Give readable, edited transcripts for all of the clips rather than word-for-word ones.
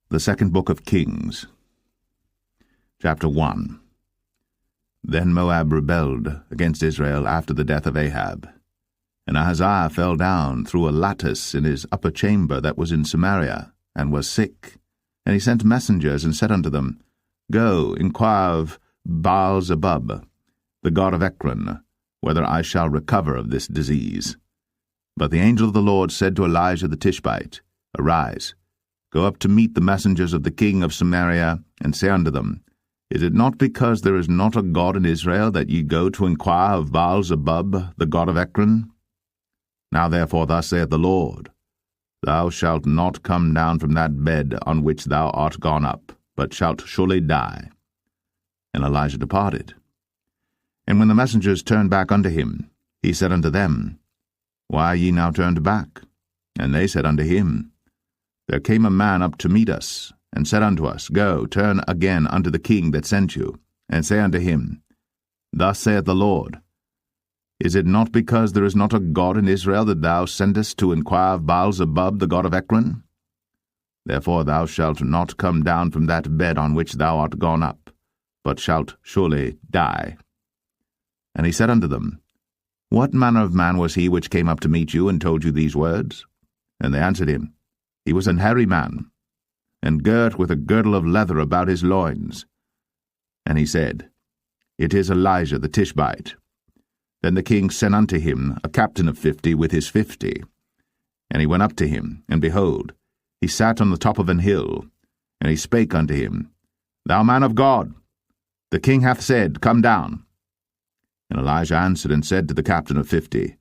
The second book of Kings. Chapter 1. Then Moab rebelled against Israel after the death of Ahab. And Ahaziah fell down through a lattice in his upper chamber that was in Samaria, and was sick. And he sent messengers, and said unto them, Go, inquire of Baal-zebub, the god of Ekron, whether I shall recover of this disease. But the angel of the Lord said to Elijah the Tishbite, Arise, go up to meet the messengers of the king of Samaria, and say unto them, Is it not because there is not a God in Israel that ye go to inquire of Baal-zebub, the god of Ekron? Now therefore thus saith the Lord, Thou shalt not come down from that bed on which thou art gone up, but shalt surely die. And Elijah departed. And when the messengers turned back unto him, he said unto them, Why are ye now turned back? And they said unto him, There came a man up to meet us, and said unto us, Go, turn again unto the king that sent you, and say unto him, Thus saith the Lord, Is it not because there is not a God in Israel that thou sendest to inquire of Baal-zebub, the god of Ekron? Therefore thou shalt not come down from that bed on which thou art gone up, but shalt surely die. And he said unto them, What manner of man was he which came up to meet you, and told you these words? And they answered him, He was an hairy man, and girt with a girdle of leather about his loins. And he said, It is Elijah the Tishbite. Then the king sent unto him a captain of 50 with his 50. And he went up to him, and behold, he sat on the top of an hill. And he spake unto him, Thou man of God, the king hath said, Come down. And Elijah answered and said to the captain of 50,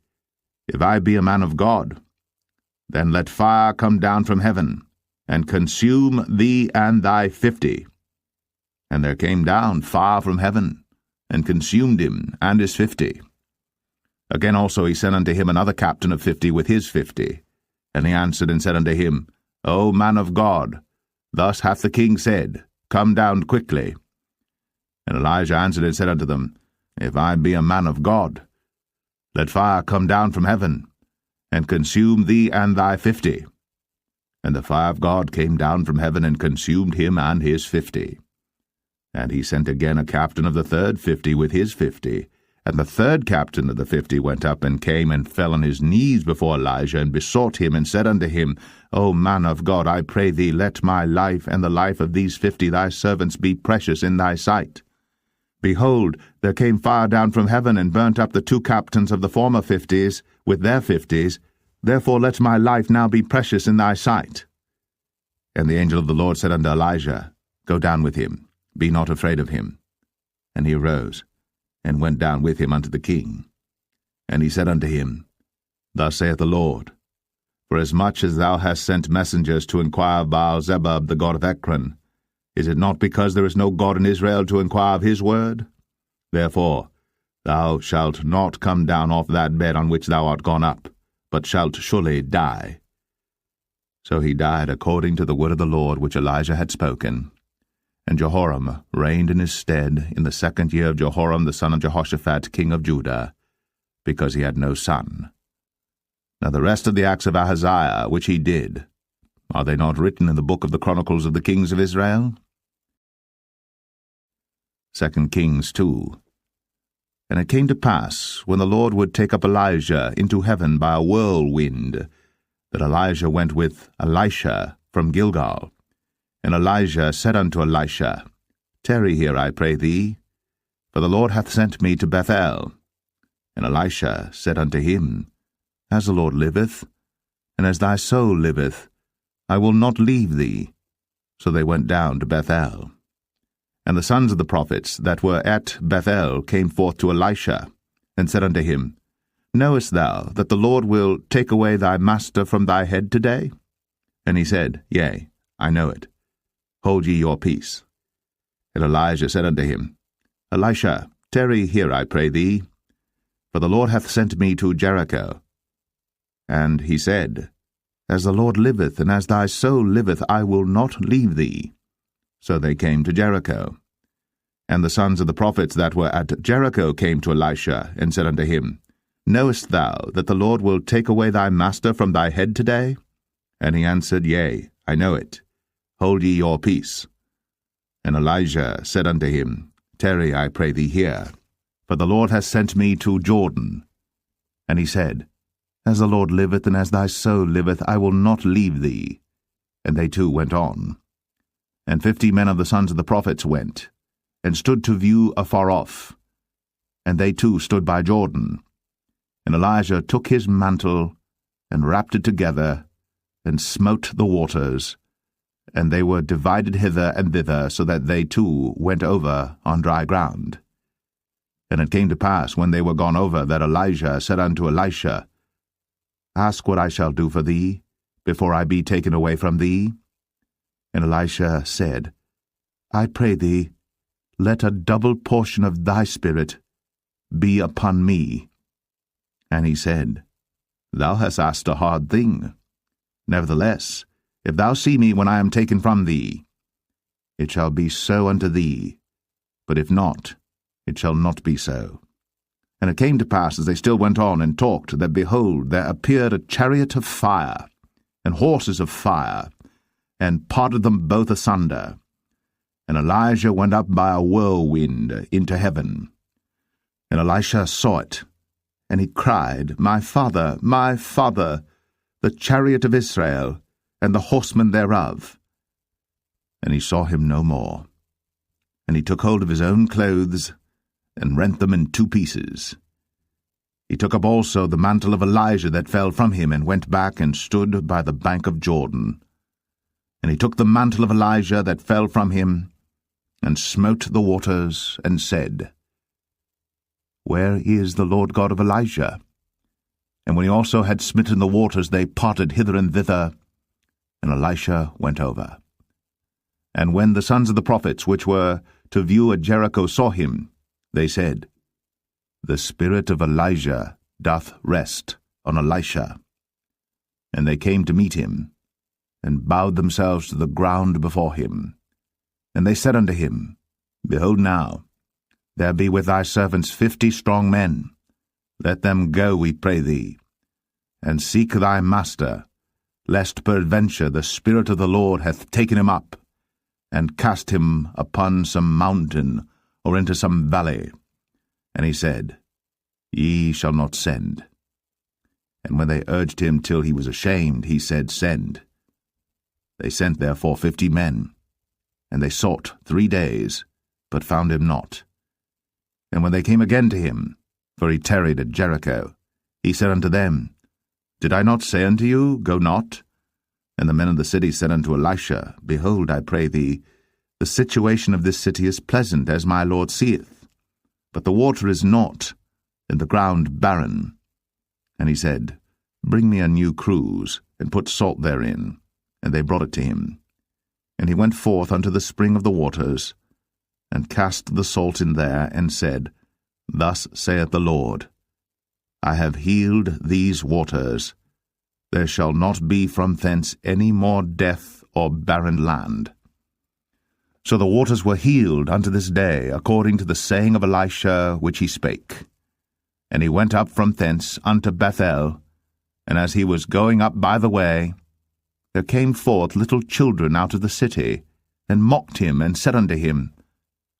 If I be a man of God, then let fire come down from heaven, and consume thee and thy 50. And there came down fire from heaven, and consumed him and his 50. Again also he sent unto him another captain of 50 with his 50. And he answered and said unto him, O man of God, thus hath the king said, Come down quickly. And Elijah answered and said unto them, If I be a man of God, let fire come down from heaven, and consume thee and thy 50. And the fire of God came down from heaven, and consumed him and his 50. And he sent again a captain of the third 50 with his 50. And the third captain of the 50 went up, and came and fell on his knees before Elijah, and besought him, and said unto him, O man of God, I pray thee, let my life and the life of these 50 thy servants be precious in thy sight. Behold, there came fire down from heaven, and burnt up the 2 captains of the former 50s with their 50s. Therefore let my life now be precious in thy sight. And the angel of the Lord said unto Elijah, Go down with him, be not afraid of him. And he arose, and went down with him unto the king. And he said unto him, Thus saith the Lord, Forasmuch as thou hast sent messengers to inquire of Baal-zebub, the god of Ekron, is it not because there is no God in Israel to inquire of his word? Therefore thou shalt not come down off that bed on which thou art gone up, but shalt surely die. So he died according to the word of the Lord which Elijah had spoken. And Jehoram reigned in his stead in the 2nd year of Jehoram the son of Jehoshaphat king of Judah, because he had no son. Now the rest of the acts of Ahaziah which he did, are they not written in the book of the Chronicles of the kings of Israel? 2 Kings 2. And it came to pass, when the Lord would take up Elijah into heaven by a whirlwind, that Elijah went with Elisha from Gilgal. And Elijah said unto Elisha, Tarry here, I pray thee, for the Lord hath sent me to Bethel. And Elisha said unto him, As the Lord liveth, and as thy soul liveth, I will not leave thee. So they went down to Bethel. And the sons of the prophets that were at Bethel came forth to Elisha, and said unto him, Knowest thou that the Lord will take away thy master from thy head today? And he said, Yea, I know it. Hold ye your peace. And Elijah said unto him, Elisha, tarry here, I pray thee, for the Lord hath sent me to Jericho. And he said, As the Lord liveth, and as thy soul liveth, I will not leave thee. So they came to Jericho. And the sons of the prophets that were at Jericho came to Elisha, and said unto him, Knowest thou that the Lord will take away thy master from thy head today? And he answered, Yea, I know it. Hold ye your peace. And Elijah said unto him, Tarry, I pray thee here, for the Lord hath sent me to Jordan. And he said, As the Lord liveth, and as thy soul liveth, I will not leave thee. And they two went on. And 50 men of the sons of the prophets went, and stood to view afar off. And they too stood by Jordan. And Elijah took his mantle, and wrapped it together, and smote the waters, and they were divided hither and thither, so that they too went over on dry ground. And it came to pass, when they were gone over, that Elijah said unto Elisha, Ask what I shall do for thee, before I be taken away from thee. And Elisha said, I pray thee, let a double portion of thy spirit be upon me. And he said, Thou hast asked a hard thing. Nevertheless, if thou see me when I am taken from thee, it shall be so unto thee, but if not, it shall not be so. And it came to pass, as they still went on and talked, that, behold, there appeared a chariot of fire, and horses of fire, and parted them both asunder. And Elijah went up by a whirlwind into heaven. And Elisha saw it, and he cried, My father, the chariot of Israel, and the horsemen thereof. And he saw him no more. And he took hold of his own clothes, and rent them in 2 pieces. He took up also the mantle of Elijah that fell from him, and went back and stood by the bank of Jordan. And he took the mantle of Elijah that fell from him, and smote the waters, and said, Where is the Lord God of Elijah? And when he also had smitten the waters, they parted hither and thither, and Elisha went over. And when the sons of the prophets, which were to view at Jericho, saw him, they said, The spirit of Elijah doth rest on Elisha. And they came to meet him, and bowed themselves to the ground before him. And they said unto him, Behold now, there be with thy servants 50 strong men. Let them go, we pray thee, and seek thy master, lest peradventure the Spirit of the Lord hath taken him up, and cast him upon some mountain, or into some valley. And he said, Ye shall not send. And when they urged him till he was ashamed, he said, Send. They sent therefore 50 men, and they sought 3 days, but found him not. And when they came again to him, for he tarried at Jericho, he said unto them, Did I not say unto you, Go not? And the men of the city said unto Elisha, Behold, I pray thee, the situation of this city is pleasant, as my Lord seeth, but the water is not, and the ground barren. And he said, Bring me a new cruse, and put salt therein. And they brought it to him. And he went forth unto the spring of the waters, and cast the salt in there, and said, Thus saith the Lord, I have healed these waters. There shall not be from thence any more death or barren land. So the waters were healed unto this day, according to the saying of Elisha which he spake. And he went up from thence unto Bethel, and as he was going up by the way, there came forth little children out of the city, and mocked him, and said unto him,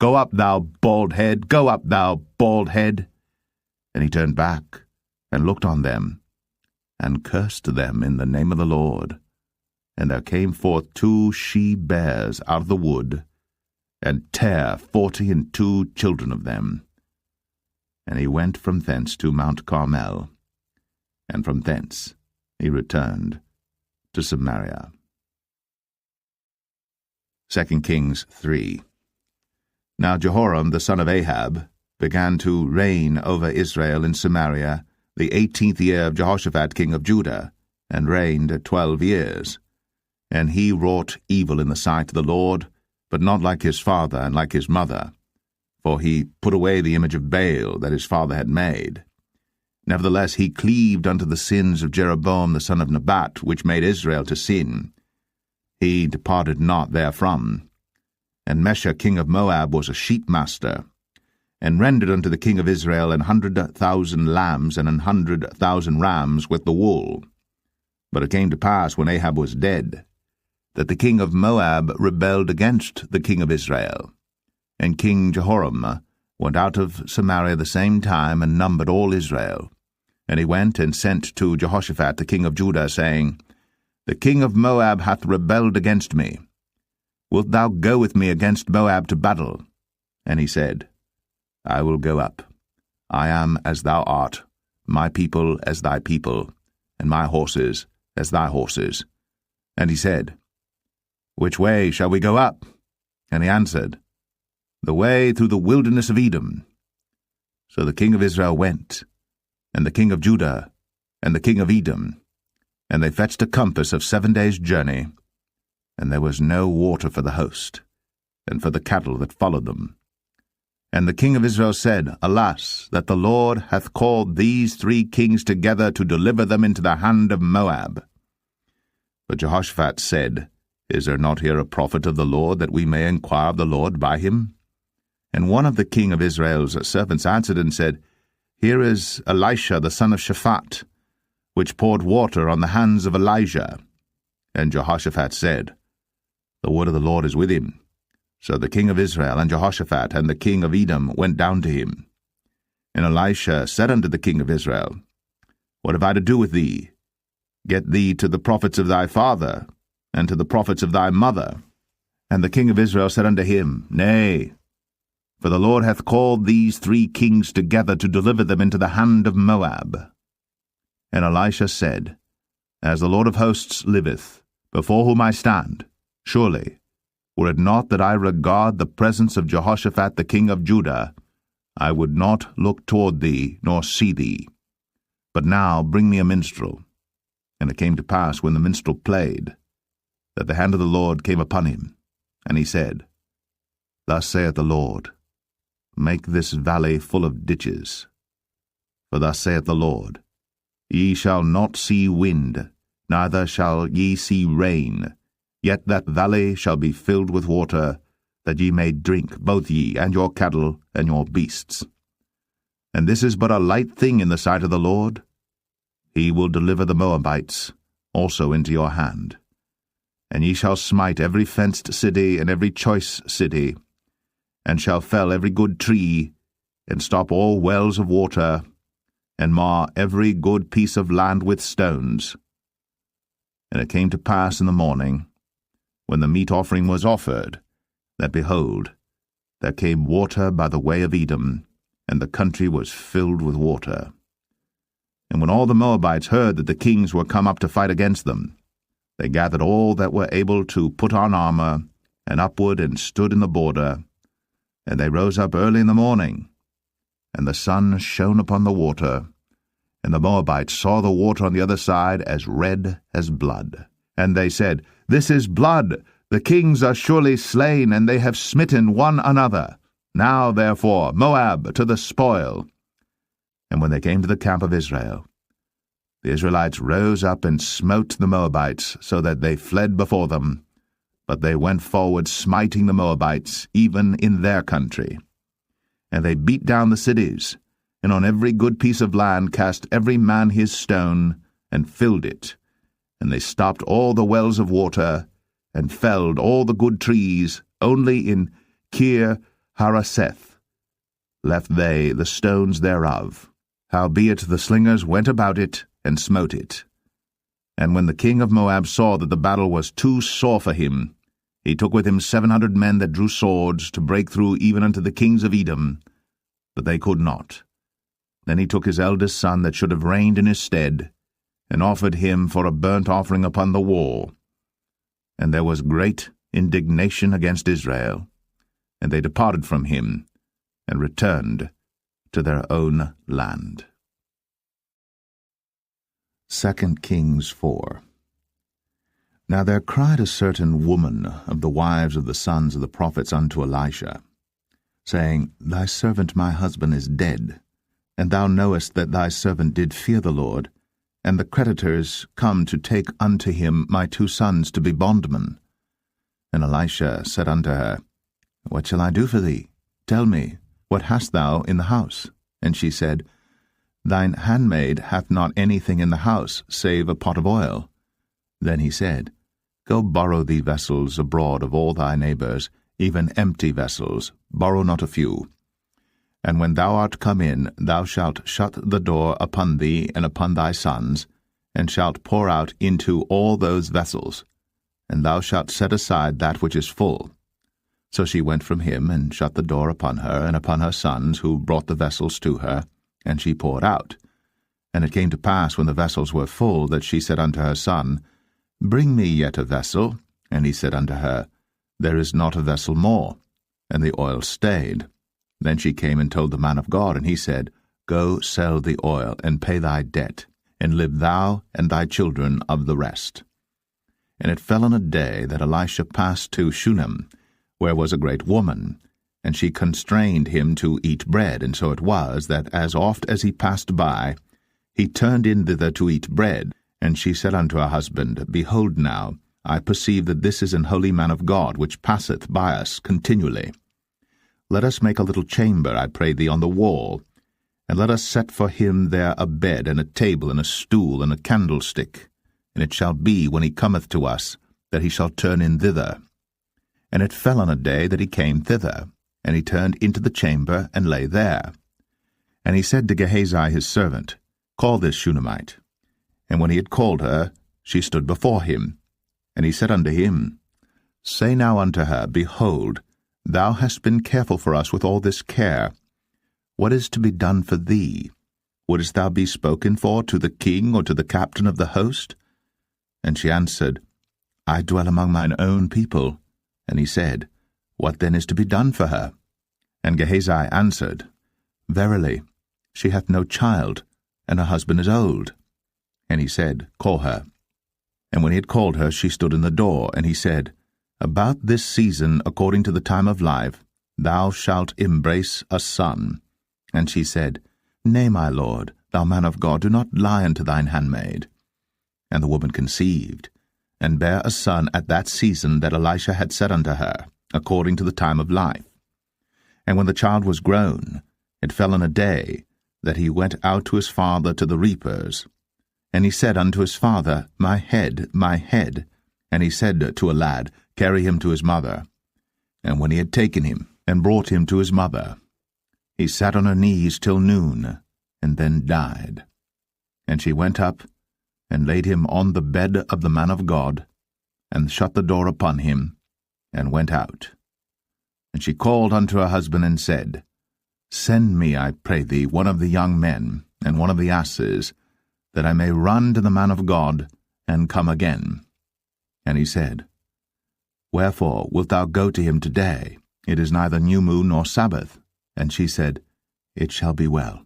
Go up, thou bald head, go up, thou bald head. And he turned back, and looked on them, and cursed them in the name of the Lord. And there came forth 2 she-bears out of the wood, and tare 42 children of them. And he went from thence to Mount Carmel, and from thence he returned to Samaria. 2 Kings 3. Now Jehoram the son of Ahab began to reign over Israel in Samaria the 18th year of Jehoshaphat king of Judah, and reigned 12 years. And he wrought evil in the sight of the Lord, but not like his father and like his mother, for he put away the image of Baal that his father had made. Nevertheless he cleaved unto the sins of Jeroboam the son of Nebat, which made Israel to sin. He departed not therefrom. And Mesha king of Moab was a sheepmaster, and rendered unto the king of Israel 100,000 lambs and 100,000 rams with the wool. But it came to pass, when Ahab was dead, that the king of Moab rebelled against the king of Israel. And King Jehoram went out of Samaria the same time, and numbered all Israel. And he went and sent to Jehoshaphat the king of Judah, saying, The king of Moab hath rebelled against me. Wilt thou go with me against Moab to battle? And he said, I will go up. I am as thou art, my people as thy people, and my horses as thy horses. And he said, Which way shall we go up? And he answered, The way through the wilderness of Edom. So the king of Israel went, and the king of Judah, and the king of Edom, and they fetched a compass of 7 days' journey, and there was no water for the host, and for the cattle that followed them. And the king of Israel said, Alas, that the Lord hath called these 3 kings together to deliver them into the hand of Moab. But Jehoshaphat said, Is there not here a prophet of the Lord, that we may inquire of the Lord by him? And one of the king of Israel's servants answered and said, Here is Elisha the son of Shaphat, which poured water on the hands of Elijah. And Jehoshaphat said, The word of the Lord is with him. So the king of Israel and Jehoshaphat and the king of Edom went down to him. And Elisha said unto the king of Israel, What have I to do with thee? Get thee to the prophets of thy father, and to the prophets of thy mother. And the king of Israel said unto him, Nay, for the Lord hath called these 3 kings together to deliver them into the hand of Moab. And Elisha said, As the Lord of hosts liveth, before whom I stand, surely, were it not that I regard the presence of Jehoshaphat the king of Judah, I would not look toward thee, nor see thee. But now bring me a minstrel. And it came to pass, when the minstrel played, that the hand of the Lord came upon him. And he said, Thus saith the Lord, Make this valley full of ditches. For thus saith the Lord, Ye shall not see wind, neither shall ye see rain, yet that valley shall be filled with water, that ye may drink, both ye, and your cattle, and your beasts. And this is but a light thing in the sight of the Lord. He will deliver the Moabites also into your hand. And ye shall smite every fenced city and every choice city, and shall fell every good tree, and stop all wells of water, and mar every good piece of land with stones. And it came to pass in the morning, when the meat offering was offered, that, behold, there came water by the way of Edom, and the country was filled with water. And when all the Moabites heard that the kings were come up to fight against them, they gathered all that were able to put on armor, and upward and stood in the border. And they rose up early in the morning, and the sun shone upon the water, and the Moabites saw the water on the other side as red as blood. And they said, This is blood, the kings are surely slain, and they have smitten one another. Now, therefore, Moab to the spoil. And when they came to the camp of Israel, the Israelites rose up and smote the Moabites, so that they fled before them. But they went forward, smiting the Moabites, even in their country. And they beat down the cities, and on every good piece of land cast every man his stone, and filled it. And they stopped all the wells of water, and felled all the good trees. Only in Kir Hareseth left they the stones thereof. Howbeit the slingers went about it, and smote it. And when the king of Moab saw that the battle was too sore for him, he took with him 700 men that drew swords, to break through even unto the kings of Edom, but they could not. Then he took his eldest son that should have reigned in his stead, and offered him for a burnt offering upon the wall. And there was great indignation against Israel, and they departed from him, and returned to their own land. 2 Kings 4. Now there cried a certain woman of the wives of the sons of the prophets unto Elisha, saying, Thy servant my husband is dead, and thou knowest that thy servant did fear the Lord, and the creditors come to take unto him my 2 sons to be bondmen. And Elisha said unto her, What shall I do for thee? Tell me, what hast thou in the house? And she said, Thine handmaid hath not anything in the house, save a pot of oil. Then he said, Go borrow thee vessels abroad of all thy neighbours, even empty vessels, borrow not a few. And when thou art come in, thou shalt shut the door upon thee and upon thy sons, and shalt pour out into all those vessels, and thou shalt set aside that which is full. So she went from him, and shut the door upon her and upon her sons, who brought the vessels to her, and she poured out. And it came to pass, when the vessels were full, that she said unto her son, Bring me yet a vessel. And he said unto her, There is not a vessel more. And the oil stayed. Then she came and told the man of God, and he said, Go sell the oil, and pay thy debt, and live thou and thy children of the rest. And it fell on a day that Elisha passed to Shunem, where was a great woman, and she constrained him to eat bread. And so it was, that as oft as he passed by, he turned in thither to eat bread. And she said unto her husband, Behold now, I perceive that this is an holy man of God, which passeth by us continually. Let us make a little chamber, I pray thee, on the wall, and let us set for him there a bed, and a table, and a stool, and a candlestick. And it shall be, when he cometh to us, that he shall turn in thither. And it fell on a day that he came thither, and he turned into the chamber, and lay there. And he said to Gehazi his servant, Call this Shunammite. And when he had called her, she stood before him. And he said unto him, Say now unto her, Behold, thou hast been careful for us with all this care. What is to be done for thee? Wouldest thou be spoken for to the king or to the captain of the host? And she answered, I dwell among mine own people. And he said, What then is to be done for her? And Gehazi answered, Verily, she hath no child, and her husband is old. And he said, Call her. And when he had called her, she stood in the door. And he said, About this season, according to the time of life, thou shalt embrace a son. And she said, Nay, my lord, thou man of God, do not lie unto thine handmaid. And the woman conceived, and bare a son at that season that Elisha had said unto her, according to the time of life. And when the child was grown, it fell on a day that he went out to his father to the reapers. And he said unto his father, My head, my head. And he said to a lad, Carry him to his mother. And when he had taken him, and brought him to his mother, he sat on her knees till noon, and then died. And she went up, and laid him on the bed of the man of God, and shut the door upon him, and went out. And she called unto her husband, and said, Send me, I pray thee, one of the young men, and one of the asses, that I may run to the man of God, and come again. And he said, Wherefore wilt thou go to him today? It is neither new moon nor Sabbath. And she said, It shall be well.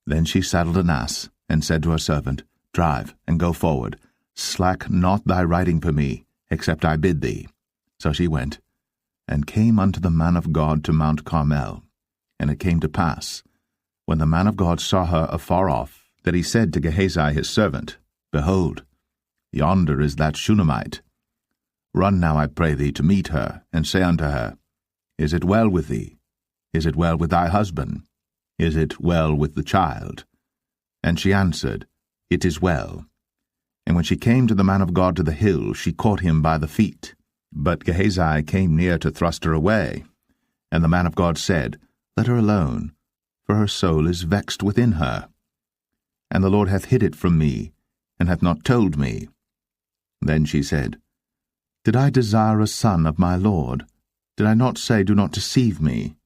Then she saddled an ass, and said to her servant, Drive, and go forward. Slack not thy riding for me, except I bid thee. So she went, and came unto the man of God to Mount Carmel. And it came to pass, when the man of God saw her afar off, that he said to Gehazi his servant, Behold, yonder is that Shunammite. Run now, I pray thee, to meet her, and say unto her, Is it well with thee? Is it well with thy husband? Is it well with the child? And she answered, It is well. And when she came to the man of God to the hill, she caught him by the feet. But Gehazi came near to thrust her away. And the man of God said, Let her alone, for her soul is vexed within her. And the Lord hath hid it from me, and hath not told me. Then she said, Did I desire a son of my Lord? Did I not say, Do not deceive me?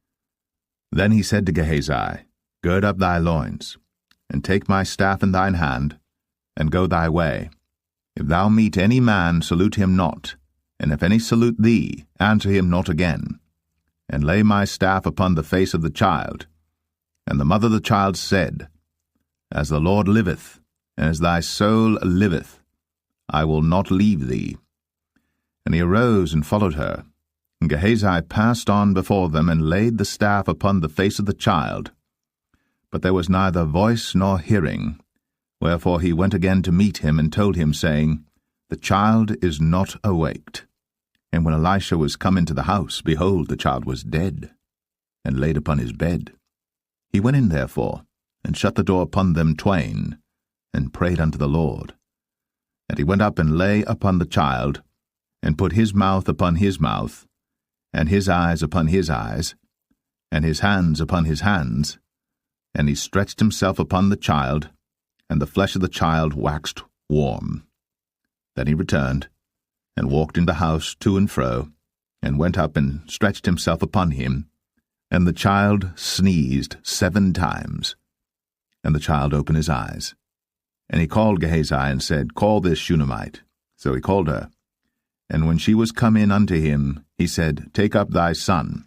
Then he said to Gehazi, Gird up thy loins, and take my staff in thine hand, and go thy way. If thou meet any man, salute him not, and if any salute thee, answer him not again. And lay my staff upon the face of the child. And the mother of the child said, As the Lord liveth, and as thy soul liveth, I will not leave thee. And he arose and followed her. And Gehazi passed on before them, and laid the staff upon the face of the child. But there was neither voice nor hearing. Wherefore he went again to meet him, and told him, saying, The child is not awaked. And when Elisha was come into the house, behold, the child was dead, and laid upon his bed. He went in therefore, and shut the door upon them twain, and prayed unto the Lord. And he went up and lay upon the child, and put his mouth upon his mouth, and his eyes upon his eyes, and his hands upon his hands, and he stretched himself upon the child, and the flesh of the child waxed warm. Then he returned, and walked in the house to and fro, and went up and stretched himself upon him, and the child sneezed 7 times. And the child opened his eyes. And he called Gehazi, and said, Call this Shunammite. So he called her. And when she was come in unto him, he said, Take up thy son.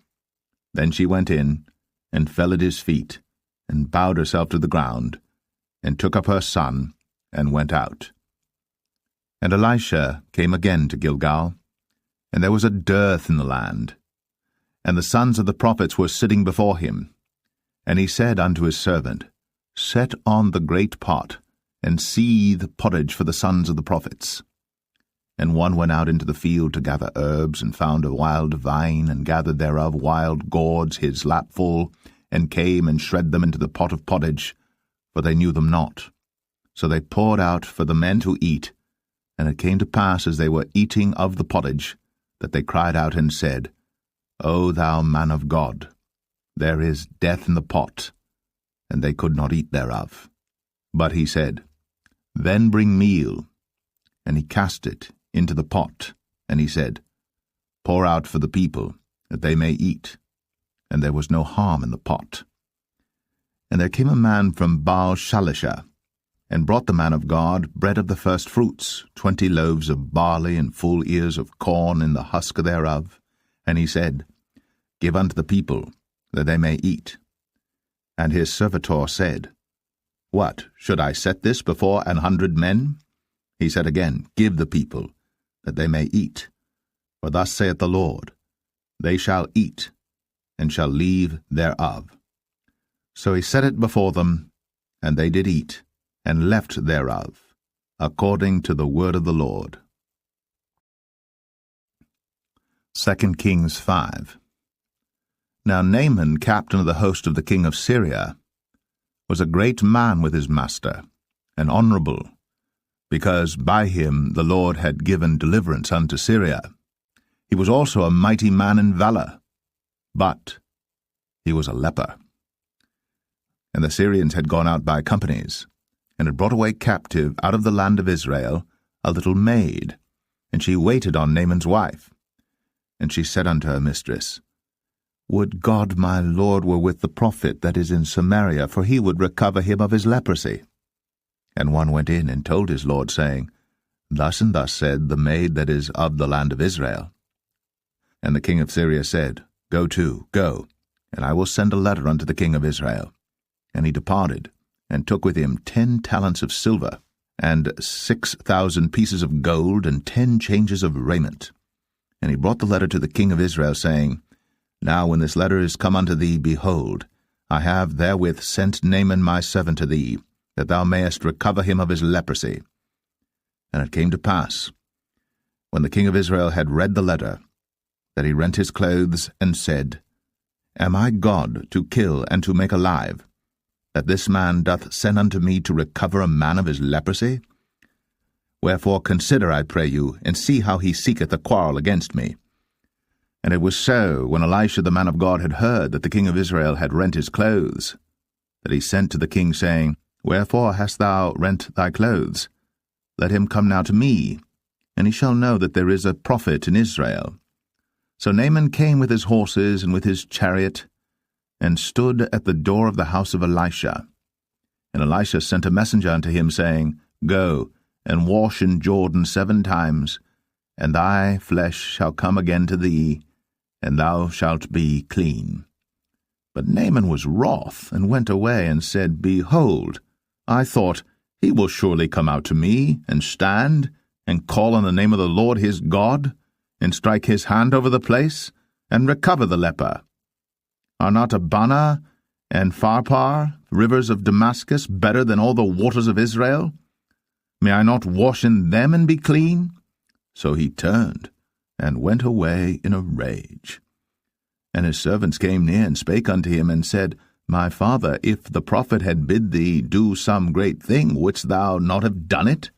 Then she went in, and fell at his feet, and bowed herself to the ground, and took up her son, and went out. And Elisha came again to Gilgal, and there was a dearth in the land. And the sons of the prophets were sitting before him. And he said unto his servant, Set on the great pot, and seethe pottage for the sons of the prophets. And one went out into the field to gather herbs, and found a wild vine, and gathered thereof wild gourds his lapful, and came and shred them into the pot of pottage, for they knew them not. So they poured out for the men to eat. And it came to pass, as they were eating of the pottage, that they cried out and said, O thou man of God, there is death in the pot. And they could not eat thereof. But he said, Then bring meal. And he cast it into the pot, and he said, Pour out for the people, that they may eat. And there was no harm in the pot. And there came a man from Baal-Shalisha, and brought the man of God bread of the first fruits, 20 loaves of barley, and full ears of corn in the husk thereof. And he said, Give unto the people, that they may eat. And his servitor said, What, should I set this before 100 men? He said again, Give the people, that they may eat. For thus saith the Lord, They shall eat, and shall leave thereof. So he set it before them, and they did eat, and left thereof, according to the word of the Lord. 2 Kings 5. Now Naaman, captain of the host of the king of Syria, was a great man with his master, and honorable, because by him the Lord had given deliverance unto Syria. He was also a mighty man in valor, but he was a leper. And the Syrians had gone out by companies, and had brought away captive out of the land of Israel a little maid, and she waited on Naaman's wife. And she said unto her mistress, Would God my Lord were with the prophet that is in Samaria, for he would recover him of his leprosy. And one went in and told his lord, saying, Thus and thus said the maid that is of the land of Israel. And the king of Syria said, Go to, go, and I will send a letter unto the king of Israel. And he departed, and took with him 10 talents of silver, and 6,000 pieces of gold, and 10 changes of raiment. And he brought the letter to the king of Israel, saying, Now when this letter is come unto thee, behold, I have therewith sent Naaman my servant to thee, that thou mayest recover him of his leprosy. And it came to pass, when the king of Israel had read the letter, that he rent his clothes, and said, Am I God to kill and to make alive, that this man doth send unto me to recover a man of his leprosy? Wherefore consider, I pray you, and see how he seeketh a quarrel against me. And it was so, when Elisha the man of God had heard that the king of Israel had rent his clothes, that he sent to the king, saying, Wherefore hast thou rent thy clothes? Let him come now to me, and he shall know that there is a prophet in Israel. So Naaman came with his horses and with his chariot, and stood at the door of the house of Elisha. And Elisha sent a messenger unto him, saying, Go, and wash in Jordan 7 times, and thy flesh shall come again to thee, and thou shalt be clean. But Naaman was wroth, and went away, and said, Behold, I thought, he will surely come out to me, and stand, and call on the name of the Lord his God, and strike his hand over the place, and recover the leper. Are not Abana and Pharpar, rivers of Damascus, better than all the waters of Israel? May I not wash in them and be clean? So he turned, and went away in a rage. And his servants came near, and spake unto him, and said, My father, if the prophet had bid thee do some great thing, wouldst thou not have done it?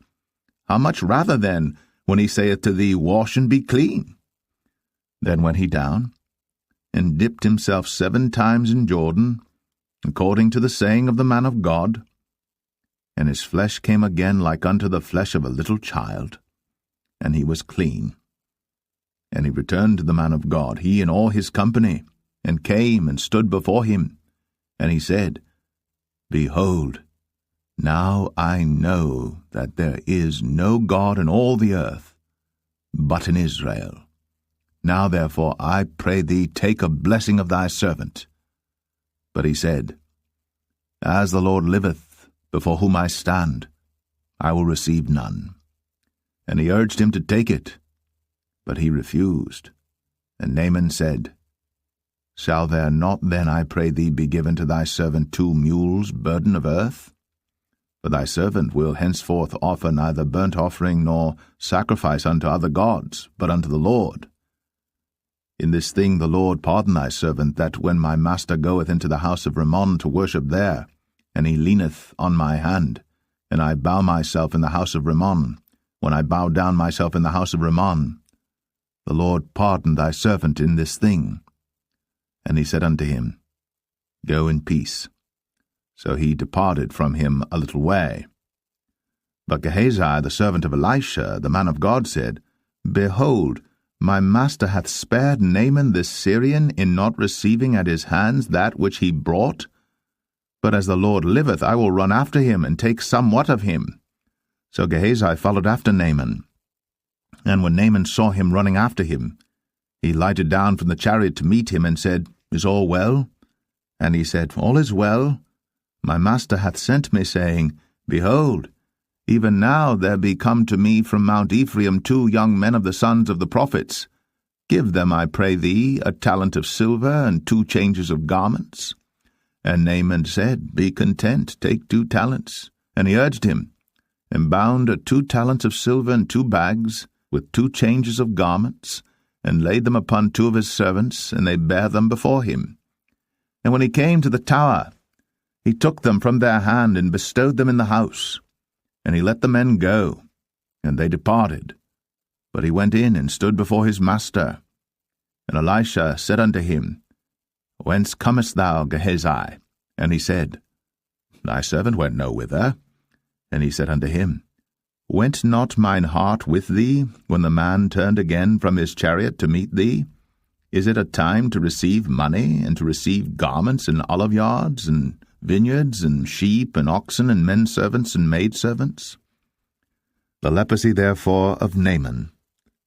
How much rather then when he saith to thee, Wash and be clean? Then went he down, and dipped himself 7 times in Jordan, according to the saying of the man of God, and his flesh came again like unto the flesh of a little child, and he was clean. And he returned to the man of God, he and all his company, and came and stood before him. And he said, Behold, now I know that there is no God in all the earth, but in Israel. Now therefore I pray thee, take a blessing of thy servant. But he said, As the Lord liveth, before whom I stand, I will receive none. And he urged him to take it, but he refused. And Naaman said, Shall there not then, I pray thee, be given to thy servant 2 mules' burden of earth? For thy servant will henceforth offer neither burnt offering nor sacrifice unto other gods, but unto the Lord. In this thing the Lord pardon thy servant, that when my master goeth into the house of Rimmon to worship there, and he leaneth on my hand, and I bow myself in the house of Rimmon, when I bow down myself in the house of Rimmon, the Lord pardon thy servant in this thing. And he said unto him, Go in peace. So he departed from him a little way. But Gehazi, the servant of Elisha, the man of God, said, Behold, my master hath spared Naaman this Syrian in not receiving at his hands that which he brought. But as the Lord liveth, I will run after him, and take somewhat of him. So Gehazi followed after Naaman. And when Naaman saw him running after him, he lighted down from the chariot to meet him, and said, Is all well? And he said, All is well. My master hath sent me, saying, Behold, even now there be come to me from Mount Ephraim 2 young men of the sons of the prophets. Give them, I pray thee, a talent of silver, and 2 changes of garments. And Naaman said, Be content, take 2 talents. And he urged him, and bound 2 talents of silver in 2 bags, with 2 changes of garments, and laid them upon 2 of his servants, and they bare them before him. And when he came to the tower, he took them from their hand, and bestowed them in the house. And he let the men go, and they departed. But he went in, and stood before his master. And Elisha said unto him, Whence comest thou, Gehazi? And he said, Thy servant went no whither. And he said unto him, Went not mine heart with thee, when the man turned again from his chariot to meet thee? Is it a time to receive money, and to receive garments, and oliveyards, and vineyards, and sheep, and oxen, and men servants, and maidservants? The leprosy therefore of Naaman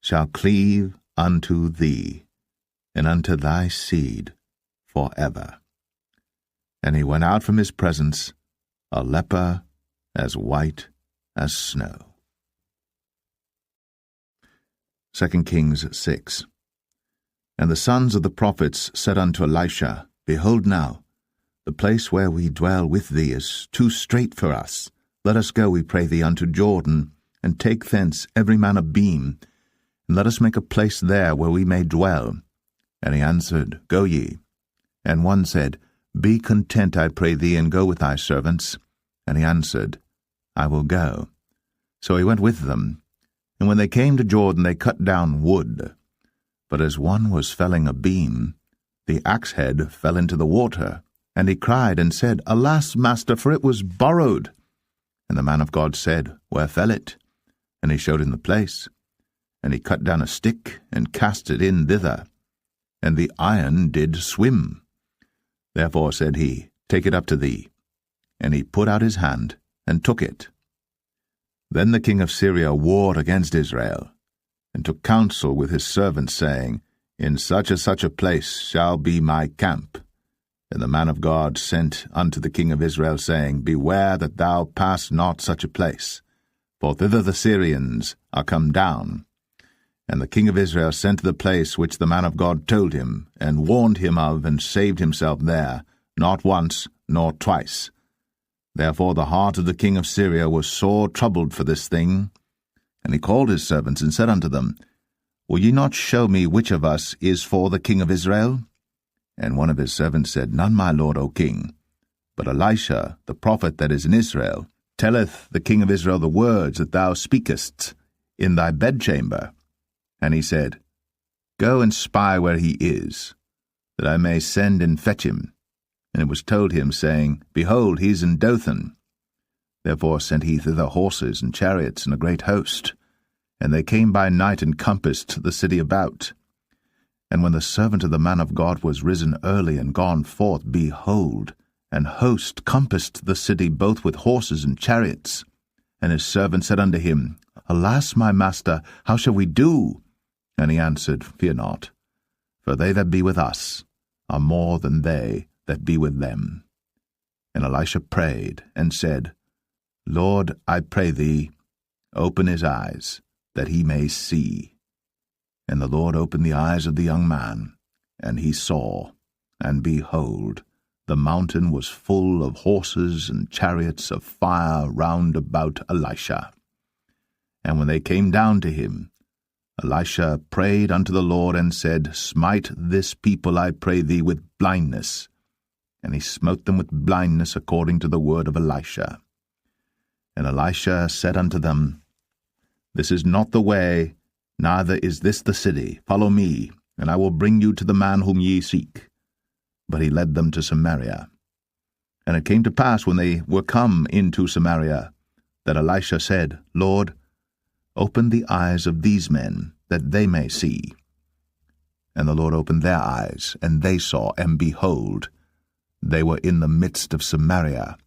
shall cleave unto thee, and unto thy seed forever. And he went out from his presence, a leper as white as snow. 2 Kings 6. And the sons of the prophets said unto Elisha, Behold now, the place where we dwell with thee is too strait for us. Let us go, we pray thee, unto Jordan, and take thence every man a beam, and let us make a place there where we may dwell. And he answered, Go ye. And one said, Be content, I pray thee, and go with thy servants. And he answered, I will go. So he went with them. And when they came to Jordan, they cut down wood. But as one was felling a beam, the axe head fell into the water. And he cried and said, Alas, master, for it was borrowed. And the man of God said, Where fell it? And he showed him the place. And he cut down a stick, and cast it in thither. And the iron did swim. Therefore said he, Take it up to thee. And he put out his hand, and took it. Then the king of Syria warred against Israel, and took counsel with his servants, saying, In such a place shall be my camp. And the man of God sent unto the king of Israel, saying, Beware that thou pass not such a place, for thither the Syrians are come down. And the king of Israel sent to the place which the man of God told him, and warned him of, and saved himself there, not once nor twice. Therefore the heart of the king of Syria was sore troubled for this thing. And he called his servants, and said unto them, Will ye not show me which of us is for the king of Israel? And one of his servants said, None, my lord, O king. But Elisha, the prophet that is in Israel, telleth the king of Israel the words that thou speakest. in thy bedchamber? And he said, Go and spy where he is, that I may send and fetch him. And it was told him, saying, Behold, he is in Dothan. Therefore sent he thither horses and chariots and a great host. And they came by night and compassed the city about. And when the servant of the man of God was risen early and gone forth, behold, an host compassed the city both with horses and chariots. And his servant said unto him, Alas, my master, how shall we do? And he answered, Fear not, for they that be with us are more than they that be with them. And Elisha prayed, and said, Lord, I pray thee, open his eyes, that he may see. And the Lord opened the eyes of the young man, and he saw, and behold, the mountain was full of horses and chariots of fire round about Elisha. And when they came down to him, Elisha prayed unto the Lord, and said, Smite this people, I pray thee, with blindness. And he smote them with blindness according to the word of Elisha. And Elisha said unto them, This is not the way, neither is this the city. Follow me, and I will bring you to the man whom ye seek. But he led them to Samaria. And it came to pass, when they were come into Samaria, that Elisha said, Lord, open the eyes of these men, that they may see. And the Lord opened their eyes, and they saw, and behold, they were in the midst of Samaria.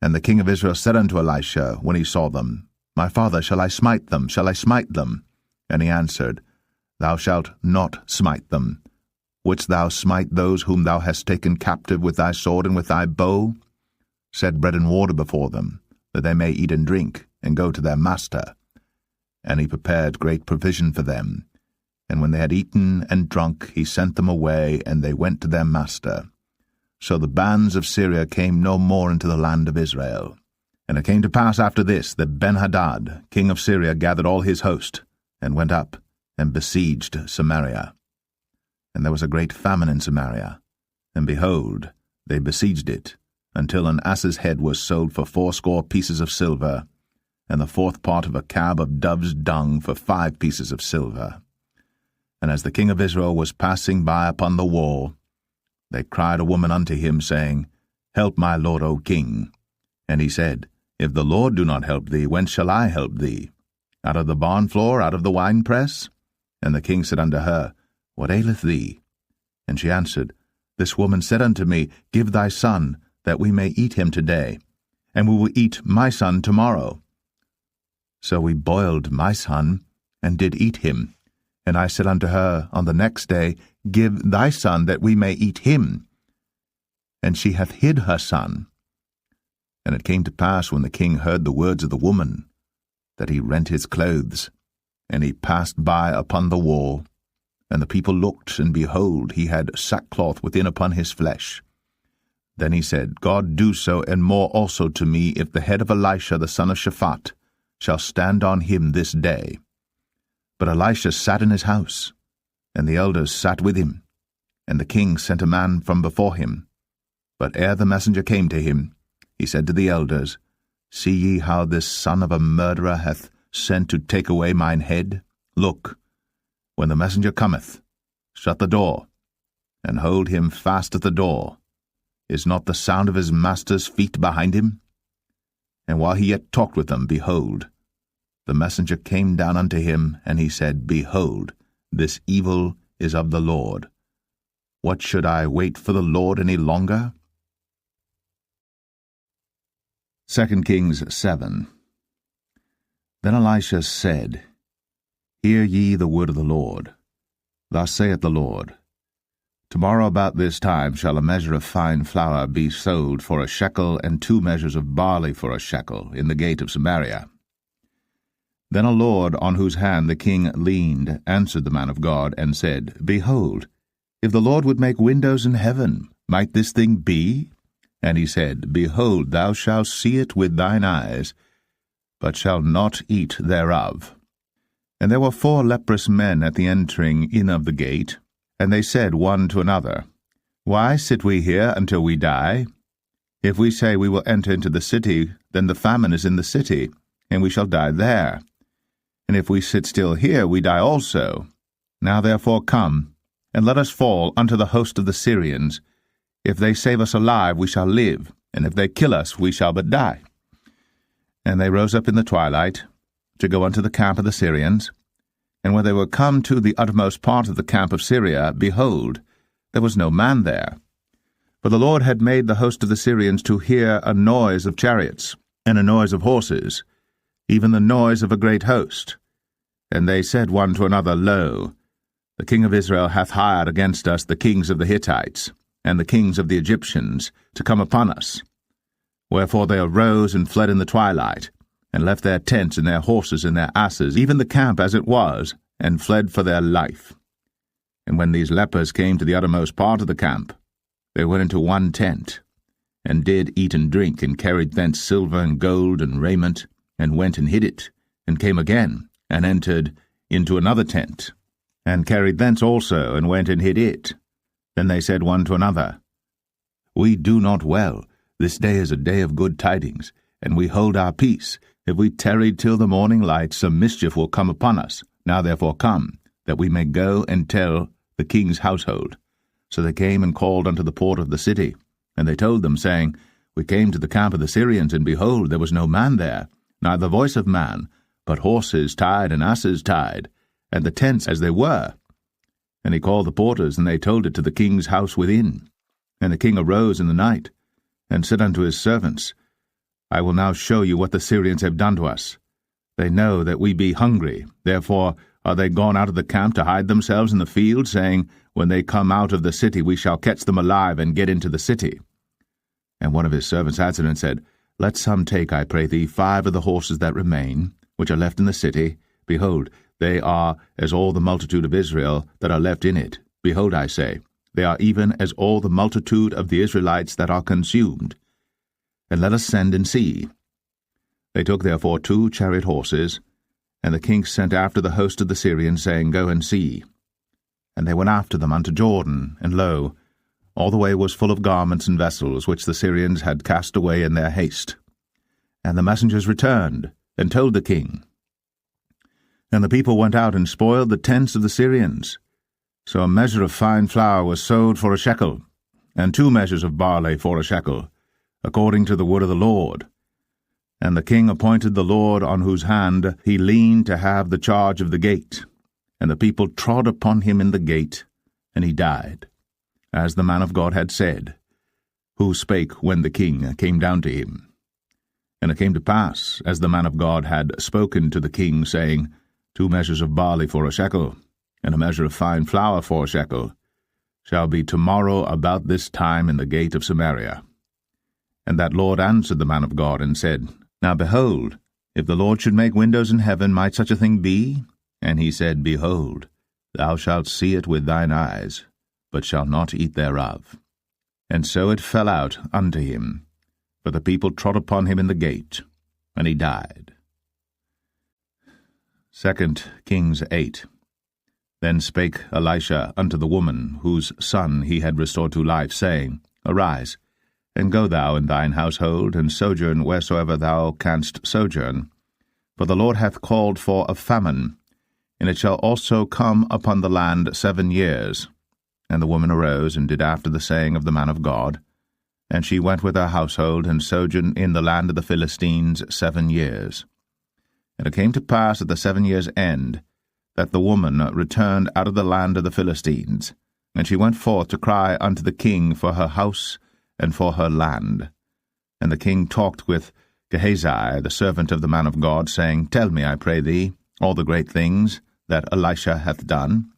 And the king of Israel said unto Elisha, when he saw them, My father, shall I smite them? Shall I smite them? And he answered, Thou shalt not smite them. Wouldst thou smite those whom thou hast taken captive with thy sword and with thy bow? Set bread and water before them, that they may eat and drink, and go to their master. And he prepared great provision for them. And when they had eaten and drunk, he sent them away, and they went to their master. So the bands of Syria came no more into the land of Israel. And it came to pass after this, that Benhadad, king of Syria, gathered all his host, and went up, and besieged Samaria. And there was a great famine in Samaria, and behold, they besieged it, until an ass's head was sold for 80 pieces of silver, and the 4th part of a cab of dove's dung for 5 pieces of silver. And as the king of Israel was passing by upon the wall, they cried a woman unto him, saying, Help my lord, O king. And he said, If the Lord do not help thee, whence shall I help thee? Out of the barn floor, out of the winepress? And the king said unto her, What aileth thee? And she answered, This woman said unto me, Give thy son, that we may eat him today, and we will eat my son tomorrow. So we boiled my son, and did eat him. And I said unto her on the next day, Give thy son, that we may eat him. And she hath hid her son. And it came to pass, when the king heard the words of the woman, that he rent his clothes, and he passed by upon the wall. And the people looked, and behold, he had sackcloth within upon his flesh. Then he said, God do so, and more also to me, if the head of Elisha the son of Shaphat shall stand on him this day. But Elisha sat in his house, and the elders sat with him. And the king sent a man from before him. But ere the messenger came to him, he said to the elders, See ye how this son of a murderer hath sent to take away mine head? Look, when the messenger cometh, shut the door, and hold him fast at the door. Is not the sound of his master's feet behind him? And while he yet talked with them, behold, the messenger came down unto him, and he said, Behold, this evil is of the Lord. What should I wait for the Lord any longer? 2 Kings 7. Then Elisha said, Hear ye the word of the Lord. Thus saith the Lord, Tomorrow about this time shall a measure of fine flour be sold for a shekel, and 2 measures of barley for a shekel, in the gate of Samaria. Then a lord, on whose hand the king leaned, answered the man of God, and said, Behold, if the Lord would make windows in heaven, might this thing be? And he said, Behold, thou shalt see it with thine eyes, but shalt not eat thereof. And there were 4 leprous men at the entering in of the gate, and they said one to another, Why sit we here until we die? If we say we will enter into the city, then the famine is in the city, and we shall die there. and if we sit still here, we die also. Now therefore come, and let us fall unto the host of the Syrians. If they save us alive, we shall live, and if they kill us, we shall but die. And they rose up in the twilight, to go unto the camp of the Syrians. And when they were come to the uttermost part of the camp of Syria, behold, there was no man there. For the Lord had made the host of the Syrians to hear a noise of chariots, and a noise of horses, even the noise of a great host. And they said one to another, Lo, the king of Israel hath hired against us the kings of the Hittites, and the kings of the Egyptians, to come upon us. Wherefore they arose and fled in the twilight, and left their tents and their horses and their asses, even the camp as it was, and fled for their life. And when these lepers came to the uttermost part of the camp, they went into one tent, and did eat and drink, and carried thence silver and gold and raiment, and went and hid it, and came again, and entered into another tent, and carried thence also, and went and hid it. Then they said one to another, We do not well. This day is a day of good tidings, and we hold our peace. If we tarry till the morning light, some mischief will come upon us. Now therefore come, that we may go and tell the king's household. So they came and called unto the port of the city. And they told them, saying, We came to the camp of the Syrians, and behold, there was no man there, neither voice of man, but horses tied and asses tied, and the tents as they were. And he called the porters, and they told it to the king's house within. And the king arose in the night, and said unto his servants, I will now show you what the Syrians have done to us. They know that we be hungry, therefore are they gone out of the camp to hide themselves in the field, saying, When they come out of the city, we shall catch them alive, and get into the city. And one of his servants answered and said, Let some take, I pray thee, 5 of the horses that remain, which are left in the city. Behold, they are as all the multitude of Israel that are left in it. Behold, I say, they are even as all the multitude of the Israelites that are consumed. And let us send and see. They took therefore 2 chariot horses, and the king sent after the host of the Syrians, saying, Go and see. And they went after them unto Jordan, and lo, all the way was full of garments and vessels, which the Syrians had cast away in their haste. And the messengers returned, and told the king. And the people went out and spoiled the tents of the Syrians. So a measure of fine flour was sold for a shekel, and 2 measures of barley for a shekel, according to the word of the Lord. And the king appointed the Lord on whose hand he leaned to have the charge of the gate. And the people trod upon him in the gate, and he died, as the man of God had said, who spake when the king came down to him. And it came to pass, as the man of God had spoken to the king, saying, 2 measures of barley for a shekel, and a measure of fine flour for a shekel, shall be tomorrow about this time in the gate of Samaria. And that Lord answered the man of God, and said, Now behold, if the Lord should make windows in heaven, might such a thing be? And he said, Behold, thou shalt see it with thine eyes, but shalt not eat thereof. And so it fell out unto him, for the people trod upon him in the gate, and he died. 2 Kings 8. Then spake Elisha unto the woman, whose son he had restored to life, saying, Arise, and go thou and thine household, and sojourn wheresoever thou canst sojourn. For the Lord hath called for a famine, and it shall also come upon the land 7 years. And the woman arose, and did after the saying of the man of God. And she went with her household, and sojourned in the land of the Philistines 7 years. And it came to pass at the 7 years' end, that the woman returned out of the land of the Philistines, and she went forth to cry unto the king for her house and for her land. And the king talked with Gehazi, the servant of the man of God, saying, Tell me, I pray thee, all the great things that Elisha hath done.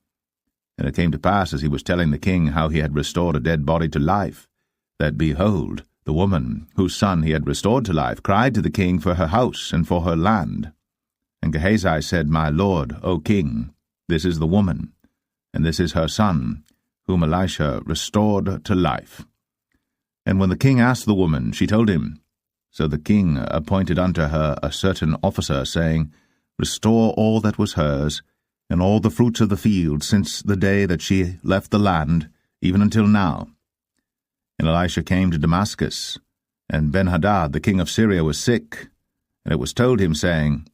And it came to pass, as he was telling the king how he had restored a dead body to life, that, behold, the woman, whose son he had restored to life, cried to the king for her house and for her land. And Gehazi said, My lord, O king, this is the woman, and this is her son, whom Elisha restored to life. And when the king asked the woman, she told him. So the king appointed unto her a certain officer, saying, Restore all that was hers, and all the fruits of the field, since the day that she left the land, even until now. And Elisha came to Damascus, and Benhadad the king of Syria was sick. And it was told him, saying,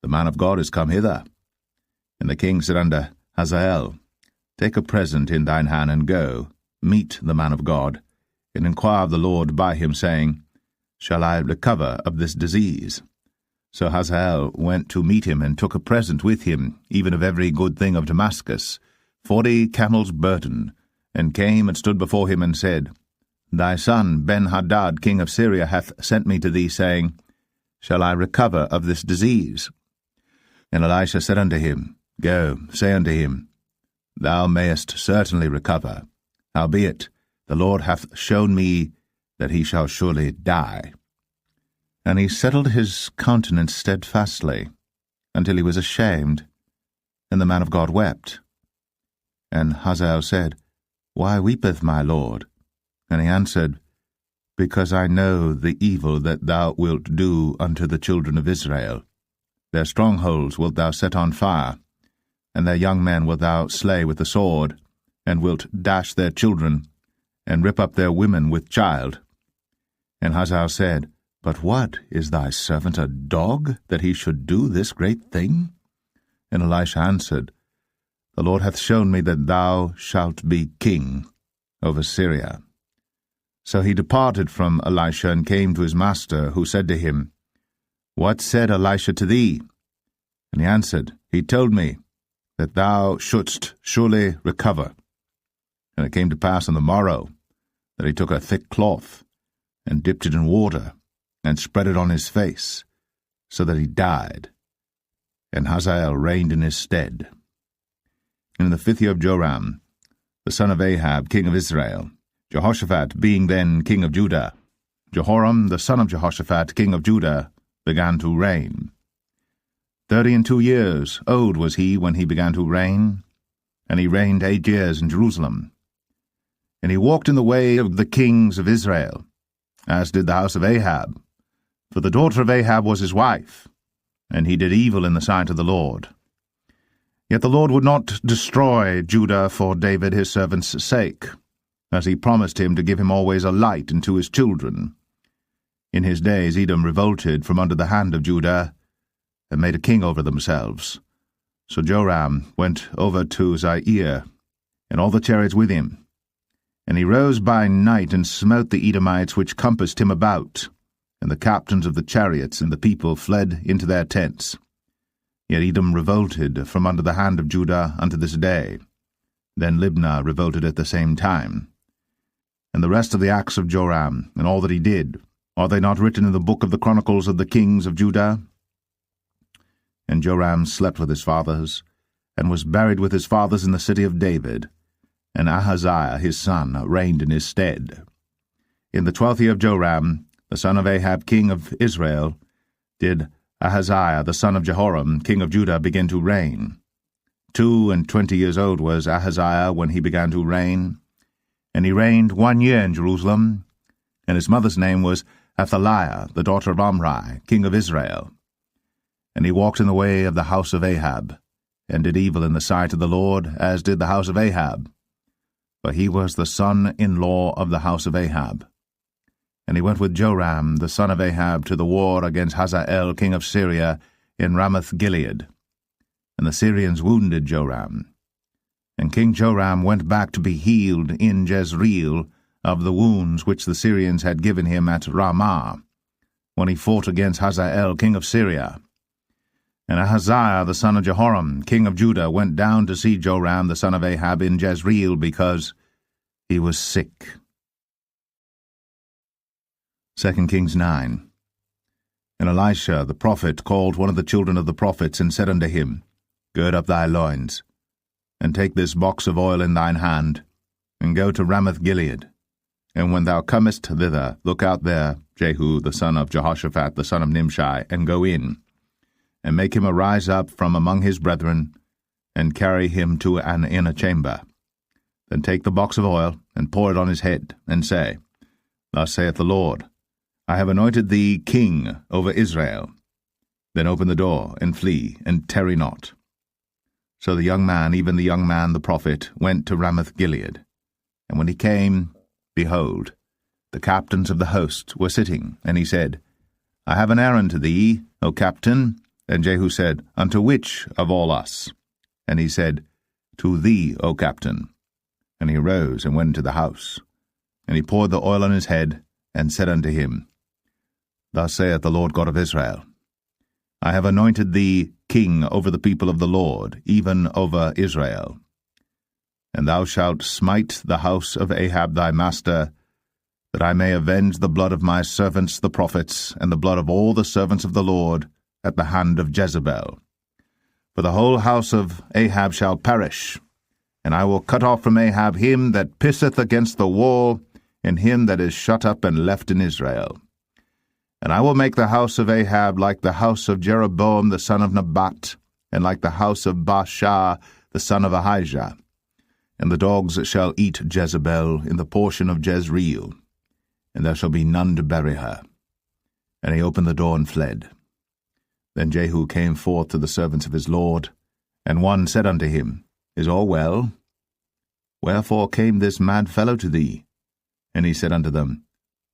The man of God is come hither. And the king said unto Hazael, Take a present in thine hand, and go, meet the man of God, and inquire of the Lord by him, saying, Shall I recover of this disease? So Hazael went to meet him, and took a present with him, even of every good thing of Damascus, 40 camels' burden, and came and stood before him, and said, Thy son Ben-Hadad, king of Syria, hath sent me to thee, saying, Shall I recover of this disease? And Elisha said unto him, Go, say unto him, Thou mayest certainly recover. Howbeit, the Lord hath shown me that he shall surely die. And he settled his countenance steadfastly, until he was ashamed, and the man of God wept. And Hazael said, Why weepeth my lord? And he answered, Because I know the evil that thou wilt do unto the children of Israel. Their strongholds wilt thou set on fire, and their young men wilt thou slay with the sword, and wilt dash their children, and rip up their women with child. And Hazael said, But what, is thy servant a dog, that he should do this great thing? And Elisha answered, The Lord hath shown me that thou shalt be king over Syria. So he departed from Elisha, and came to his master, who said to him, What said Elisha to thee? And he answered, He told me that thou shouldst surely recover. And it came to pass on the morrow that he took a thick cloth, and dipped it in water, and spread it on his face, so that he died. And Hazael reigned in his stead. And in the 5th year of Joram, the son of Ahab, king of Israel, Jehoshaphat being then king of Judah, Jehoram, the son of Jehoshaphat, king of Judah, began to reign. 32 years old was he when he began to reign, and he reigned 8 years in Jerusalem. And he walked in the way of the kings of Israel, as did the house of Ahab, for the daughter of Ahab was his wife, and he did evil in the sight of the Lord. Yet the Lord would not destroy Judah for David his servant's sake, as he promised him to give him always a light unto his children. In his days Edom revolted from under the hand of Judah, and made a king over themselves. So Joram went over to Zair, and all the chariots with him. And he rose by night, and smote the Edomites which compassed him about, and the captains of the chariots and the people fled into their tents. Yet Edom revolted from under the hand of Judah unto this day. Then Libnah revolted at the same time. And the rest of the acts of Joram, and all that he did, are they not written in the book of the chronicles of the kings of Judah? And Joram slept with his fathers, and was buried with his fathers in the city of David, and Ahaziah his son reigned in his stead. In the 12th year of Joram, the son of Ahab king of Israel, did Ahaziah the son of Jehoram king of Judah begin to reign. 22 years old was Ahaziah when he began to reign, and he reigned 1 year in Jerusalem, and his mother's name was Athaliah, the daughter of Omri, king of Israel. And he walked in the way of the house of Ahab, and did evil in the sight of the Lord, as did the house of Ahab. For he was the son-in-law of the house of Ahab. And he went with Joram, the son of Ahab, to the war against Hazael, king of Syria, in Ramoth-Gilead. And the Syrians wounded Joram. And King Joram went back to be healed in Jezreel of the wounds which the Syrians had given him at Ramah, when he fought against Hazael, king of Syria. And Ahaziah the son of Jehoram, king of Judah, went down to see Joram the son of Ahab in Jezreel, because he was sick. 2 Kings 9. And Elisha the prophet called one of the children of the prophets, and said unto him, Gird up thy loins, and take this box of oil in thine hand, and go to Ramoth-Gilead. And when thou comest thither, look out there Jehu the son of Jehoshaphat the son of Nimshi, and go in, and make him arise up from among his brethren, and carry him to an inner chamber. Then take the box of oil, and pour it on his head, and say, Thus saith the Lord, I have anointed thee king over Israel. Then open the door, and flee, and tarry not. So the young man, even the young man the prophet, went to Ramoth-Gilead. And when he came, behold, the captains of the host were sitting, and he said, I have an errand to thee, O captain, And Jehu said, Unto which of all us? And he said, To thee, O captain. And he arose and went into the house. And he poured the oil on his head, and said unto him, Thus saith the Lord God of Israel, I have anointed thee king over the people of the Lord, even over Israel. And thou shalt smite the house of Ahab thy master, that I may avenge the blood of my servants the prophets, and the blood of all the servants of the Lord, at the hand of Jezebel. For the whole house of Ahab shall perish, and I will cut off from Ahab him that pisseth against the wall, and him that is shut up and left in Israel. And I will make the house of Ahab like the house of Jeroboam the son of Nebat, and like the house of Baasha the son of Ahijah. And the dogs shall eat Jezebel in the portion of Jezreel, and there shall be none to bury her. And he opened the door and fled. Then Jehu came forth to the servants of his lord, and one said unto him, Is all well? Wherefore came this mad fellow to thee? And he said unto them,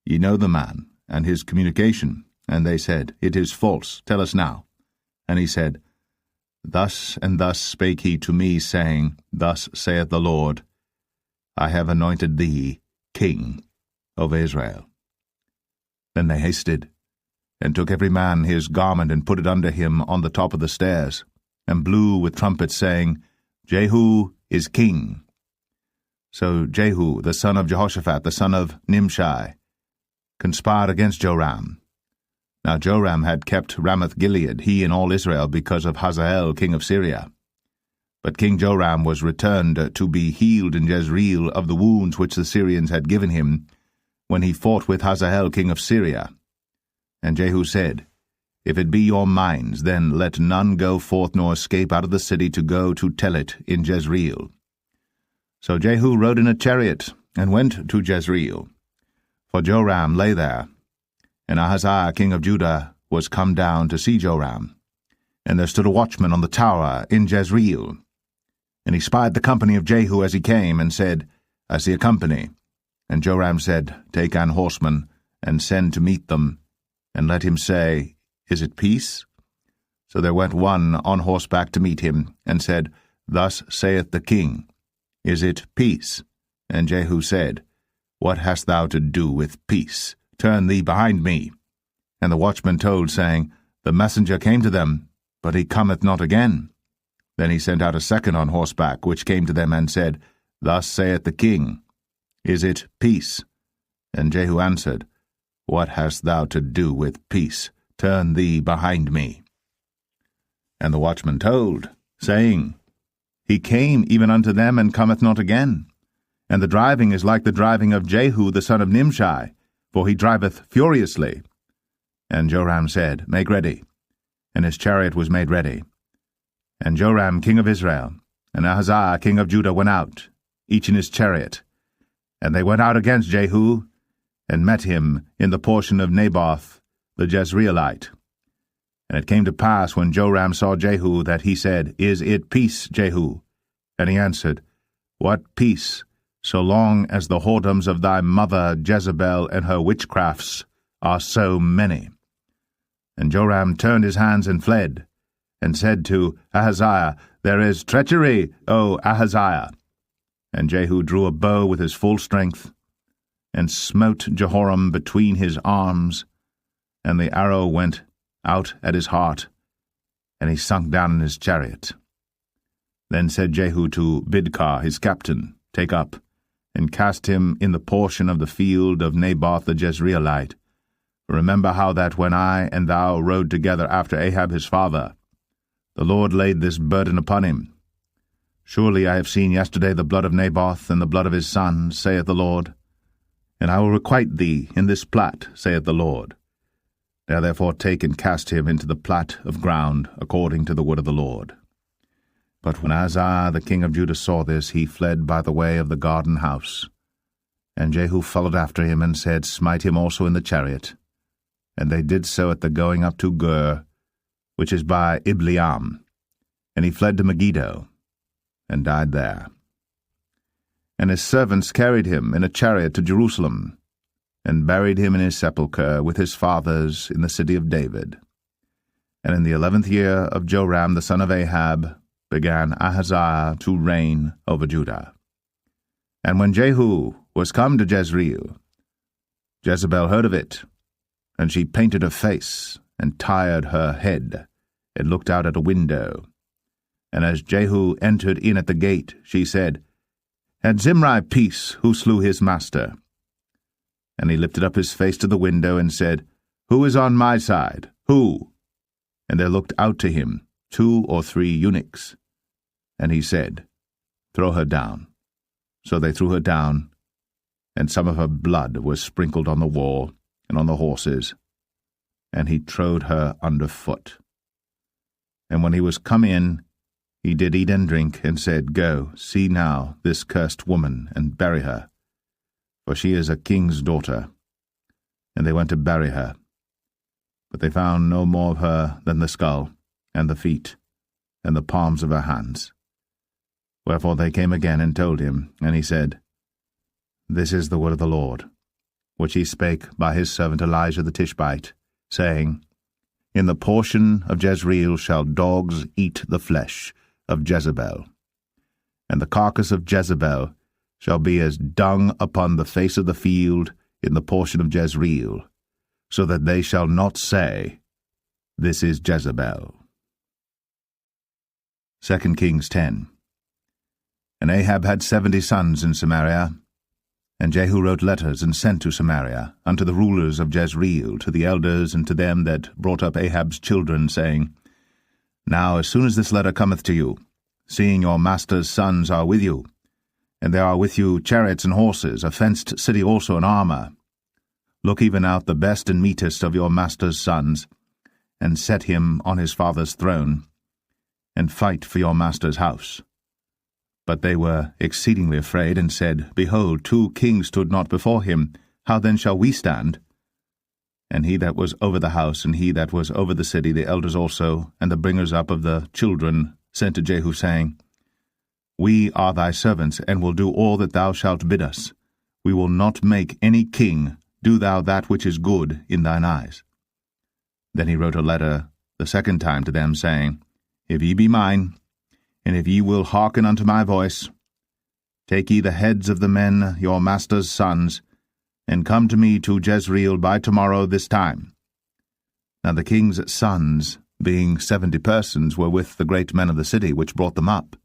Ye know the man, and his communication. And they said, It is false, tell us now. And he said, Thus and thus spake he to me, saying, Thus saith the Lord, I have anointed thee king over Israel. Then they hasted, and took every man his garment, and put it under him on the top of the stairs, and blew with trumpets, saying, Jehu is king. So Jehu, the son of Jehoshaphat, the son of Nimshi, conspired against Joram. Now Joram had kept Ramoth-Gilead, he and all Israel, because of Hazael king of Syria. But King Joram was returned to be healed in Jezreel of the wounds which the Syrians had given him, when he fought with Hazael king of Syria. And Jehu said, If it be your minds, then let none go forth nor escape out of the city to go to tell it in Jezreel. So Jehu rode in a chariot, and went to Jezreel. For Joram lay there, and Ahaziah king of Judah was come down to see Joram. And there stood a watchman on the tower in Jezreel. And he spied the company of Jehu as he came, and said, I see a company. And Joram said, Take an horseman, and send to meet them, and let him say, Is it peace? So there went one on horseback to meet him, and said, Thus saith the king, Is it peace? And Jehu said, What hast thou to do with peace? Turn thee behind me. And the watchman told, saying, The messenger came to them, but he cometh not again. Then he sent out a second on horseback, which came to them, and said, Thus saith the king, Is it peace? And Jehu answered, What hast thou to do with peace? Turn thee behind me. And the watchman told, saying, He came even unto them, and cometh not again. And the driving is like the driving of Jehu the son of Nimshi, for he driveth furiously. And Joram said, Make ready. And his chariot was made ready. And Joram king of Israel, and Ahaziah king of Judah went out, each in his chariot. And they went out against Jehu, and met him in the portion of Naboth the Jezreelite. And it came to pass, when Joram saw Jehu, that he said, Is it peace, Jehu? And he answered, What peace, so long as the whoredoms of thy mother Jezebel and her witchcrafts are so many? And Joram turned his hands and fled, and said to Ahaziah, There is treachery, O Ahaziah. And Jehu drew a bow with his full strength, and smote Jehoram between his arms, and the arrow went out at his heart, and he sunk down in his chariot. Then said Jehu to Bidkar his captain, Take up, and cast him in the portion of the field of Naboth the Jezreelite. Remember how that when I and thou rode together after Ahab his father, the Lord laid this burden upon him. Surely I have seen yesterday the blood of Naboth and the blood of his sons, saith the Lord. And I will requite thee in this plat, saith the Lord. Now therefore take and cast him into the plat of ground, according to the word of the Lord. But when Ahaziah the king of Judah saw this, he fled by the way of the garden house. And Jehu followed after him, and said, Smite him also in the chariot. And they did so at the going up to Gur, which is by Ibleam. And he fled to Megiddo, and died there. And his servants carried him in a chariot to Jerusalem, and buried him in his sepulchre with his fathers in the city of David. And in the 11th year of Joram the son of Ahab began Ahaziah to reign over Judah. And when Jehu was come to Jezreel, Jezebel heard of it, and she painted her face, and tired her head, and looked out at a window. And as Jehu entered in at the gate, she said, Had Zimri peace, who slew his master? And he lifted up his face to the window, and said, Who is on my side? Who? And there looked out to him 2 or 3 eunuchs. And he said, Throw her down. So they threw her down, and some of her blood was sprinkled on the wall and on the horses, and he trode her under foot. And when he was come in, he did eat and drink, and said, Go, see now this cursed woman, and bury her, for she is a king's daughter. And they went to bury her. But they found no more of her than the skull, and the feet, and the palms of her hands. Wherefore they came again and told him, and he said, This is the word of the Lord, which he spake by his servant Elisha the Tishbite, saying, In the portion of Jezreel shall dogs eat the flesh of Jezebel, and the carcass of Jezebel shall be as dung upon the face of the field in the portion of Jezreel, so that they shall not say, This is Jezebel. 2 Kings 10. And Ahab had 70 sons in Samaria, and Jehu wrote letters and sent to Samaria unto the rulers of Jezreel, to the elders, and to them that brought up Ahab's children, saying, Now as soon as this letter cometh to you, seeing your master's sons are with you, and there are with you chariots and horses, a fenced city also and armour, look even out the best and meetest of your master's sons, and set him on his father's throne, and fight for your master's house. But they were exceedingly afraid, and said, Behold, 2 kings stood not before him. How then shall we stand? And he that was over the house, and he that was over the city, the elders also, and the bringers up of the children, sent to Jehu, saying, We are thy servants, and will do all that thou shalt bid us. We will not make any king. Do thou that which is good in thine eyes. Then he wrote a letter the second time to them, saying, If ye be mine, and if ye will hearken unto my voice, take ye the heads of the men, your master's sons, and come to me to Jezreel by tomorrow this time. Now the king's sons, being 70 persons, were with the great men of the city, which brought them up.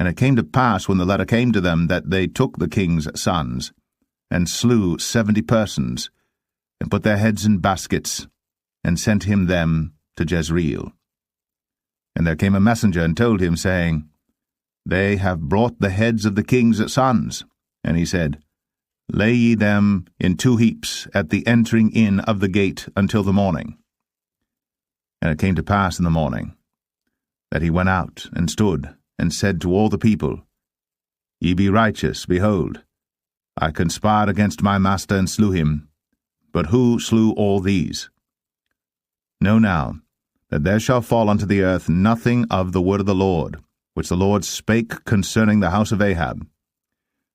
And it came to pass, when the letter came to them, that they took the king's sons, and slew 70 persons, and put their heads in baskets, and sent him them to Jezreel. And there came a messenger and told him, saying, They have brought the heads of the king's sons. And he said, Lay ye them in 2 heaps at the entering in of the gate until the morning. And it came to pass in the morning, that he went out and stood, and said to all the people, Ye be righteous, behold, I conspired against my master and slew him. But who slew all these? Know now, that there shall fall unto the earth nothing of the word of the Lord, which the Lord spake concerning the house of Ahab.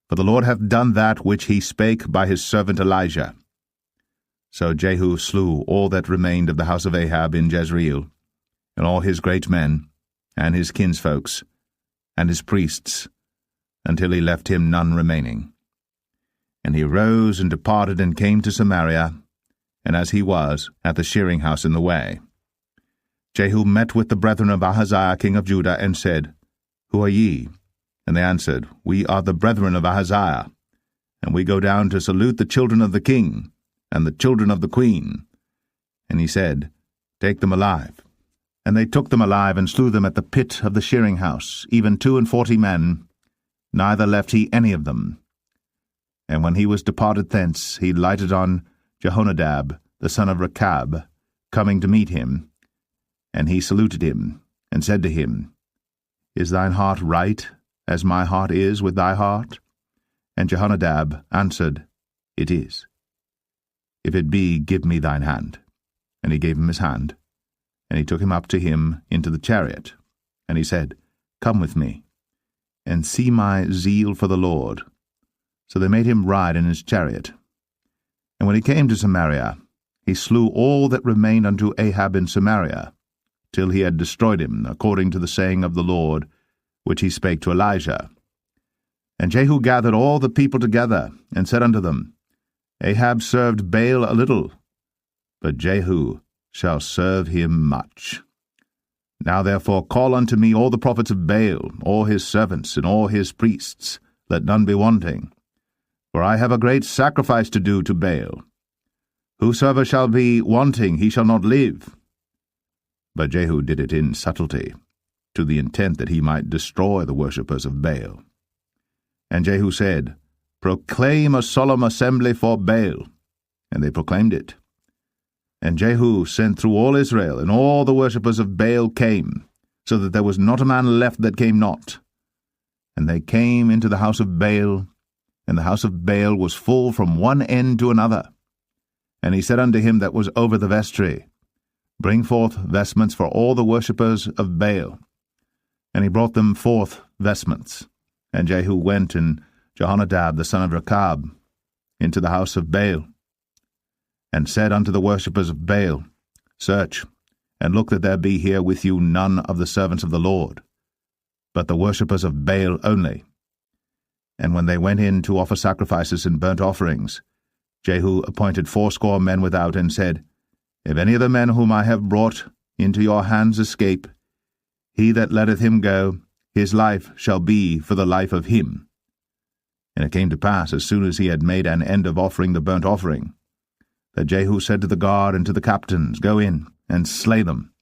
For the Lord hath done that which he spake by his servant Elijah. So Jehu slew all that remained of the house of Ahab in Jezreel, and all his great men, and his kinsfolks, and his priests, until he left him none remaining. And he rose and departed, and came to Samaria, and as he was, at the shearing house in the way. Jehu met with the brethren of Ahaziah king of Judah, and said, Who are ye? And they answered, We are the brethren of Ahaziah, and we go down to salute the children of the king, and the children of the queen. And he said, Take them alive. And they took them alive, and slew them at the pit of the shearing house, even 42 men, neither left he any of them. And when he was departed thence, he lighted on Jehonadab, the son of Rechab, coming to meet him. And he saluted him, and said to him, Is thine heart right, as my heart is with thy heart? And Jehonadab answered, It is. If it be, give me thine hand. And he gave him his hand. And he took him up to him into the chariot. And he said, Come with me, and see my zeal for the Lord. So they made him ride in his chariot. And when he came to Samaria, he slew all that remained unto Ahab in Samaria, till he had destroyed him, according to the saying of the Lord, which he spake to Elijah. And Jehu gathered all the people together, and said unto them, Ahab served Baal a little, but Jehu shall serve him much. Now therefore call unto me all the prophets of Baal, all his servants, and all his priests, let none be wanting. For I have a great sacrifice to do to Baal. Whosoever shall be wanting, he shall not live. But Jehu did it in subtlety, to the intent that he might destroy the worshippers of Baal. And Jehu said, Proclaim a solemn assembly for Baal. And they proclaimed it. And Jehu sent through all Israel, and all the worshippers of Baal came, so that there was not a man left that came not. And they came into the house of Baal, and the house of Baal was full from one end to another. And he said unto him that was over the vestry, Bring forth vestments for all the worshippers of Baal. And he brought them forth vestments. And Jehu went, and Jehonadab the son of Rechab, into the house of Baal, and said unto the worshippers of Baal, Search, and look that there be here with you none of the servants of the Lord, but the worshippers of Baal only. And when they went in to offer sacrifices and burnt offerings, Jehu appointed 80 men without, and said, If any of the men whom I have brought into your hands escape, he that letteth him go, his life shall be for the life of him. And it came to pass, as soon as he had made an end of offering the burnt offering, that Jehu said to the guard and to the captains, Go in, and slay them,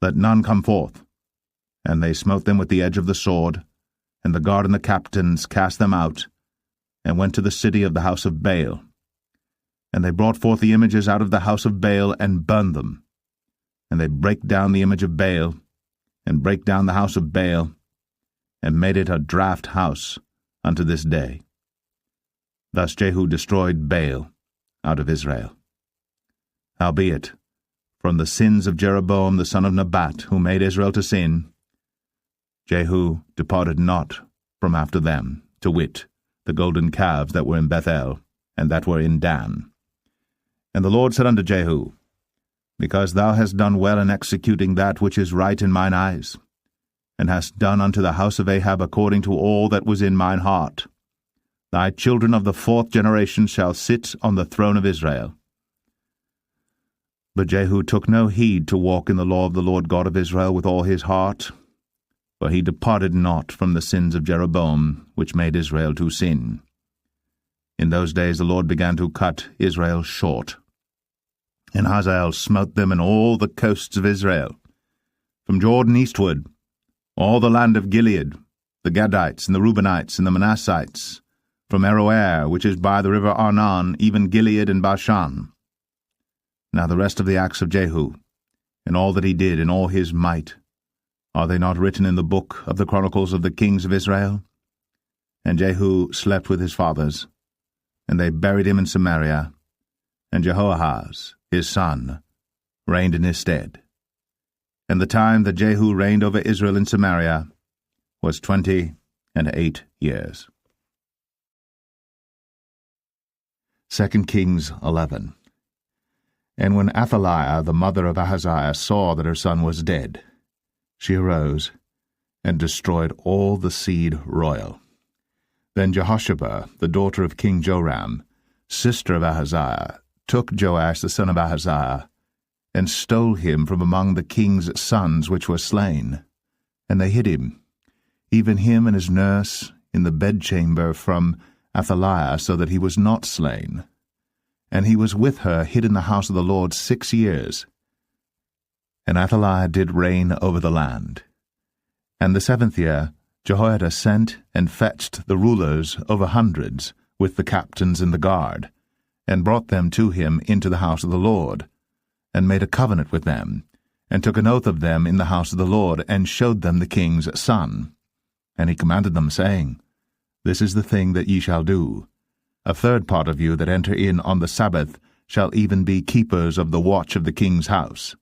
let none come forth. And they smote them with the edge of the sword, and the guard and the captains cast them out, and went to the city of the house of Baal. And they brought forth the images out of the house of Baal, and burned them. And they brake down the image of Baal, and brake down the house of Baal, and made it a draught house unto this day. Thus Jehu destroyed Baal out of Israel. Howbeit, from the sins of Jeroboam the son of Nebat, who made Israel to sin, Jehu departed not from after them, to wit, the golden calves that were in Bethel, and that were in Dan. And the Lord said unto Jehu, Because thou hast done well in executing that which is right in mine eyes, and hast done unto the house of Ahab according to all that was in mine heart, thy children of the 4th generation shall sit on the throne of Israel. But Jehu took no heed to walk in the law of the Lord God of Israel with all his heart, for he departed not from the sins of Jeroboam, which made Israel to sin. In those days the Lord began to cut Israel short. And Hazael smote them in all the coasts of Israel, from Jordan eastward, all the land of Gilead, the Gadites, and the Reubenites, and the Manassites, from Aroer, which is by the river Arnon, even Gilead and Bashan. Now the rest of the acts of Jehu, and all that he did in all his might, are they not written in the book of the chronicles of the kings of Israel? And Jehu slept with his fathers, and they buried him in Samaria, and Jehoahaz, his son, reigned in his stead. And the time that Jehu reigned over Israel in Samaria was 28 years. 2 Kings 11. And when Athaliah, the mother of Ahaziah, saw that her son was dead, she arose and destroyed all the seed royal. Then Jehosheba, the daughter of King Joram, sister of Ahaziah, took Joash the son of Ahaziah, and stole him from among the king's sons which were slain. And they hid him, even him and his nurse, in the bedchamber from Athaliah, so that he was not slain. And he was with her hid in the house of the Lord 6 years. And Athaliah did reign over the land. And the 7th year Jehoiada sent and fetched the rulers over hundreds, with the captains and the guard, and brought them to him into the house of the Lord, and made a covenant with them, and took an oath of them in the house of the Lord, and showed them the king's son. And he commanded them, saying, This is the thing that ye shall do. A 1/3 part of you that enter in on the Sabbath shall even be keepers of the watch of the king's house,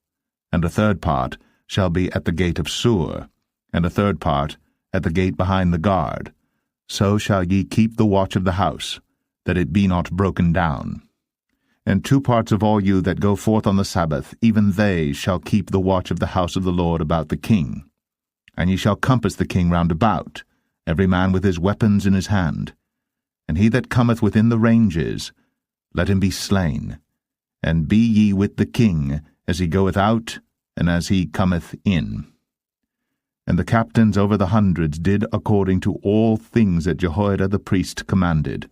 and a 1/3 part shall be at the gate of Sur, and a 1/3 part at the gate behind the guard. So shall ye keep the watch of the house, that it be not broken down. and 2 parts of all you that go forth on the Sabbath, even they shall keep the watch of the house of the Lord about the king. And ye shall compass the king round about, every man with his weapons in his hand. And he that cometh within the ranges, let him be slain. And be ye with the king, as he goeth out, and as he cometh in. And the captains over the hundreds did according to all things that Jehoiada the priest commanded.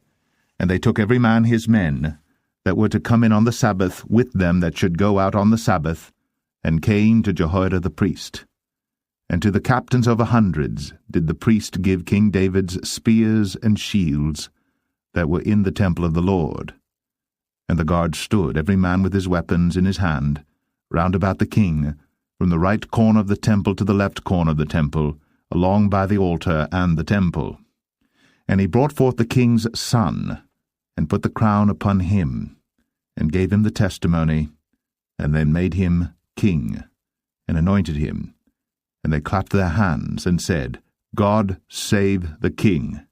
And they took every man his men, that were to come in on the Sabbath, with them that should go out on the Sabbath, and came to Jehoiada the priest. And to the captains over hundreds did the priest give King David's spears and shields, that were in the temple of the Lord. And the guard stood, every man with his weapons in his hand, round about the king, from the right corner of the temple to the left corner of the temple, along by the altar and the temple. And he brought forth the king's son, and put the crown upon him, and gave him the testimony, and then made him king, and anointed him. And they clapped their hands, and said, God save the king.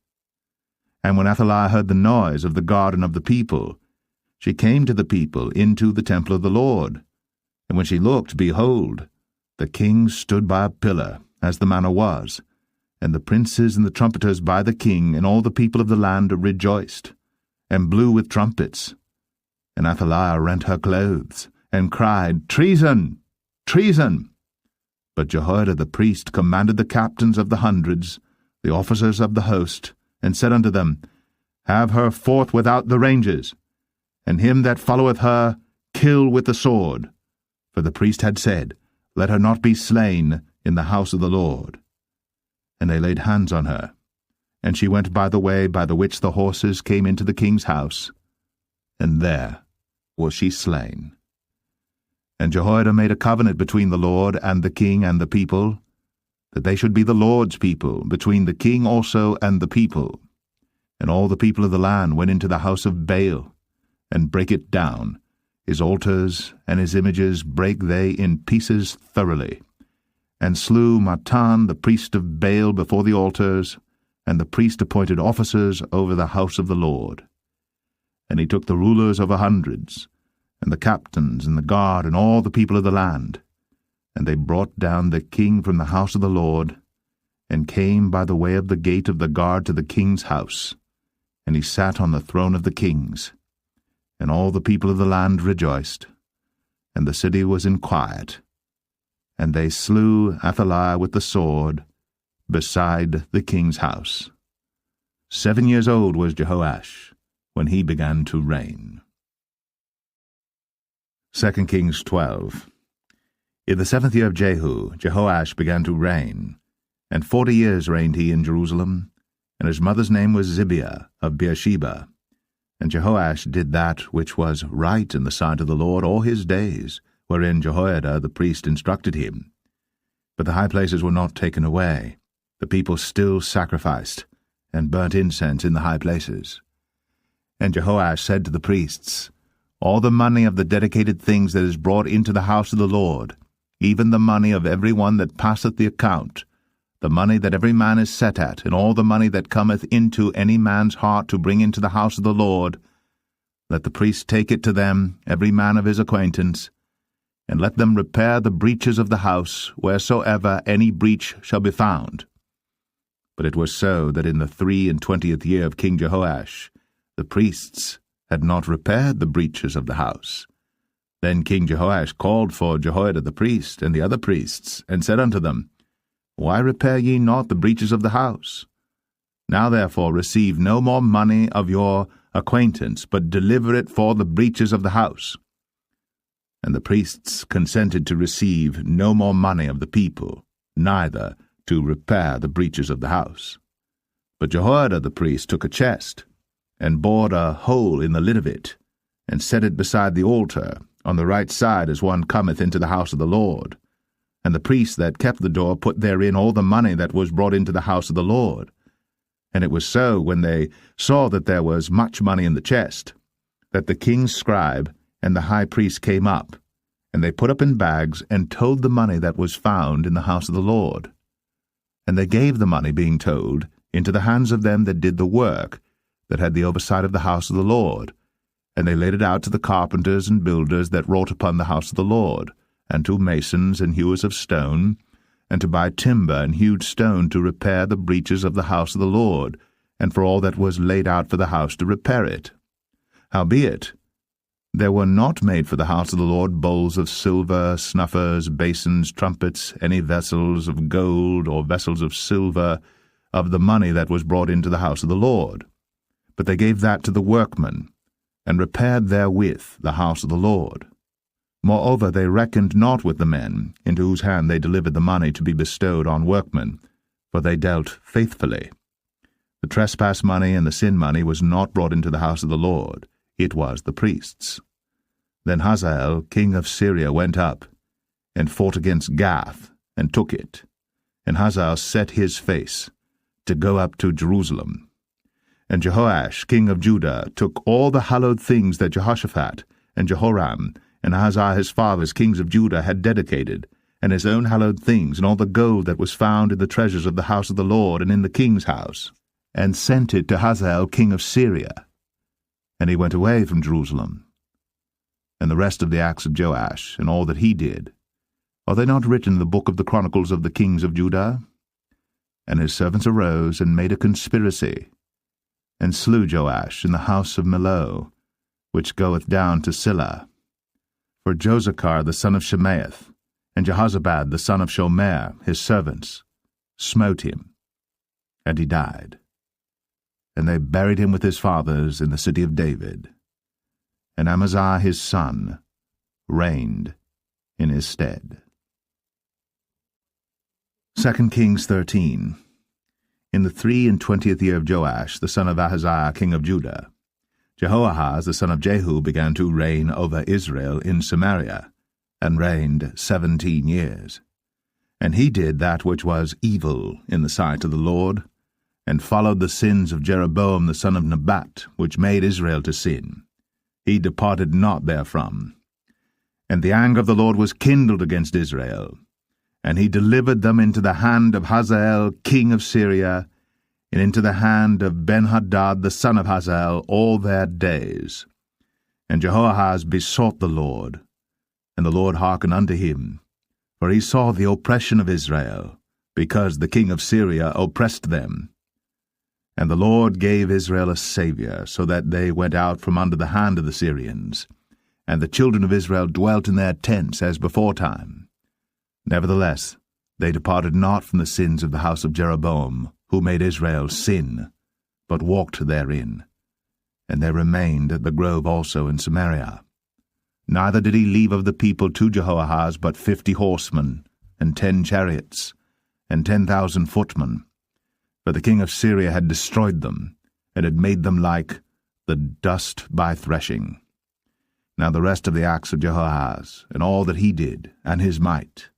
And when Athaliah heard the noise of the guard and of the people, she came to the people into the temple of the Lord. And when she looked, behold, the king stood by a pillar, as the manner was, and the princes and the trumpeters by the king, and all the people of the land rejoiced, and blew with trumpets. And Athaliah rent her clothes, and cried, Treason! Treason! But Jehoiada the priest commanded the captains of the hundreds, the officers of the host, and said unto them, Have her forth without the ranges, and him that followeth her kill with the sword. For the priest had said, Let her not be slain in the house of the Lord. And they laid hands on her, and she went by the way by the which the horses came into the king's house, and there was she slain. And Jehoiada made a covenant between the Lord and the king and the people, that they should be the Lord's people, between the king also and the people. And all the people of the land went into the house of Baal, and brake it down. His altars and his images brake they in pieces thoroughly, and slew Mattan the priest of Baal before the altars, and the priest appointed officers over the house of the Lord. And he took the rulers over hundreds, and the captains, and the guard, and all the people of the land, and they brought down the king from the house of the Lord, and came by the way of the gate of the guard to the king's house, and he sat on the throne of the kings. And all the people of the land rejoiced, and the city was in quiet. And they slew Athaliah with the sword beside the king's house. 7 years old was Jehoash when he began to reign. 2 Kings 12. In the 7th year of Jehu, Jehoash began to reign, and 40 years reigned he in Jerusalem, and his mother's name was Zibiah of Beersheba. And Jehoash did that which was right in the sight of the Lord all his days, wherein Jehoiada the priest instructed him. But the high places were not taken away. The people still sacrificed, and burnt incense in the high places. And Jehoash said to the priests, All the money of the dedicated things that is brought into the house of the Lord, even the money of every one that passeth the account, the money that every man is set at, and all the money that cometh into any man's heart to bring into the house of the Lord, let the priest take it to them, every man of his acquaintance, and let them repair the breaches of the house, wheresoever any breach shall be found. But it was so that in the 23 year of King Jehoash, the priests had not repaired the breaches of the house. Then King Jehoash called for Jehoiada the priest and the other priests, and said unto them, Why repair ye not the breaches of the house? Now therefore receive no more money of your acquaintance, but deliver it for the breaches of the house. And the priests consented to receive no more money of the people, neither to repair the breaches of the house. But Jehoiada the priest took a chest, and bored a hole in the lid of it, and set it beside the altar, on the right side as one cometh into the house of the Lord. And the priest that kept the door put therein all the money that was brought into the house of the Lord. And it was so, when they saw that there was much money in the chest, that the king's scribe and the high priest came up, and they put up in bags, and told the money that was found in the house of the Lord. And they gave the money, being told, into the hands of them that did the work, that had the oversight of the house of the Lord, And they laid it out to the carpenters and builders that wrought upon the house of the Lord, and to masons and hewers of stone, and to buy timber and hewed stone to repair the breaches of the house of the Lord, and for all that was laid out for the house to repair it. Howbeit, there were not made for the house of the Lord bowls of silver, snuffers, basins, trumpets, any vessels of gold or vessels of silver, of the money that was brought into the house of the Lord. But they gave that to the workmen, and repaired therewith the house of the Lord. Moreover, they reckoned not with the men, into whose hand they delivered the money to be bestowed on workmen, for they dealt faithfully. The trespass money and the sin money was not brought into the house of the Lord, it was the priests. Then Hazael, king of Syria, went up, and fought against Gath, and took it. And Hazael set his face to go up to Jerusalem. And Jehoash, king of Judah, took all the hallowed things that Jehoshaphat, and Jehoram, and Ahaziah his fathers, kings of Judah, had dedicated, and his own hallowed things, and all the gold that was found in the treasures of the house of the Lord and in the king's house, and sent it to Hazael, king of Syria. And he went away from Jerusalem. And the rest of the acts of Joash, and all that he did, are they not written in the book of the chronicles of the kings of Judah? And his servants arose, and made a conspiracy, and slew Joash in the house of Millo, which goeth down to Silla. For Josachar the son of Shemaeth, and Jehozabad the son of Shomer, his servants, smote him, and he died. And they buried him with his fathers in the city of David. And Amaziah his son reigned in his stead. 2 Kings 13. In the 23 year of Joash, the son of Ahaziah, king of Judah, Jehoahaz, the son of Jehu, began to reign over Israel in Samaria, and reigned 17 years. And he did that which was evil in the sight of the Lord, and followed the sins of Jeroboam the son of Nebat, which made Israel to sin. He departed not therefrom. And the anger of the Lord was kindled against Israel, and he delivered them into the hand of Hazael king of Syria, and into the hand of Benhadad the son of Hazael all their days. And Jehoahaz besought the Lord, and the Lord hearkened unto him, for he saw the oppression of Israel, because the king of Syria oppressed them. And the Lord gave Israel a Saviour, so that they went out from under the hand of the Syrians, and the children of Israel dwelt in their tents as beforetime. Nevertheless, they departed not from the sins of the house of Jeroboam, who made Israel sin, but walked therein. And they remained at the grove also in Samaria. Neither did he leave of the people to Jehoahaz but 50 horsemen, and 10 chariots, and 10,000 footmen. For the king of Syria had destroyed them, and had made them like the dust by threshing. Now the rest of the acts of Jehoahaz, and all that he did, and his might,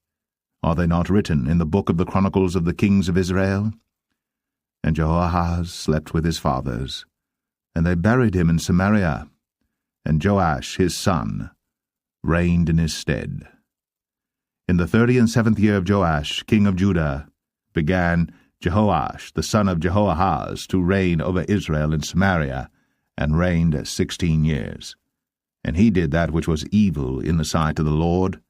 are they not written in the book of the chronicles of the kings of Israel? And Jehoahaz slept with his fathers, and they buried him in Samaria, and Joash his son reigned in his stead. In the 37th year of Joash, king of Judah, began Jehoash the son of Jehoahaz to reign over Israel in Samaria, and reigned 16 years. And he did that which was evil in the sight of the Lord.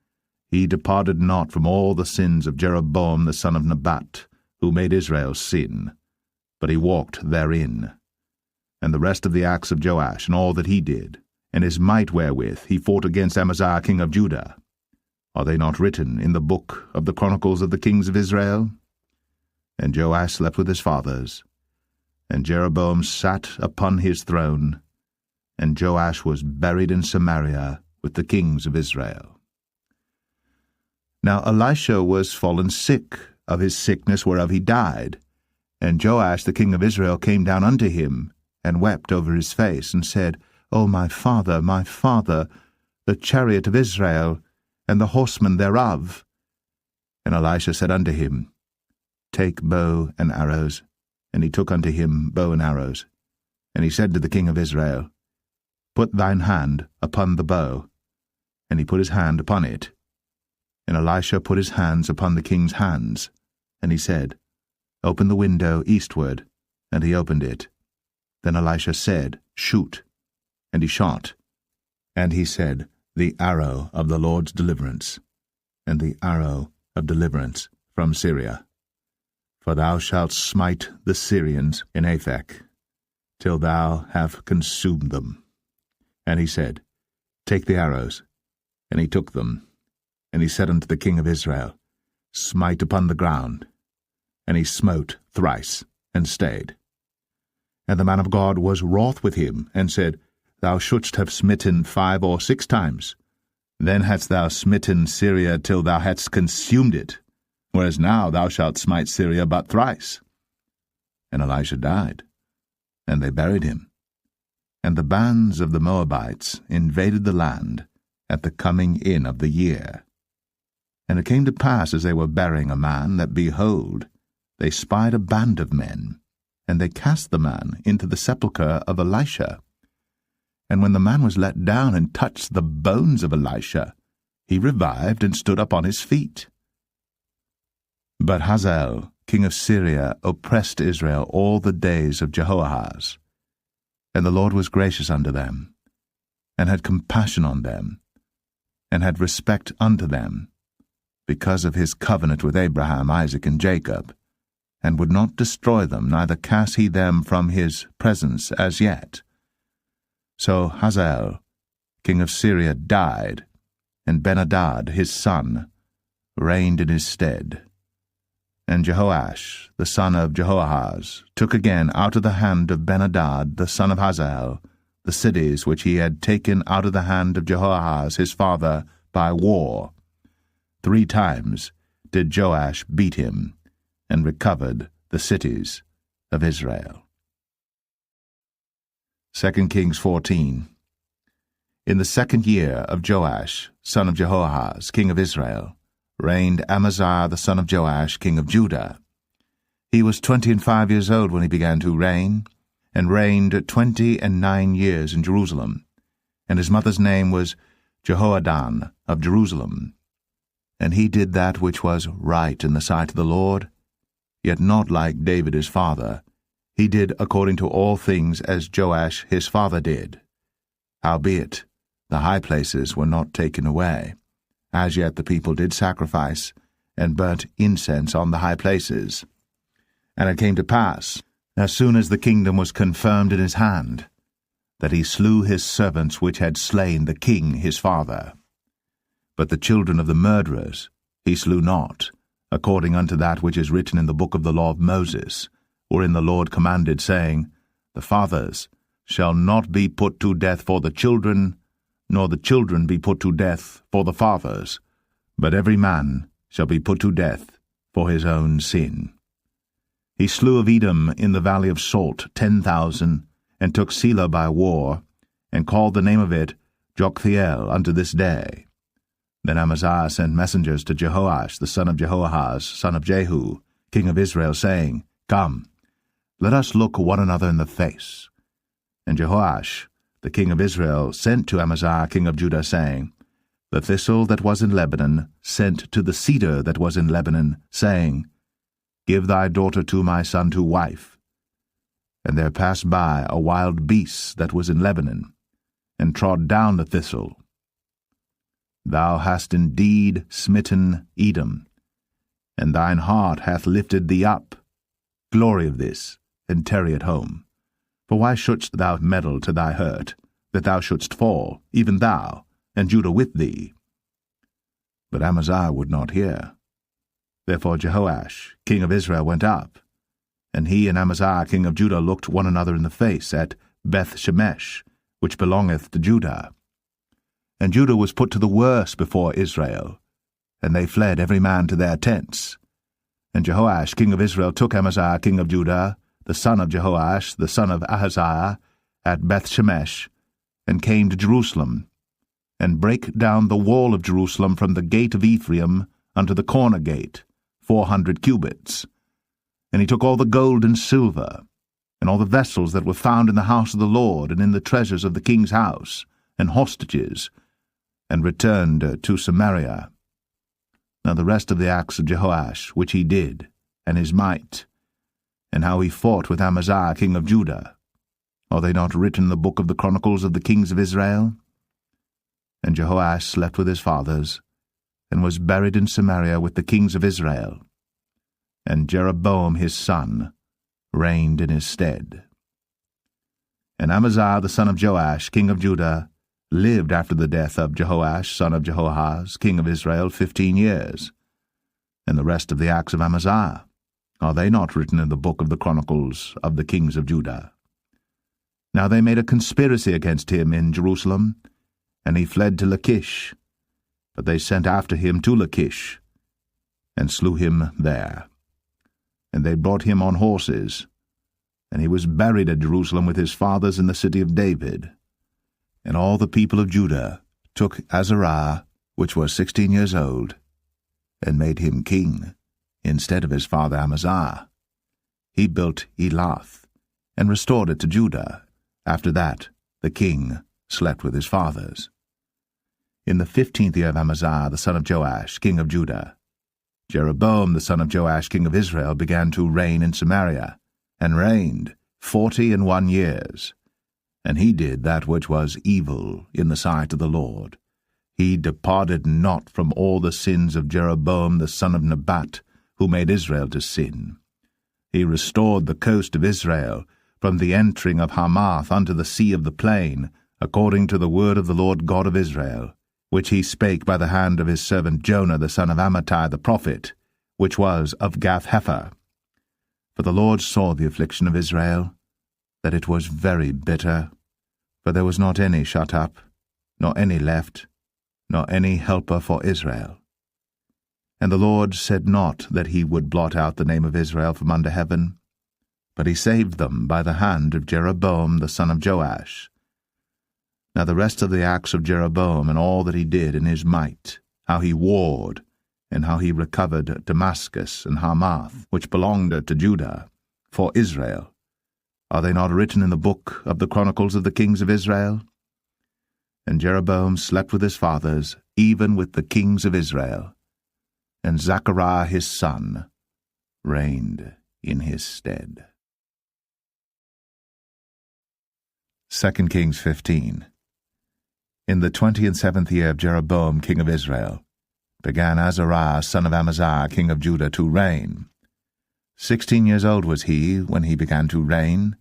He departed not from all the sins of Jeroboam the son of Nebat, who made Israel sin, but he walked therein. And the rest of the acts of Joash, and all that he did, and his might wherewith he fought against Amaziah king of Judah, are they not written in the book of the chronicles of the kings of Israel? And Joash slept with his fathers, and Jeroboam sat upon his throne, and Joash was buried in Samaria with the kings of Israel. Now Elisha was fallen sick of his sickness whereof he died, and Joash the king of Israel came down unto him, and wept over his face, and said, O my father, the chariot of Israel, and the horsemen thereof. And Elisha said unto him, Take bow and arrows. And he took unto him bow and arrows. And he said to the king of Israel, Put thine hand upon the bow. And he put his hand upon it. And Elisha put his hands upon the king's hands. And he said, Open the window eastward. And he opened it. Then Elisha said, Shoot. And he shot, And he said, The arrow of the Lord's deliverance, and the arrow of deliverance from Syria. For thou shalt smite the Syrians in Aphek, till thou have consumed them. And he said, Take the arrows. And he took them. And he said unto the king of Israel, Smite upon the ground. And he smote thrice, and stayed. And the man of God was wroth with him, and said, Thou shouldst have smitten 5 or 6 times. Then hadst thou smitten Syria till thou hadst consumed it, whereas now thou shalt smite Syria but thrice. And Elisha died, and they buried him. And the bands of the Moabites invaded the land at the coming in of the year. And it came to pass, as they were burying a man, that, behold, they spied a band of men, and they cast the man into the sepulchre of Elisha. And when the man was let down and touched the bones of Elisha, he revived and stood up on his feet. But Hazael, king of Syria, oppressed Israel all the days of Jehoahaz. And the Lord was gracious unto them, and had compassion on them, and had respect unto them, because of his covenant with Abraham, Isaac, and Jacob, and would not destroy them, neither cast he them from his presence as yet. So Hazael, king of Syria, died, and Ben-hadad his son reigned in his stead. And Jehoash, the son of Jehoahaz, took again out of the hand of Ben-hadad the son of Hazael the cities which he had taken out of the hand of Jehoahaz his father by war. 3 times did Joash beat him, and recovered the cities of Israel. 2 Kings 14. In the 2nd year of Joash, son of Jehoahaz, king of Israel, reigned Amaziah the son of Joash, king of Judah. He was 25 years old when he began to reign, and reigned 29 years in Jerusalem. And his mother's name was Jehoadan of Jerusalem. And he did that which was right in the sight of the Lord, yet not like David his father. He did according to all things as Joash his father did. Howbeit, the high places were not taken away. As yet the people did sacrifice, and burnt incense on the high places. And it came to pass, as soon as the kingdom was confirmed in his hand, that he slew his servants which had slain the king his father. But the children of the murderers he slew not, according unto that which is written in the book of the law of Moses, wherein the Lord commanded, saying, The fathers shall not be put to death for the children, nor the children be put to death for the fathers, but every man shall be put to death for his own sin. He slew of Edom in the valley of Salt 10,000, and took Selah by war, and called the name of it Joktheel unto this day. Then Amaziah sent messengers to Jehoash the son of Jehoahaz, son of Jehu, king of Israel, saying, Come, let us look one another in the face. And Jehoash, the king of Israel, sent to Amaziah king of Judah, saying, The thistle that was in Lebanon sent to the cedar that was in Lebanon, saying, Give thy daughter to my son to wife. And there passed by a wild beast that was in Lebanon, and trod down the thistle. Thou hast indeed smitten Edom, and thine heart hath lifted thee up. Glory of this, and tarry at home. For why shouldst thou meddle to thy hurt, that thou shouldst fall, even thou, and Judah with thee? But Amaziah would not hear. Therefore Jehoash, king of Israel, went up, and he and Amaziah king of Judah looked one another in the face at Beth-shemesh, which belongeth to Judah. And Judah was put to the worse before Israel, and they fled every man to their tents. And Jehoash king of Israel took Amaziah king of Judah, the son of Jehoash, the son of Ahaziah, at Beth-shemesh, and came to Jerusalem, and brake down the wall of Jerusalem from the gate of Ephraim unto the corner gate, 400 cubits. And he took all the gold and silver, and all the vessels that were found in the house of the Lord, and in the treasures of the king's house, and hostages, and returned to Samaria. Now the rest of the acts of Jehoash, which he did, and his might, and how he fought with Amaziah king of Judah, are they not written in the book of the Chronicles of the kings of Israel? And Jehoash slept with his fathers, and was buried in Samaria with the kings of Israel. And Jeroboam his son reigned in his stead. And Amaziah the son of Joash, king of Judah, lived after the death of Jehoash son of Jehoahaz, king of Israel, 15 years. And the rest of the acts of Amaziah, are they not written in the book of the Chronicles of the kings of Judah? Now they made a conspiracy against him in Jerusalem, and he fled to Lachish. But they sent after him to Lachish, and slew him there. And they brought him on horses, and he was buried at Jerusalem with his fathers in the city of David. And all the people of Judah took Azariah, which was 16 years old, and made him king, instead of his father Amaziah. He built Elath, and restored it to Judah. After that, the king slept with his fathers. In the 15th year of Amaziah the son of Joash, king of Judah, Jeroboam the son of Joash, king of Israel, began to reign in Samaria, and reigned 41 years. And he did that which was evil in the sight of the Lord. He departed not from all the sins of Jeroboam the son of Nebat, who made Israel to sin. He restored the coast of Israel, from the entering of Hamath unto the sea of the plain, according to the word of the Lord God of Israel, which he spake by the hand of his servant Jonah the son of Amittai the prophet, which was of Gath-hepher. For the Lord saw the affliction of Israel, that it was very bitter, for there was not any shut up, nor any left, nor any helper for Israel. And the Lord said not that he would blot out the name of Israel from under heaven, but he saved them by the hand of Jeroboam the son of Joash. Now the rest of the acts of Jeroboam, and all that he did in his might, how he warred, and how he recovered Damascus and Hamath, which belonged to Judah, for Israel, are they not written in the book of the Chronicles of the kings of Israel? And Jeroboam slept with his fathers, even with the kings of Israel, and Zechariah his son reigned in his stead. 2 Kings 15. In the 27th year of Jeroboam king of Israel, began Azariah son of Amaziah king of Judah to reign. 16 years old was he when he began to reign,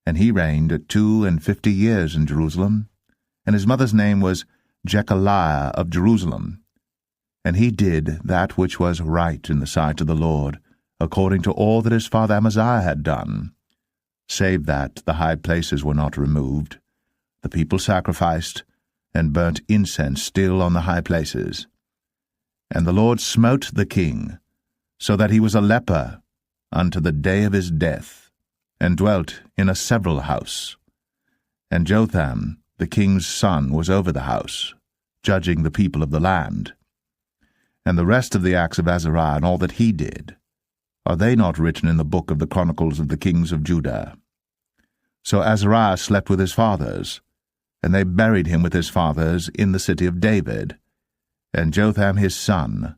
and he reigned 52 years in Jerusalem, and his mother's name was Jechaliah of Jerusalem. And he did that which was right in the sight of the Lord, according to all that his father Amaziah had done, save that the high places were not removed. The people sacrificed, and burnt incense still on the high places. And the Lord smote the king, so that he was a leper unto the day of his death, and dwelt in a several house. And Jotham, the king's son, was over the house, judging the people of the land. And the rest of the acts of Azariah and all that he did, are they not written in the book of the Chronicles of the kings of Judah? So Azariah slept with his fathers, and they buried him with his fathers in the city of David, and Jotham his son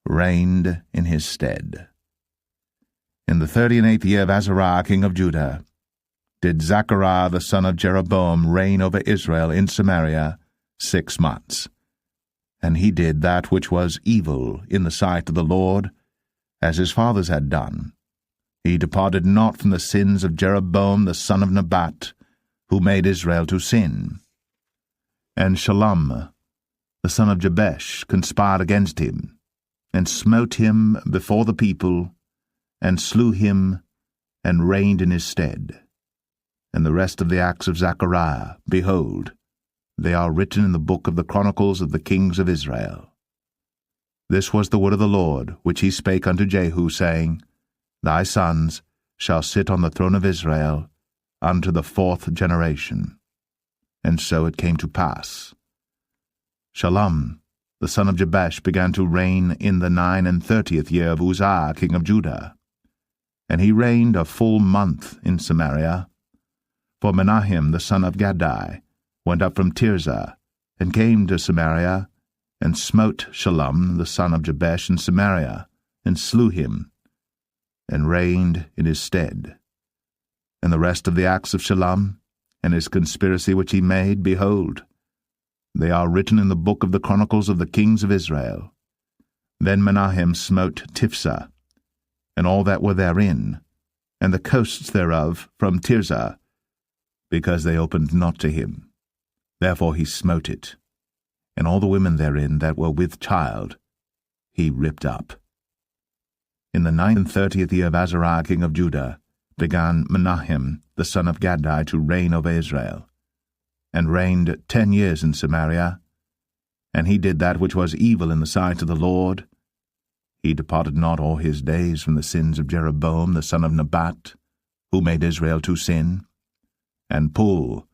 reigned in his stead. In the 38th year of Azariah king of Judah, did Zechariah the son of Jeroboam reign over Israel in Samaria 6 months. And he did that which was evil in the sight of the Lord, as his fathers had done. He departed not from the sins of Jeroboam the son of Nebat, who made Israel to sin. And Shallum the son of Jabesh conspired against him, and smote him before the people, and slew him, and reigned in his stead. And the rest of the acts of Zechariah, behold, they are written in the book of the Chronicles of the kings of Israel. This was the word of the Lord, which he spake unto Jehu, saying, Thy sons shall sit on the throne of Israel unto the 4th generation. And so it came to pass. Shallum the son of Jabesh began to reign in the 39th year of Uzziah king of Judah. And he reigned a full month in Samaria. For Menahem the son of Gadai went up from Tirzah, and came to Samaria, and smote Shallum the son of Jabesh in Samaria, and slew him, and reigned in his stead. And the rest of the acts of Shallum, and his conspiracy which he made, behold, They are written in the book of the chronicles of the kings of Israel. Then Menahem smote Tiphsah, and all that were therein, and the coasts thereof from Tirzah, because they opened not to him. Therefore he smote it, and all the women therein that were with child he ripped up. In the 39th year of Azariah king of Judah began Menahem the son of Gadai to reign over Israel, and reigned 10 years in Samaria. And he did that which was evil in the sight of the Lord. He departed not all his days from the sins of Jeroboam the son of Nebat, who made Israel to sin. And Pul,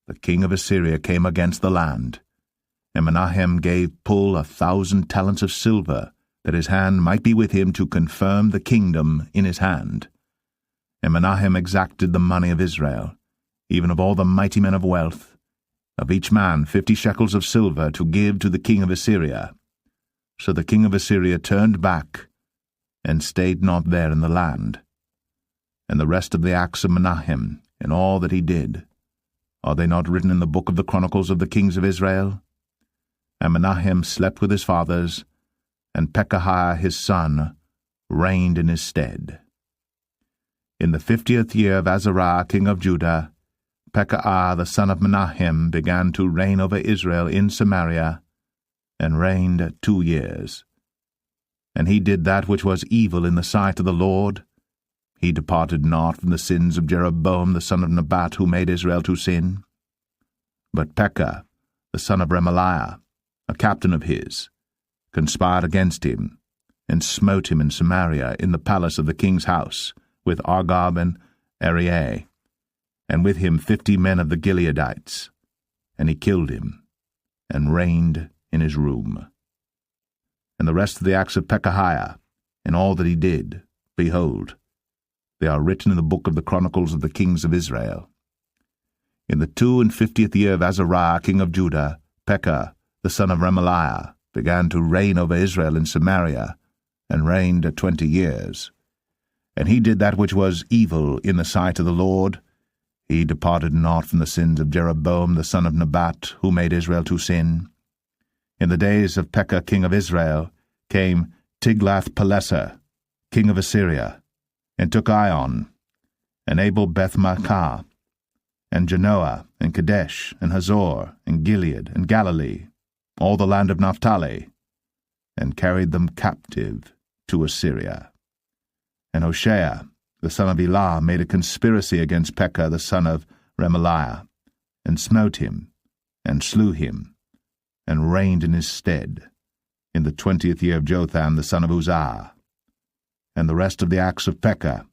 the king of Assyria, came against the land, and Menahem gave Pul 1,000 talents of silver, that his hand might be with him to confirm the kingdom in his hand. And Menahem exacted the money of Israel, even of all the mighty men of wealth, of each man 50 shekels of silver, to give to the king of Assyria. So the king of Assyria turned back, and stayed not there in the land. And the rest of the acts of Menahem, and all that he did, are they not written in the book of the chronicles of the kings of Israel? And Menahem slept with his fathers, and Pekahiah his son reigned in his stead. In the 50th year of Azariah king of Judah, Pekahiah the son of Menahem began to reign over Israel in Samaria, and reigned 2 years. And he did that which was evil in the sight of the Lord. He departed not from the sins of Jeroboam the son of Nebat, who made Israel to sin. But Pekah, the son of Remaliah, a captain of his, conspired against him, and smote him in Samaria in the palace of the king's house, with Argob and Arieh, and with him 50 men of the Gileadites. And he killed him, and reigned in his room. And the rest of the acts of Pekahiah, and all that he did, behold, they are written in the book of the chronicles of the kings of Israel. In the 52nd year of Azariah king of Judah, Pekah, the son of Remaliah, began to reign over Israel in Samaria, and reigned 20 years. And he did that which was evil in the sight of the Lord. He departed not from the sins of Jeroboam the son of Nebat, who made Israel to sin. In the days of Pekah king of Israel came Tiglath-Pileser, king of Assyria, and took Ion, and Abel-Beth-Maachah, and Genoa, and Kadesh, and Hazor, and Gilead, and Galilee, all the land of Naphtali, and carried them captive to Assyria. And Hoshea, the son of Elah, made a conspiracy against Pekah the son of Remaliah, and smote him, and slew him, and reigned in his stead, in the 20th year of Jotham the son of Uzziah. And the rest of the acts of Pekah,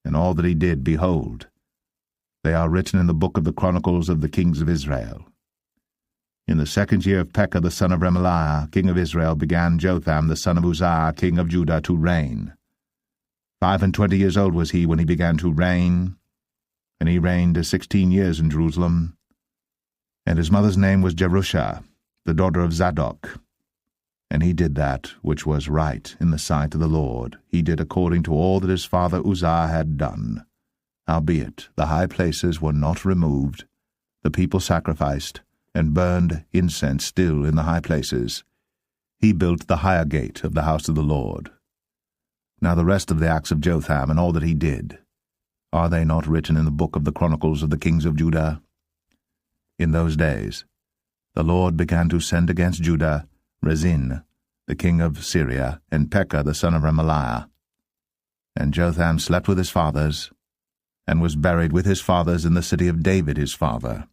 and all that he did, behold, they are written in the book of the chronicles of the kings of Israel. In the 2nd year of Pekah the son of Remaliah, king of Israel, began Jotham the son of Uzziah, king of Judah, to reign. 25 years old was he when he began to reign, and he reigned 16 years in Jerusalem. And his mother's name was Jerusha, the daughter of Zadok. And he did that which was right in the sight of the Lord. He did according to all that his father Uzziah had done. Howbeit the high places were not removed. The people sacrificed, and burned incense still in the high places. He built the higher gate of the house of the Lord. Now the rest of the acts of Jotham, and all that he did, are they not written in the book of the chronicles of the kings of Judah? In those days the Lord began to send against Judah Rezin, the king of Syria, and Pekah the son of Remaliah. And Jotham slept with his fathers, and was buried with his fathers in the city of David his father.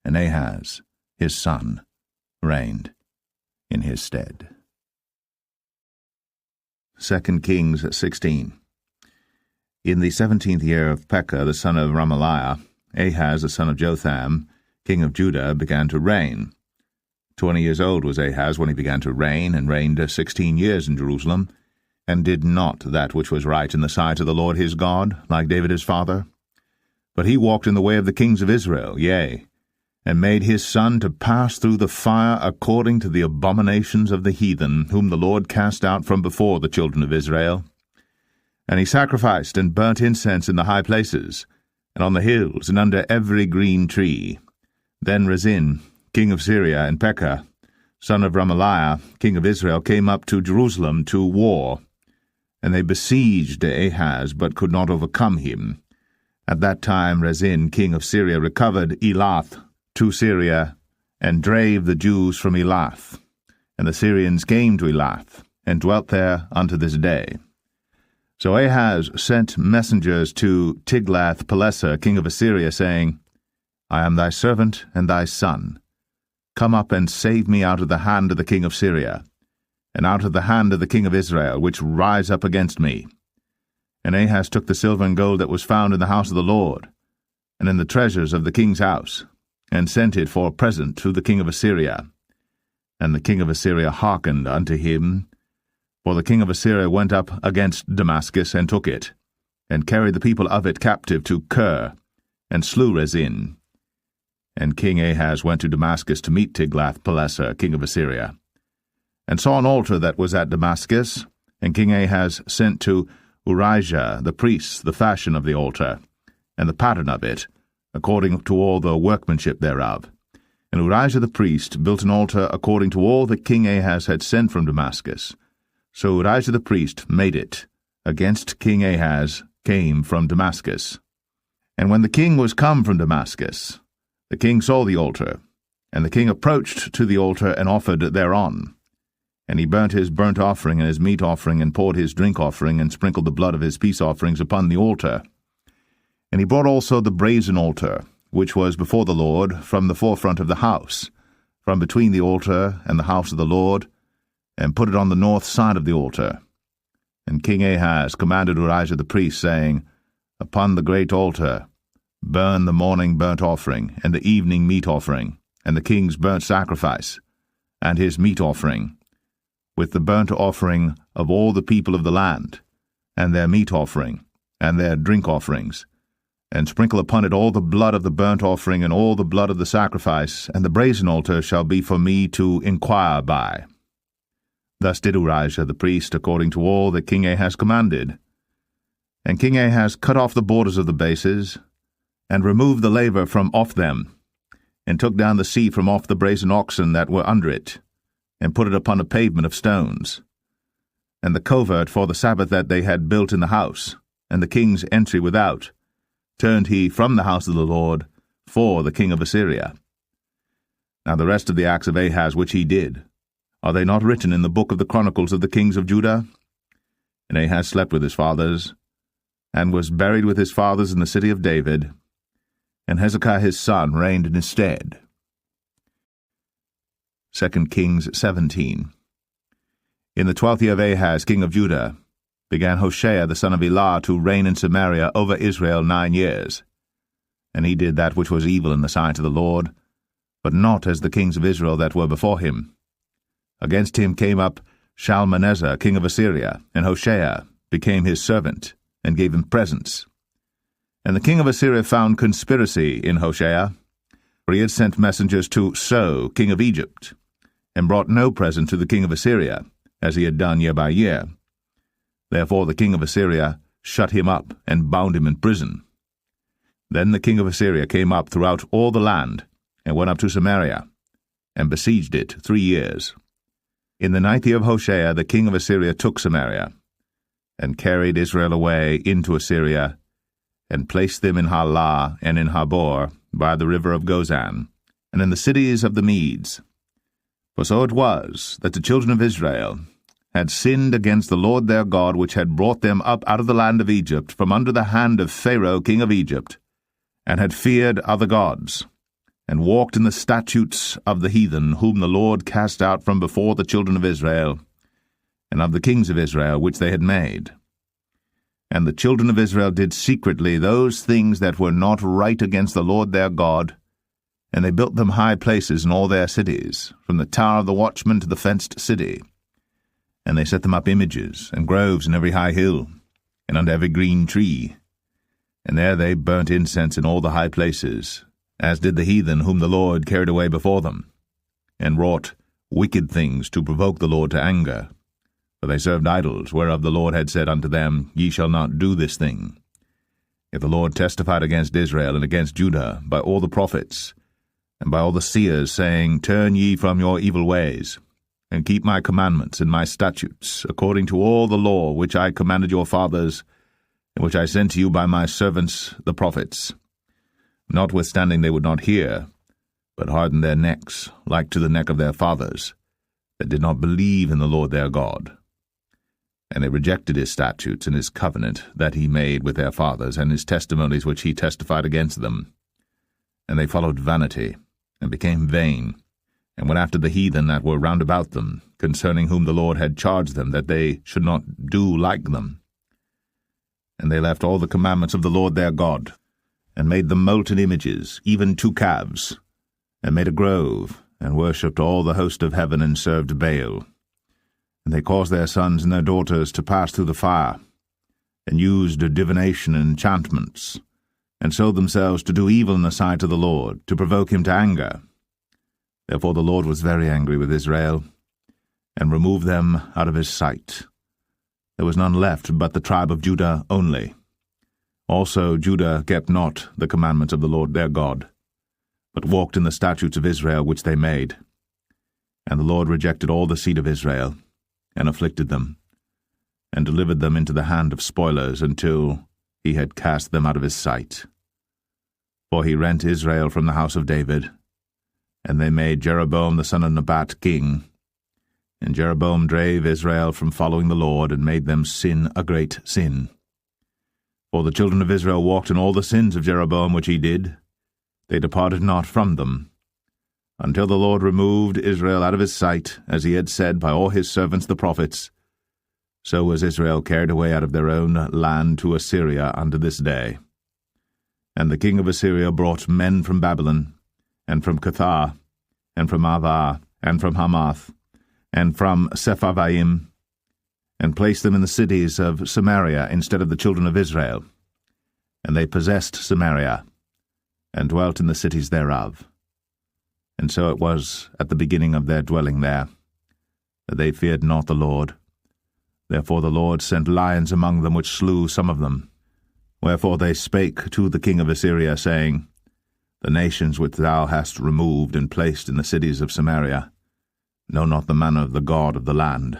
And Ahaz, his son, reigned in his stead. 2 Kings 16. In the 17th year of Pekah the son of Remaliah, Ahaz the son of Jotham, king of Judah, began to reign. 20 years old was Ahaz when he began to reign, and reigned 16 years in Jerusalem, and did not that which was right in the sight of the Lord his God, like David his father. But he walked in the way of the kings of Israel, yea, and made his son to pass through the fire according to the abominations of the heathen, whom the Lord cast out from before the children of Israel. And he sacrificed and burnt incense in the high places, and on the hills, and under every green tree. Then Rezin, king of Syria, and Pekah, son of Remaliah, king of Israel, came up to Jerusalem to war, and they besieged Ahaz, but could not overcome him. At that time Rezin, king of Syria, recovered Elath to Syria, and drave the Jews from Elath. And the Syrians came to Elath, and dwelt there unto this day. So Ahaz sent messengers to Tiglath-Pileser, king of Assyria, saying, I am thy servant and thy son. Come up and save me out of the hand of the king of Syria, and out of the hand of the king of Israel, which rise up against me. And Ahaz took the silver and gold that was found in the house of the Lord, and in the treasures of the king's house, and sent it for a present to the king of Assyria. And the king of Assyria hearkened unto him, for the king of Assyria went up against Damascus, and took it, and carried the people of it captive to Kir, and slew Rezin. And King Ahaz went to Damascus to meet Tiglath-Pileser, king of Assyria, and saw an altar that was at Damascus. And King Ahaz sent to Urijah the priest the fashion of the altar, and the pattern of it, according to all the workmanship thereof. And Urijah the priest built an altar according to all that King Ahaz had sent from Damascus. So Urijah the priest made it, against King Ahaz came from Damascus. And when the king was come from Damascus, the king saw the altar, and the king approached to the altar and offered thereon. And he burnt his burnt offering and his meat offering, and poured his drink offering, and sprinkled the blood of his peace offerings upon the altar. And he brought also the brazen altar, which was before the Lord, from the forefront of the house, from between the altar and the house of the Lord, and put it on the north side of the altar. And King Ahaz commanded Urijah the priest, saying, Upon the great altar burn the morning burnt offering, and the evening meat offering, and the king's burnt sacrifice, and his meat offering, with the burnt offering of all the people of the land, and their meat offering, and their drink offerings, and sprinkle upon it all the blood of the burnt offering, and all the blood of the sacrifice, and the brazen altar shall be for me to inquire by. Thus did Urijah the priest, according to all that King Ahaz commanded. And King Ahaz cut off the borders of the bases, and removed the laver from off them, and took down the sea from off the brazen oxen that were under it, and put it upon a pavement of stones. And the covert for the Sabbath that they had built in the house, and the king's entry without, turned he from the house of the Lord for the king of Assyria. Now the rest of the acts of Ahaz which he did, are they not written in the book of the chronicles of the kings of Judah? And Ahaz slept with his fathers, and was buried with his fathers in the city of David, and Hezekiah his son reigned in his stead. 2 Kings 17. In the 12th year of Ahaz king of Judah began Hoshea the son of Elah to reign in Samaria over Israel 9 years. And he did that which was evil in the sight of the Lord, but not as the kings of Israel that were before him. Against him came up Shalmaneser king of Assyria, and Hoshea became his servant, and gave him presents. And the king of Assyria found conspiracy in Hoshea, for he had sent messengers to So king of Egypt, and brought no present to the king of Assyria, as he had done year by year. Therefore the king of Assyria shut him up, and bound him in prison. Then the king of Assyria came up throughout all the land, and went up to Samaria, and besieged it 3 years. In the 9th year of Hoshea the king of Assyria took Samaria, and carried Israel away into Assyria, and placed them in Halah and in Habor, by the river of Gozan, and in the cities of the Medes. For so it was, that the children of Israel had sinned against the Lord their God, which had brought them up out of the land of Egypt, from under the hand of Pharaoh king of Egypt, and had feared other gods, and walked in the statutes of the heathen, whom the Lord cast out from before the children of Israel, and of the kings of Israel which they had made. And the children of Israel did secretly those things that were not right against the Lord their God, and they built them high places in all their cities, from the tower of the watchman to the fenced city. And they set them up images and groves in every high hill, and under every green tree. And there they burnt incense in all the high places, as did the heathen whom the Lord carried away before them, and wrought wicked things to provoke the Lord to anger. For they served idols, whereof the Lord had said unto them, Ye shall not do this thing. Yet the Lord testified against Israel and against Judah by all the prophets, and by all the seers, saying, Turn ye from your evil ways, and keep my commandments and my statutes, according to all the law which I commanded your fathers, and which I sent to you by my servants the prophets. Notwithstanding they would not hear, but hardened their necks, like to the neck of their fathers, that did not believe in the Lord their God. And they rejected his statutes and his covenant that he made with their fathers, and his testimonies which he testified against them. And they followed vanity, and became vain, and went after the heathen that were round about them, concerning whom the Lord had charged them that they should not do like them. And they left all the commandments of the Lord their God, and made them molten images, even 2 calves, and made a grove, and worshipped all the host of heaven, and served Baal. And they caused their sons and their daughters to pass through the fire, and used divination and enchantments, and sold themselves to do evil in the sight of the Lord, to provoke him to anger. Therefore the Lord was very angry with Israel, and removed them out of his sight. There was none left but the tribe of Judah only. Also Judah kept not the commandments of the Lord their God, but walked in the statutes of Israel which they made. And the Lord rejected all the seed of Israel, and afflicted them, and delivered them into the hand of spoilers, until he had cast them out of his sight. For he rent Israel from the house of David, and they made Jeroboam the son of Nebat king. And Jeroboam drave Israel from following the Lord, and made them sin a great sin. For the children of Israel walked in all the sins of Jeroboam which he did. They departed not from them, until the Lord removed Israel out of his sight, as he had said by all his servants the prophets. So was Israel carried away out of their own land to Assyria unto this day. And the king of Assyria brought men from Babylon, and from Cathar, and from Ava, and from Hamath, and from Sepharvaim, and placed them in the cities of Samaria instead of the children of Israel. And they possessed Samaria, and dwelt in the cities thereof. And so it was at the beginning of their dwelling there, that they feared not the Lord. Therefore the Lord sent lions among them, which slew some of them. Wherefore they spake to the king of Assyria, saying, The nations which thou hast removed and placed in the cities of Samaria know not the manner of the God of the land.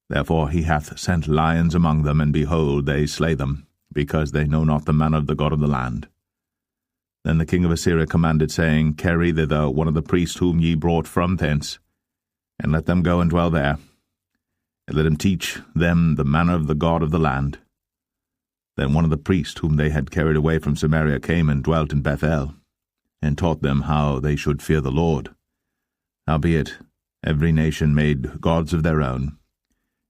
Therefore he hath sent lions among them, and behold, they slay them, because they know not the manner of the God of the land. Then the king of Assyria commanded, saying, Carry thither one of the priests whom ye brought from thence, and let them go and dwell there, and let him teach them the manner of the God of the land. Then one of the priests whom they had carried away from Samaria came and dwelt in Bethel, and taught them how they should fear the Lord. Howbeit every nation made gods of their own,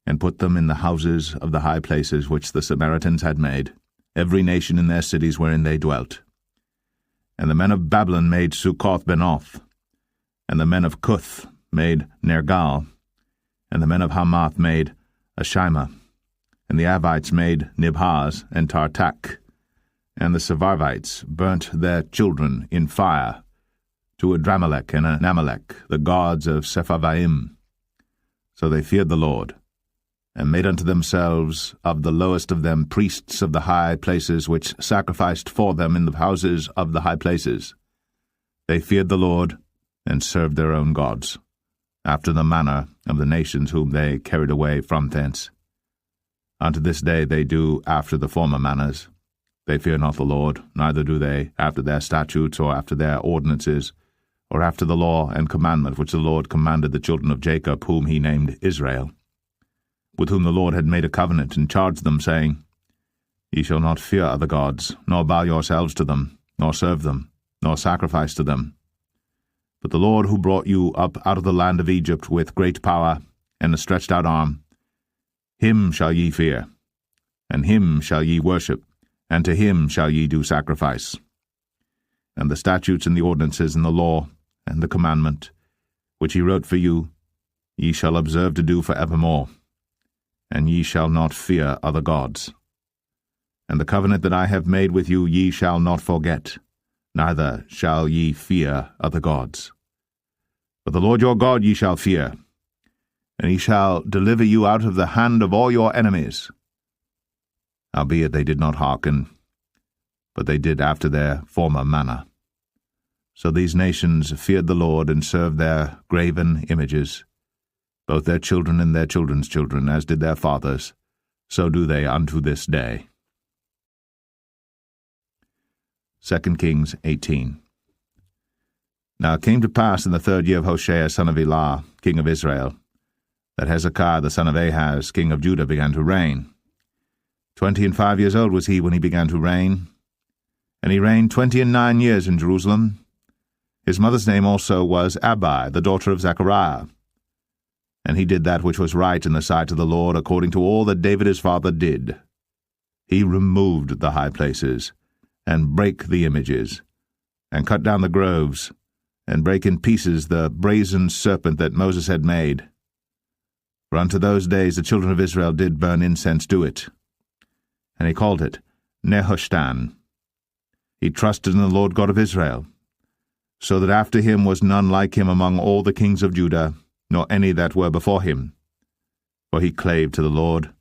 and put them in the houses of the high places which the Samaritans had made, every nation in their cities wherein they dwelt. And the men of Babylon made Succoth-Benoth, and the men of Cuth made Nergal, and the men of Hamath made Ashima, and the Avites made Nibhaz and Tartak, and the Sepharvites burnt their children in fire to Adramelech and Anamelech, the gods of Sepharvaim. So they feared the Lord, and made unto themselves of the lowest of them priests of the high places, which sacrificed for them in the houses of the high places. They feared the Lord, and served their own gods, after the manner of the nations whom they carried away from thence. Unto this day they do after the former manners. They fear not the Lord, neither do they after their statutes, or after their ordinances, or after the law and commandment which the Lord commanded the children of Jacob, whom he named Israel, with whom the Lord had made a covenant, and charged them, saying, Ye shall not fear other gods, nor bow yourselves to them, nor serve them, nor sacrifice to them. But the Lord who brought you up out of the land of Egypt with great power and a stretched out arm, him shall ye fear, and him shall ye worship, and to him shall ye do sacrifice. And the statutes and the ordinances and the law and the commandment, which he wrote for you, ye shall observe to do for evermore, and ye shall not fear other gods. And the covenant that I have made with you ye shall not forget, neither shall ye fear other gods. But the Lord your God ye shall fear, and he shall deliver you out of the hand of all your enemies. Howbeit they did not hearken, but they did after their former manner. So these nations feared the Lord and served their graven images, both their children and their children's children, as did their fathers, so do they unto this day. 2 Kings 18. Now it came to pass in the 3rd year of Hoshea son of Elah, king of Israel, that Hezekiah the son of Ahaz, king of Judah, began to reign. 25 years old was he when he began to reign, and he reigned 29 years in Jerusalem. His mother's name also was Abi, the daughter of Zechariah. And he did that which was right in the sight of the Lord, according to all that David his father did. He removed the high places, and brake the images, and cut down the groves, and brake in pieces the brazen serpent that Moses had made. For unto those days the children of Israel did burn incense to it. And he called it Nehushtan. He trusted in the Lord God of Israel, so that after him was none like him among all the kings of Judah, nor any that were before him. For he clave to the Lord,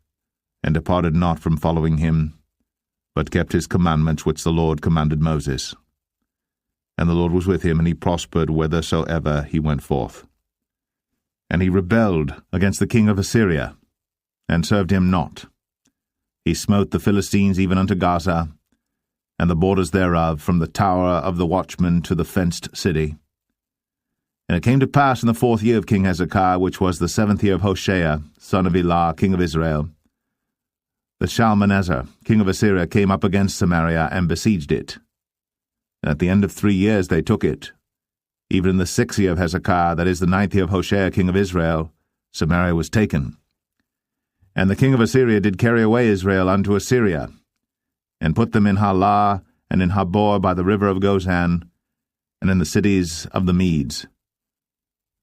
and departed not from following him, but kept his commandments which the Lord commanded Moses. And the Lord was with him, and he prospered whithersoever he went forth. And he rebelled against the king of Assyria, and served him not. He smote the Philistines even unto Gaza, and the borders thereof, from the tower of the watchman to the fenced city. And it came to pass in the 4th year of King Hezekiah, which was the 7th year of Hoshea, son of Elah, king of Israel, that Shalmaneser, king of Assyria, came up against Samaria, and besieged it. And at the end of 3 years they took it. Even in the 6th year of Hezekiah, that is the 9th year of Hoshea, king of Israel, Samaria was taken. And the king of Assyria did carry away Israel unto Assyria, and put them in Halah, and in Habor by the river of Gozan, and in the cities of the Medes,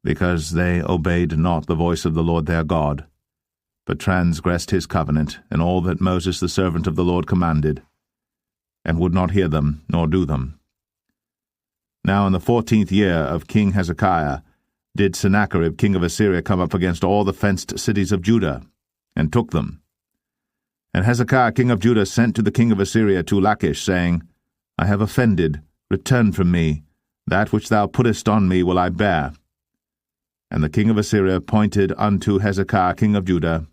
because they obeyed not the voice of the Lord their God, but transgressed his covenant, and all that Moses the servant of the Lord commanded, and would not hear them, nor do them. Now in the 14th year of King Hezekiah did Sennacherib king of Assyria come up against all the fenced cities of Judah, and took them. And Hezekiah king of Judah sent to the king of Assyria to Lachish, saying, I have offended, return from me, that which thou puttest on me will I bear. And the king of Assyria appointed unto Hezekiah king of Judah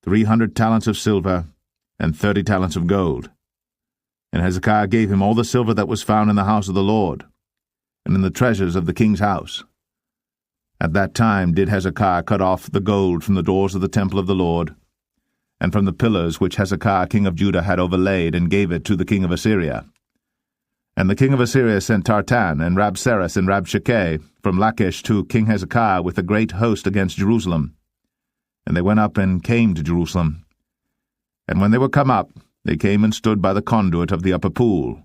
300 talents of silver, and 30 talents of gold. And Hezekiah gave him all the silver that was found in the house of the Lord, and in the treasures of the king's house. At that time did Hezekiah cut off the gold from the doors of the temple of the Lord, and from the pillars which Hezekiah king of Judah had overlaid, and gave it to the king of Assyria. And the king of Assyria sent Tartan, and Rabsaris, and Rabshakeh from Lachish to King Hezekiah with a great host against Jerusalem. And they went up and came to Jerusalem. And when they were come up, they came and stood by the conduit of the upper pool,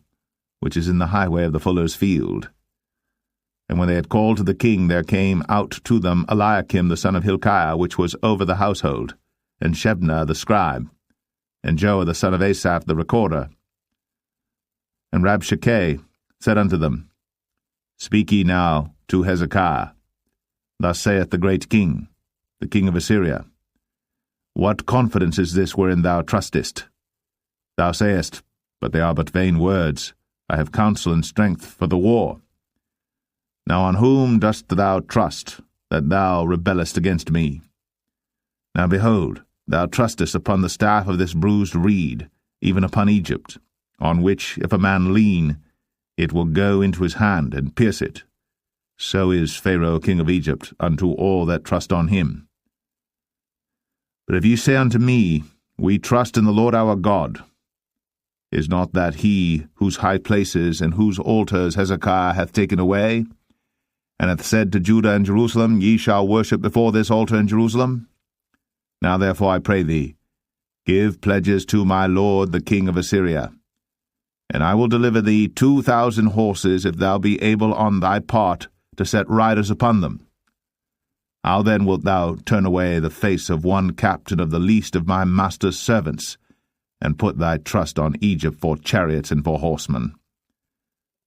which is in the highway of the fuller's field. And when they had called to the king, there came out to them Eliakim the son of Hilkiah, which was over the household, and Shebna the scribe, and Joah the son of Asaph the recorder. And Rabshakeh said unto them, Speak ye now to Hezekiah. Thus saith the great king, the king of Assyria, What confidence is this wherein thou trustest? Thou sayest, But they are but vain words. I have counsel and strength for the war. Now on whom dost thou trust, that thou rebellest against me? Now behold, thou trustest upon the staff of this bruised reed, even upon Egypt, on which, if a man lean, it will go into his hand and pierce it. So is Pharaoh king of Egypt unto all that trust on him. But if ye say unto me, We trust in the Lord our God, is not that he whose high places and whose altars Hezekiah hath taken away, and hath said to Judah and Jerusalem, Ye shall worship before this altar in Jerusalem? Now therefore I pray thee, give pledges to my lord the king of Assyria, and I will deliver thee 2,000 horses, if thou be able on thy part to set riders upon them. How then wilt thou turn away the face of one captain of the least of my master's servants, and put thy trust on Egypt for chariots and for horsemen?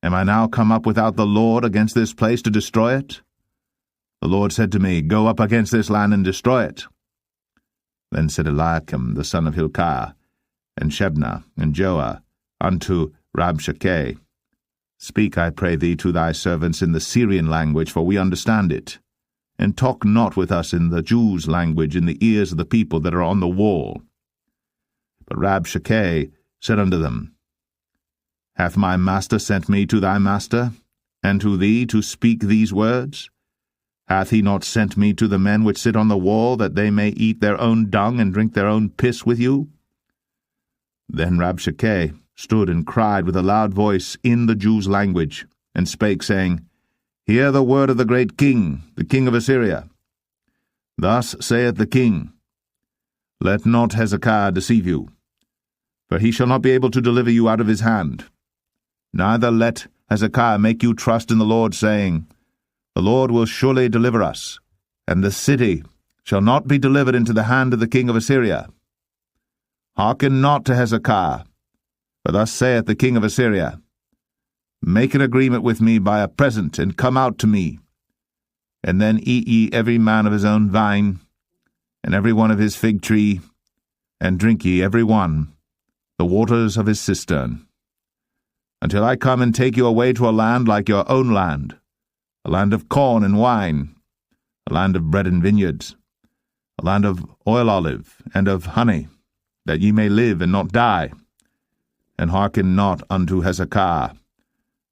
Am I now come up without the Lord against this place to destroy it? The Lord said to me, Go up against this land and destroy it. Then said Eliakim the son of Hilkiah, and Shebna, and Joah, unto Rabshakeh, Speak, I pray thee, to thy servants in the Syrian language, for we understand it. And talk not with us in the Jews' language in the ears of the people that are on the wall. But Rabshakeh said unto them, Hath my master sent me to thy master, and to thee to speak these words? Hath he not sent me to the men which sit on the wall, that they may eat their own dung and drink their own piss with you? Then Rabshakeh stood and cried with a loud voice in the Jews' language, and spake, saying, Hear the word of the great king, the king of Assyria. Thus saith the king, Let not Hezekiah deceive you, for he shall not be able to deliver you out of his hand. Neither let Hezekiah make you trust in the Lord, saying, The Lord will surely deliver us, and the city shall not be delivered into the hand of the king of Assyria. Hearken not to Hezekiah, for thus saith the king of Assyria, Make an agreement with me by a present, and come out to me. And then eat ye every man of his own vine, and every one of his fig tree, and drink ye every one the waters of his cistern, until I come and take you away to a land like your own land, a land of corn and wine, a land of bread and vineyards, a land of oil olive and of honey, that ye may live and not die. And hearken not unto Hezekiah,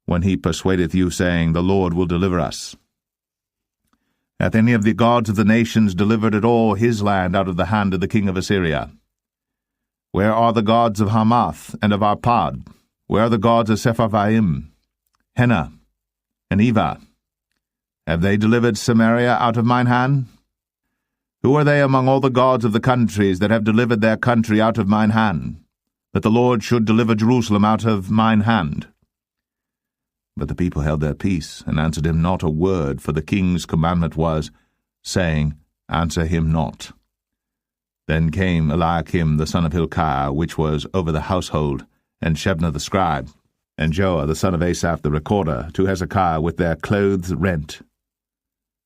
when he persuadeth you, saying, The Lord will deliver us. Hath any of the gods of the nations delivered at all his land out of the hand of the king of Assyria? Where are the gods of Hamath and of Arpad? Where are the gods of Sepharvaim, Hena, and Eva? Have they delivered Samaria out of mine hand? Who are they among all the gods of the countries that have delivered their country out of mine hand, that the Lord should deliver Jerusalem out of mine hand? But the people held their peace, and answered him not a word, for the king's commandment was, saying, Answer him not. Then came Eliakim the son of Hilkiah, which was over the household, and Shebna the scribe, and Joah the son of Asaph the recorder, to Hezekiah with their clothes rent,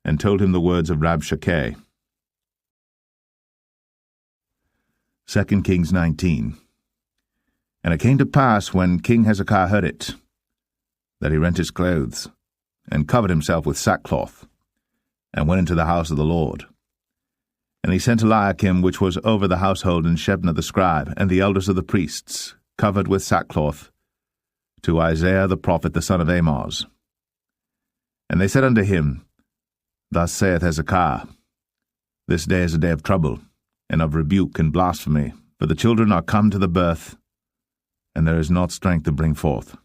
and told him the words of Rabshakeh. 2 Kings 19. And it came to pass, when King Hezekiah heard it, that he rent his clothes, and covered himself with sackcloth, and went into the house of the Lord. And he sent Eliakim, which was over the household, and Shebna the scribe, and the elders of the priests, covered with sackcloth, to Isaiah the prophet the son of Amoz. And they said unto him, Thus saith Hezekiah, This day is a day of trouble, and of rebuke and blasphemy, for the children are come to the birth, and there is not strength to bring forth.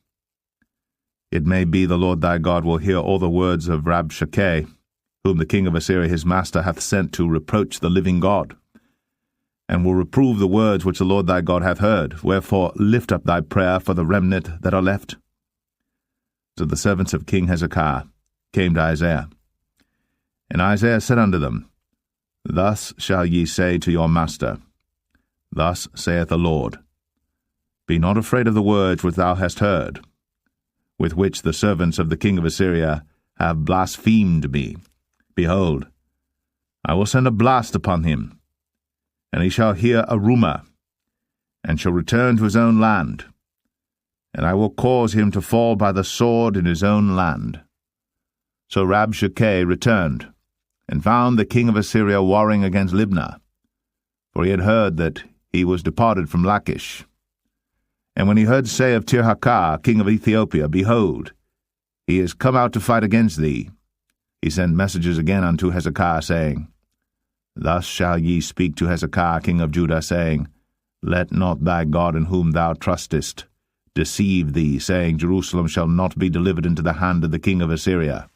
It may be the Lord thy God will hear all the words of Rabshakeh, whom the king of Assyria his master hath sent to reproach the living God, and will reprove the words which the Lord thy God hath heard. Wherefore lift up thy prayer for the remnant that are left. So the servants of King Hezekiah came to Isaiah. And Isaiah said unto them, Thus shall ye say to your master, Thus saith the Lord, Be not afraid of the words which thou hast heard, with which the servants of the king of Assyria have blasphemed me. Behold, I will send a blast upon him, and he shall hear a rumour, and shall return to his own land, and I will cause him to fall by the sword in his own land. So Rabshakeh returned, and found the king of Assyria warring against Libnah, for he had heard that he was departed from Lachish. And when he heard say of Tirhakah, king of Ethiopia, Behold, he is come out to fight against thee, he sent messages again unto Hezekiah, saying, Thus shall ye speak to Hezekiah, king of Judah, saying, Let not thy God in whom thou trustest deceive thee, saying, Jerusalem shall not be delivered into the hand of the king of Assyria.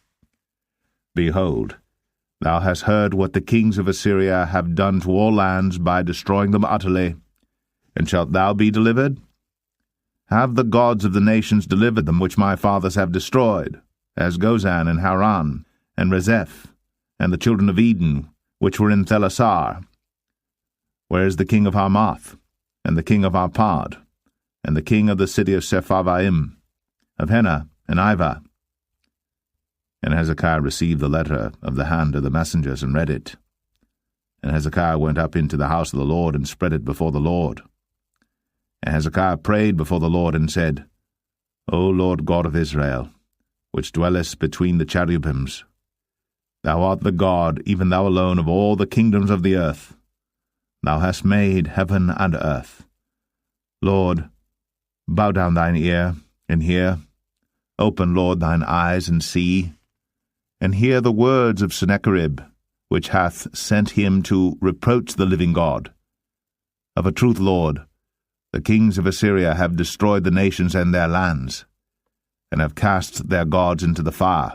Behold, thou hast heard what the kings of Assyria have done to all lands by destroying them utterly, and shalt thou be delivered? Have the gods of the nations delivered them which my fathers have destroyed, as Gozan and Haran, and Rezeph, and the children of Eden, which were in Thelasar? Where is the king of Hamath, and the king of Arpad, and the king of the city of Sepharvaim, of Hena and Ivah? And Hezekiah received the letter of the hand of the messengers, and read it. And Hezekiah went up into the house of the Lord, and spread it before the Lord. And Hezekiah prayed before the Lord, and said, O Lord God of Israel, which dwellest between the cherubims, thou art the God, even thou alone, of all the kingdoms of the earth. Thou hast made heaven and earth. Lord, bow down thine ear, and hear. Open, Lord, thine eyes, and see. And hear the words of Sennacherib, which hath sent him to reproach the living God. Of a truth, Lord, the kings of Assyria have destroyed the nations and their lands, and have cast their gods into the fire.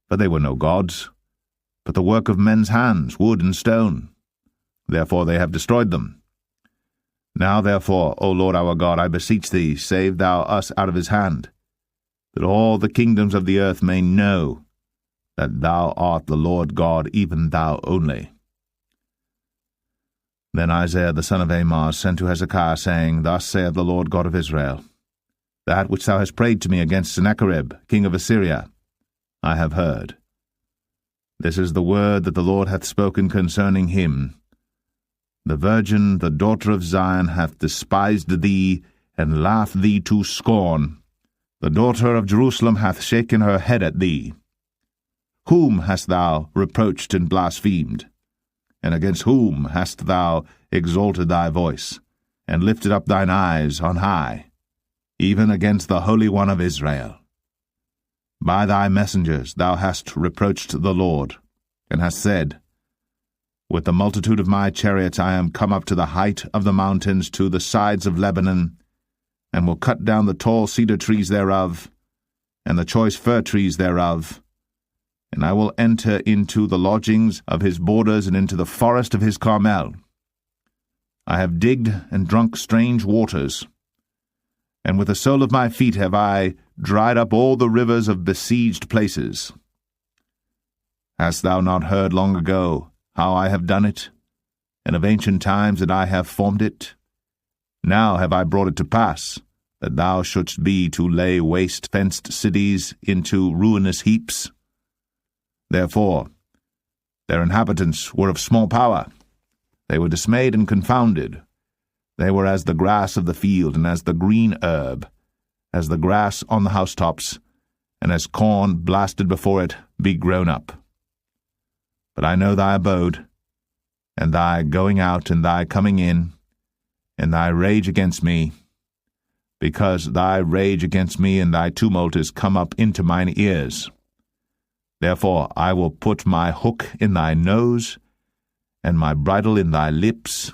For they were no gods, but the work of men's hands, wood and stone. Therefore they have destroyed them. Now therefore, O Lord our God, I beseech thee, save thou us out of his hand, that all the kingdoms of the earth may know that thou art the Lord God, even thou only. Then Isaiah the son of Amoz sent to Hezekiah, saying, Thus saith the Lord God of Israel, That which thou hast prayed to me against Sennacherib, king of Assyria, I have heard. This is the word that the Lord hath spoken concerning him. The virgin, the daughter of Zion, hath despised thee, and laughed thee to scorn. The daughter of Jerusalem hath shaken her head at thee. Whom hast thou reproached and blasphemed? And against whom hast thou exalted thy voice, and lifted up thine eyes on high? Even against the Holy One of Israel. By thy messengers thou hast reproached the Lord, and hast said, With the multitude of my chariots I am come up to the height of the mountains, to the sides of Lebanon, and will cut down the tall cedar trees thereof, and the choice fir trees thereof, and I will enter into the lodgings of his borders, and into the forest of his Carmel. I have digged and drunk strange waters, and with the sole of my feet have I dried up all the rivers of besieged places. Hast thou not heard long ago how I have done it, and of ancient times that I have formed it? Now have I brought it to pass, that thou shouldst be to lay waste fenced cities into ruinous heaps. Therefore their inhabitants were of small power. They were dismayed and confounded. They were as the grass of the field, and as the green herb, as the grass on the housetops, and as corn blasted before it be grown up. But I know thy abode, and thy going out and thy coming in, and thy rage against me, because thy rage against me and thy tumult is come up into mine ears. Therefore I will put my hook in thy nose, and my bridle in thy lips,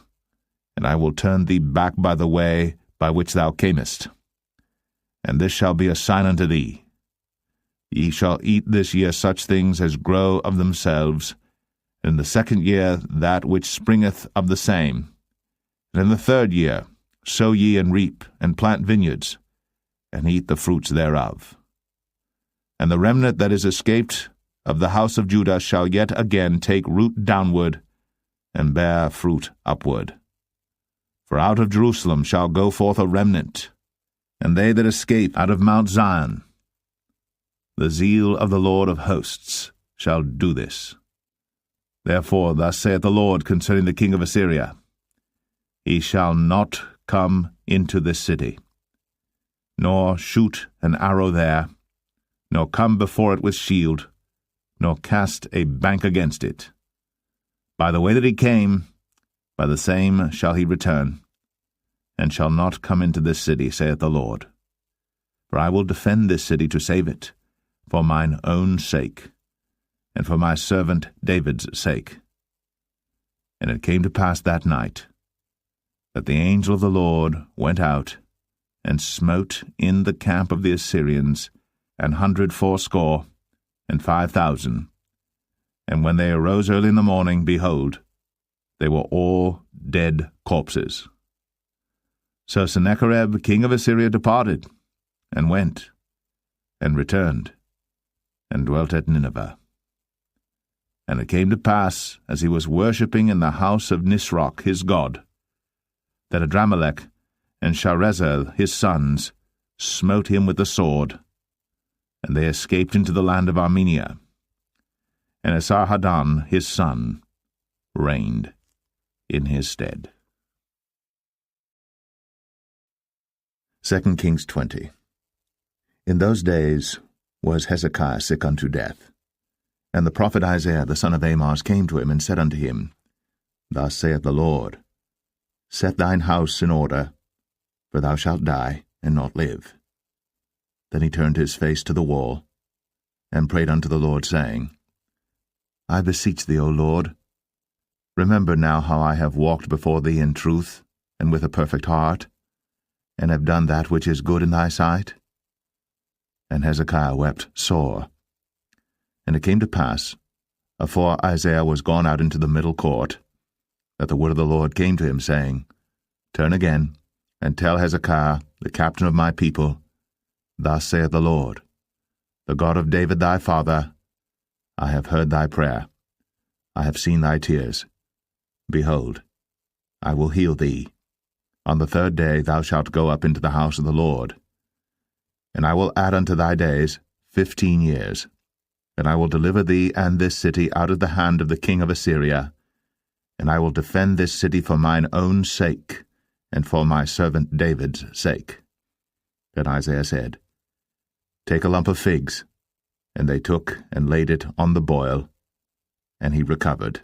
and I will turn thee back by the way by which thou camest. And this shall be a sign unto thee. Ye shall eat this year such things as grow of themselves, and in the second year that which springeth of the same. And in the third year sow ye and reap, and plant vineyards, and eat the fruits thereof. And the remnant that is escaped of the house of Judah shall yet again take root downward, and bear fruit upward. For out of Jerusalem shall go forth a remnant, and they that escape out of Mount Zion. The zeal of the Lord of hosts shall do this. Therefore thus saith the Lord concerning the king of Assyria, He shall not come into this city, nor shoot an arrow there, nor come before it with shield, nor cast a bank against it. By the way that he came, by the same shall he return, and shall not come into this city, saith the Lord. For I will defend this city to save it, for mine own sake, and for my servant David's sake. And it came to pass that night, that the angel of the Lord went out, and smote in the camp of the Assyrians 180 and 5,000. And when they arose early in the morning, behold, they were all dead corpses. So Sennacherib king of Assyria departed, and went, and returned, and dwelt at Nineveh. And it came to pass, as he was worshipping in the house of Nisroch his god, that Adramelech and Sharezer his sons smote him with the sword, and they escaped into the land of Armenia. And Esarhaddon his son reigned in his stead. 2 Kings 20. In those days was Hezekiah sick unto death. And the prophet Isaiah the son of Amoz came to him, and said unto him, Thus saith the Lord, Set thine house in order, for thou shalt die, and not live. Then he turned his face to the wall, and prayed unto the Lord, saying, I beseech thee, O Lord, remember now how I have walked before thee in truth, and with a perfect heart, and have done that which is good in thy sight. And Hezekiah wept sore. And it came to pass, afore Isaiah was gone out into the middle court, that the word of the Lord came to him, saying, Turn again, and tell Hezekiah, the captain of my people, Thus saith the Lord, the God of David thy father, I have heard thy prayer, I have seen thy tears. Behold, I will heal thee. On the 3rd day thou shalt go up into the house of the Lord. And I will add unto thy days 15 years, and I will deliver thee and this city out of the hand of the king of Assyria, and I will defend this city for mine own sake, and for my servant David's sake. Then Isaiah said, Take a lump of figs. And they took and laid it on the boil, and he recovered.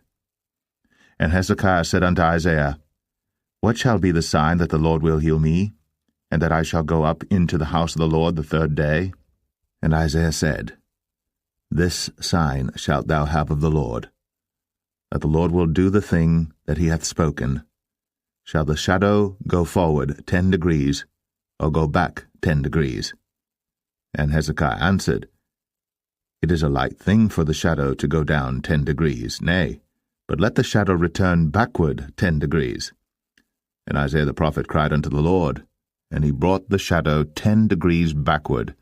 And Hezekiah said unto Isaiah, What shall be the sign that the Lord will heal me, and that I shall go up into the house of the Lord the 3rd day? And Isaiah said, This sign shalt thou have of the Lord, that the Lord will do the thing that he hath spoken. Shall the shadow go forward 10 degrees, or go back 10 degrees? And Hezekiah answered, It is a light thing for the shadow to go down 10 degrees, nay, but let the shadow return backward 10 degrees. And Isaiah the prophet cried unto the Lord, and he brought the shadow 10 degrees backward,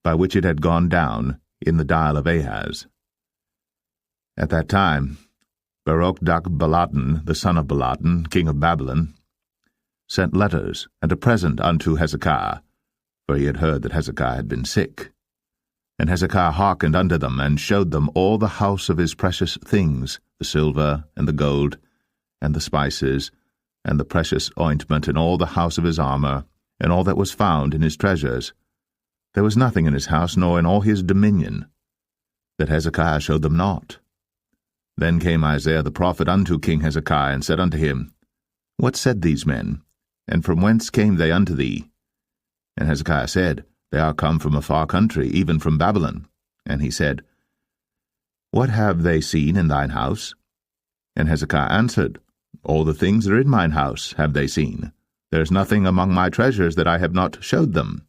by which it had gone down in the dial of Ahaz. At that time Beroch-Baladan, the son of Baladan, king of Babylon, sent letters and a present unto Hezekiah, for he had heard that Hezekiah had been sick. And Hezekiah hearkened unto them, and showed them all the house of his precious things, the silver, and the gold, and the spices, and the precious ointment, and all the house of his armor, and all that was found in his treasures. There was nothing in his house, nor in all his dominion, that Hezekiah showed them not. Then came Isaiah the prophet unto King Hezekiah, and said unto him, What said these men, and from whence came they unto thee? And Hezekiah said, They are come from a far country, even from Babylon. And he said, What have they seen in thine house? And Hezekiah answered, All the things that are in mine house have they seen. There is nothing among my treasures that I have not showed them.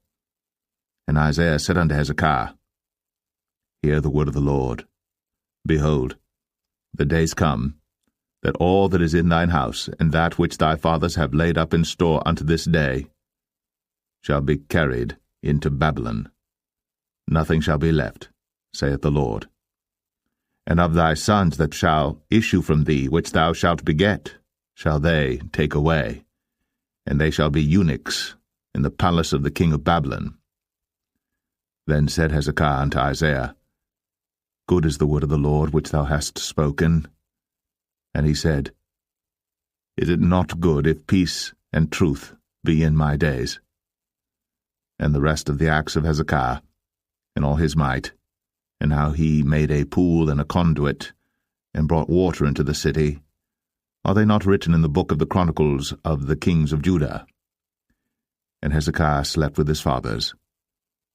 And Isaiah said unto Hezekiah, Hear the word of the Lord. Behold, the days come, that all that is in thine house, and that which thy fathers have laid up in store unto this day, shall be carried into Babylon. Nothing shall be left, saith the Lord. And of thy sons that shall issue from thee, which thou shalt beget, shall they take away, and they shall be eunuchs in the palace of the king of Babylon. Then said Hezekiah unto Isaiah, Good is the word of the Lord which thou hast spoken. And he said, Is it not good if peace and truth be in my days? And the rest of the acts of Hezekiah, and all his might, and how he made a pool and a conduit, and brought water into the city, are they not written in the book of the chronicles of the kings of Judah? And Hezekiah slept with his fathers,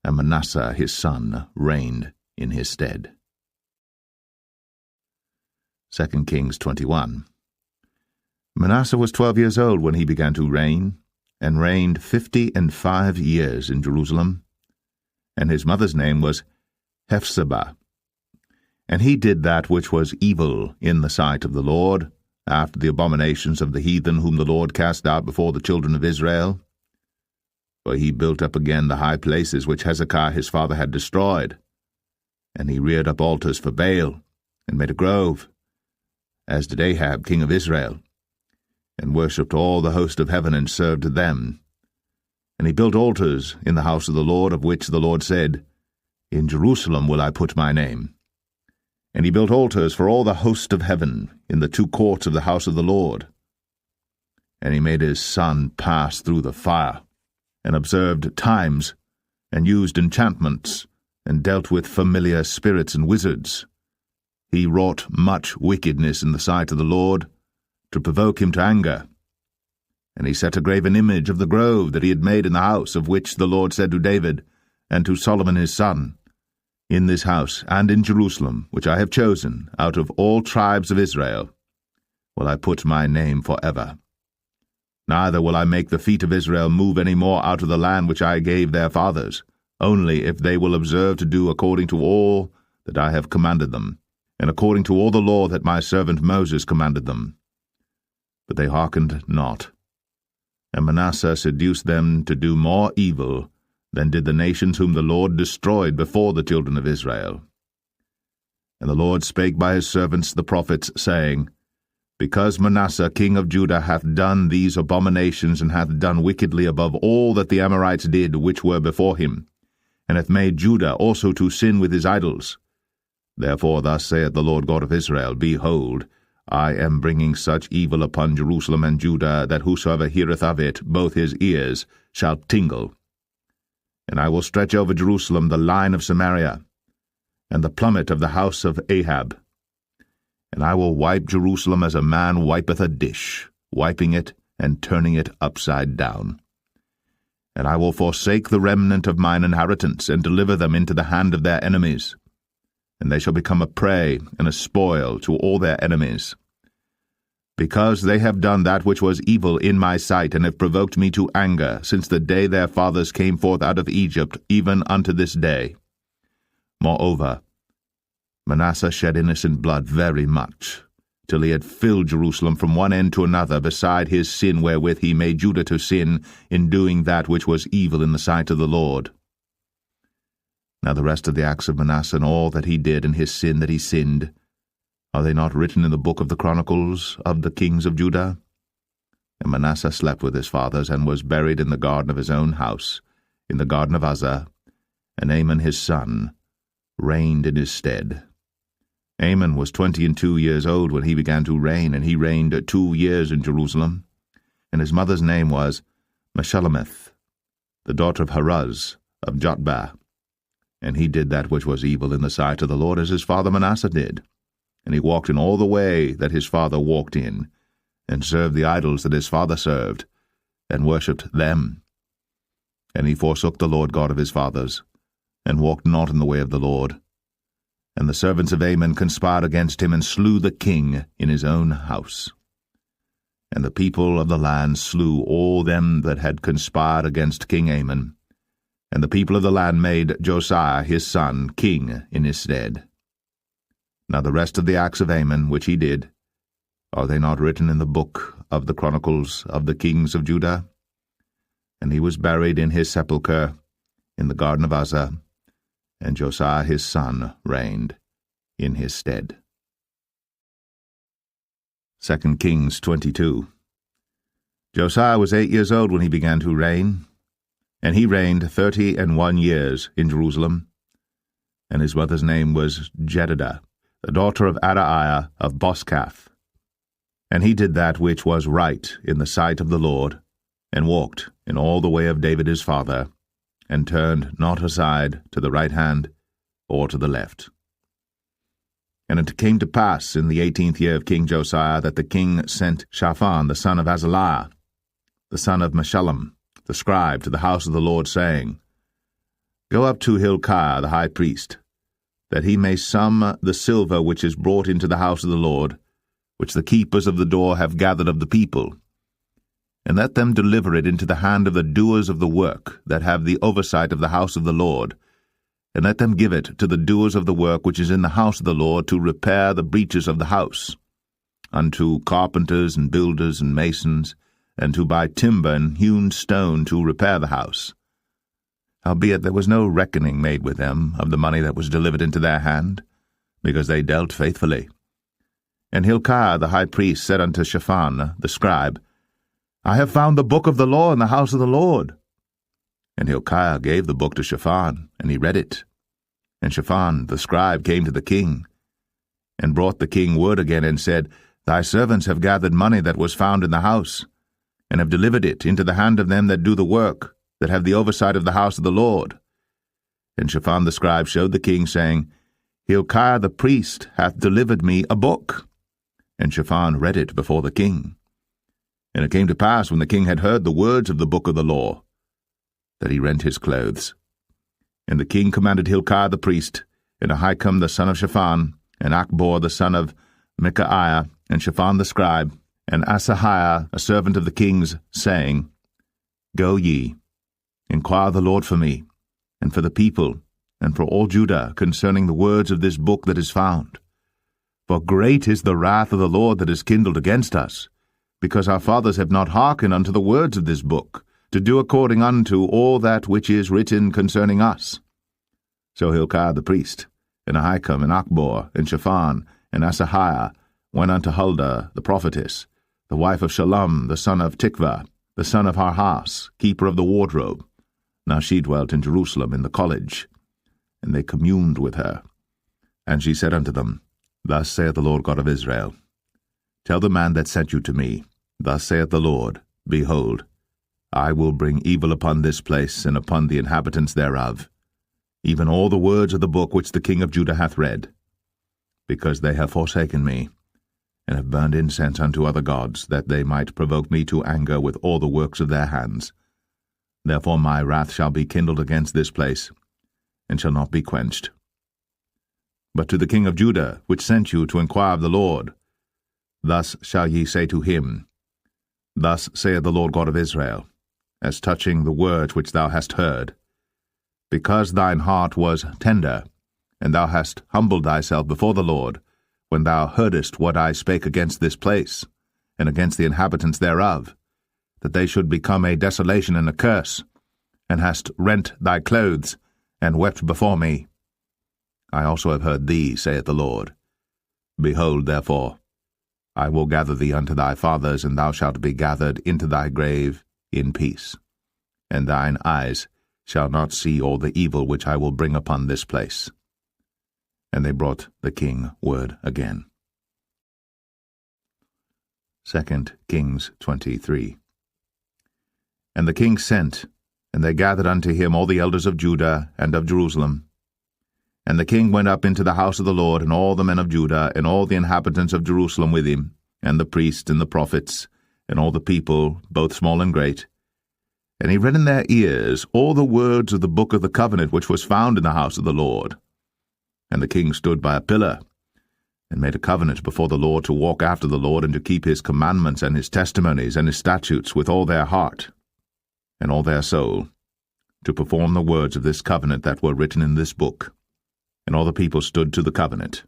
and Manasseh his son reigned in his stead. 2 Kings 21. Manasseh was 12 years old when he began to reign, and reigned 55 years in Jerusalem. And his mother's name was Hephzibah. And he did that which was evil in the sight of the Lord, after the abominations of the heathen whom the Lord cast out before the children of Israel. For he built up again the high places which Hezekiah his father had destroyed. And he reared up altars for Baal, and made a grove, as did Ahab king of Israel, and worshipped all the host of heaven, and served them. And he built altars in the house of the Lord, of which the Lord said, In Jerusalem will I put my name. And he built altars for all the host of heaven in the 2 courts of the house of the Lord. And he made his son pass through the fire, and observed times, and used enchantments, and dealt with familiar spirits and wizards. He wrought much wickedness in the sight of the Lord, to provoke him to anger. And he set a graven image of the grove that he had made in the house, of which the Lord said to David, and to Solomon his son, In this house and in Jerusalem, which I have chosen, out of all tribes of Israel, will I put my name forever. Neither will I make the feet of Israel move any more out of the land which I gave their fathers, only if they will observe to do according to all that I have commanded them, and according to all the law that my servant Moses commanded them. But they hearkened not. And Manasseh seduced them to do more evil than did the nations whom the Lord destroyed before the children of Israel. And the Lord spake by his servants the prophets, saying, Because Manasseh king of Judah hath done these abominations, and hath done wickedly above all that the Amorites did which were before him, and hath made Judah also to sin with his idols, therefore thus saith the Lord God of Israel, Behold, I am bringing such evil upon Jerusalem and Judah, that whosoever heareth of it, both his ears shall tingle. And I will stretch over Jerusalem the line of Samaria, and the plummet of the house of Ahab. And I will wipe Jerusalem as a man wipeth a dish, wiping it and turning it upside down. And I will forsake the remnant of mine inheritance, and deliver them into the hand of their enemies. And they shall become a prey and a spoil to all their enemies. Because they have done that which was evil in my sight, and have provoked me to anger, since the day their fathers came forth out of Egypt, even unto this day. Moreover, Manasseh shed innocent blood very much, till he had filled Jerusalem from one end to another, beside his sin wherewith he made Judah to sin, in doing that which was evil in the sight of the Lord. Now the rest of the acts of Manasseh, and all that he did, and his sin that he sinned, are they not written in the book of the Chronicles of the kings of Judah? And Manasseh slept with his fathers, and was buried in the garden of his own house, in the garden of Uzzah, and Amon his son reigned in his stead. Amon was 22 years old when he began to reign, and he reigned 2 years in Jerusalem. And his mother's name was Meshullemeth, the daughter of Haruz of Jotbah. And he did that which was evil in the sight of the Lord, as his father Manasseh did. And he walked in all the way that his father walked in, and served the idols that his father served, and worshipped them. And he forsook the Lord God of his fathers, and walked not in the way of the Lord. And the servants of Amon conspired against him, and slew the king in his own house. And the people of the land slew all them that had conspired against King Amon. And the people of the land made Josiah his son king in his stead. Now the rest of the acts of Amon which he did, are they not written in the book of the Chronicles of the kings of Judah? And he was buried in his sepulchre in the garden of Uzzah, and Josiah his son reigned in his stead. 2 Kings 22. Josiah was 8 years old when he began to reign, and he reigned 31 years in Jerusalem. And his mother's name was Jedidah, the daughter of Adaiah of Boscath. And he did that which was right in the sight of the Lord, and walked in all the way of David his father, and turned not aside to the right hand or to the left. And it came to pass in the 18th year of King Josiah that the king sent Shaphan the son of Azaliah, the son of Meshullam, the scribe, to the house of the Lord, saying, Go up to Hilkiah the high priest, that he may sum the silver which is brought into the house of the Lord, which the keepers of the door have gathered of the people, and let them deliver it into the hand of the doers of the work that have the oversight of the house of the Lord, and let them give it to the doers of the work which is in the house of the Lord, to repair the breaches of the house, unto carpenters and builders and masons, and to buy timber and hewn stone to repair the house. Howbeit there was no reckoning made with them of the money that was delivered into their hand, because they dealt faithfully. And Hilkiah the high priest said unto Shaphan the scribe, I have found the book of the law in the house of the Lord. And Hilkiah gave the book to Shaphan, and he read it. And Shaphan the scribe came to the king, and brought the king word again, and said, Thy servants have gathered money that was found in the house, and have delivered it into the hand of them that do the work, that have the oversight of the house of the Lord, And Shaphan the scribe showed the king, saying, Hilkiah the priest hath delivered me a book. And Shaphan read it before the king. And it came to pass, when the king had heard the words of the book of the law, that he rent his clothes. And the king commanded Hilkiah the priest, and Ahikam the son of Shaphan, and Achbor the son of Micaiah, and Shaphan the scribe, and Asahiah a servant of the king's, saying, Go ye, inquire the Lord for me, and for the people, and for all Judah, concerning the words of this book that is found. For great is the wrath of the Lord that is kindled against us, because our fathers have not hearkened unto the words of this book, to do according unto all that which is written concerning us. So Hilkiah the priest, and Ahikam, and Achbor, and Shaphan, and Asahiah went unto Huldah the prophetess, the wife of Shallum the son of Tikvah, the son of Harhas, keeper of the wardrobe. Now she dwelt in Jerusalem in the college. And they communed with her. And she said unto them, Thus saith the Lord God of Israel, Tell the man that sent you to me, Thus saith the Lord, Behold, I will bring evil upon this place, and upon the inhabitants thereof, even all the words of the book which the king of Judah hath read, because they have forsaken me, and have burned incense unto other gods, that they might provoke me to anger with all the works of their hands. Therefore my wrath shall be kindled against this place, and shall not be quenched. But to the king of Judah, which sent you to inquire of the Lord, thus shall ye say to him, Thus saith the Lord God of Israel, as touching the words which thou hast heard, because thine heart was tender, and thou hast humbled thyself before the Lord, when thou heardest what I spake against this place, and against the inhabitants thereof, that they should become a desolation and a curse, and hast rent thy clothes, and wept before me. I also have heard thee, saith the Lord. Behold, therefore, I will gather thee unto thy fathers, and thou shalt be gathered into thy grave in peace. And thine eyes shall not see all the evil which I will bring upon this place. And they brought the king word again. 2 Kings 23. And the king sent, and they gathered unto him all the elders of Judah and of Jerusalem. And the king went up into the house of the Lord, and all the men of Judah, and all the inhabitants of Jerusalem with him, and the priests and the prophets, and all the people, both small and great. And he read in their ears all the words of the book of the covenant which was found in the house of the Lord. And the king stood by a pillar, and made a covenant before the Lord to walk after the Lord, and to keep his commandments and his testimonies and his statutes with all their heart and all their soul, to perform the words of this covenant that were written in this book. And all the people stood to the covenant.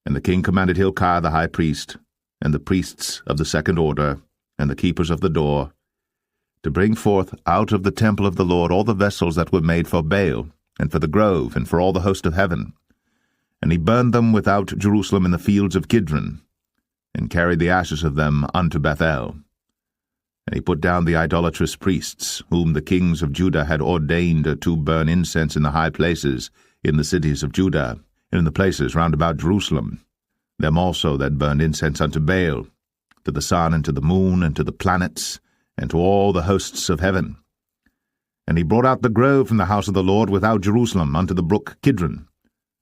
And the king commanded Hilkiah the high priest, and the priests of the second order, and the keepers of the door, to bring forth out of the temple of the Lord all the vessels that were made for Baal, and for the grove, and for all the host of heaven. And he burned them without Jerusalem in the fields of Kidron, and carried the ashes of them unto Bethel. And he put down the idolatrous priests, whom the kings of Judah had ordained to burn incense in the high places, in the cities of Judah, and in the places round about Jerusalem, them also that burned incense unto Baal, to the sun, and to the moon, and to the planets, and to all the hosts of heaven. And he brought out the grove from the house of the Lord without Jerusalem unto the brook Kidron,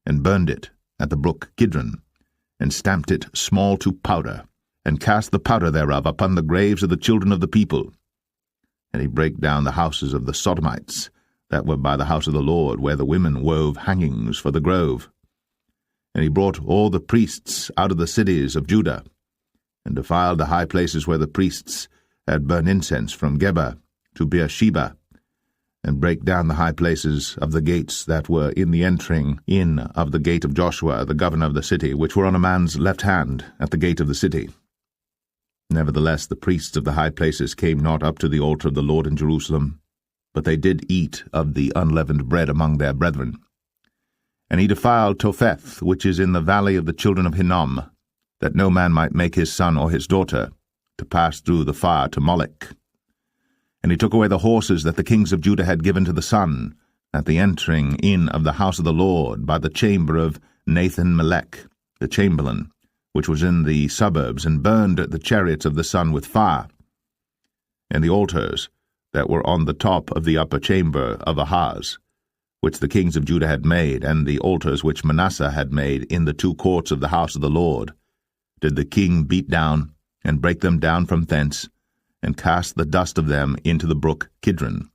and burned it at the brook Kidron, and stamped it small to powder, and cast the powder thereof upon the graves of the children of the people. And he brake down the houses of the Sodomites, that were by the house of the Lord, where the women wove hangings for the grove. And he brought all the priests out of the cities of Judah, and defiled the high places where the priests had burned incense, from Geba to Beersheba, and brake down the high places of the gates that were in the entering in of the gate of Joshua, the governor of the city, which were on a man's left hand at the gate of the city. Nevertheless the priests of the high places came not up to the altar of the Lord in Jerusalem, but they did eat of the unleavened bread among their brethren. And he defiled Topheth, which is in the valley of the children of Hinnom, that no man might make his son or his daughter to pass through the fire to Molech. And he took away the horses that the kings of Judah had given to the sun, at the entering in of the house of the Lord, by the chamber of Nathan-Melech, the chamberlain, which was in the suburbs, and burned the chariots of the sun with fire. And the altars that were on the top of the upper chamber of Ahaz, which the kings of Judah had made, and the altars which Manasseh had made in the 2 courts of the house of the Lord, did the king beat down, and break them down from thence, and cast the dust of them into the brook Kidron.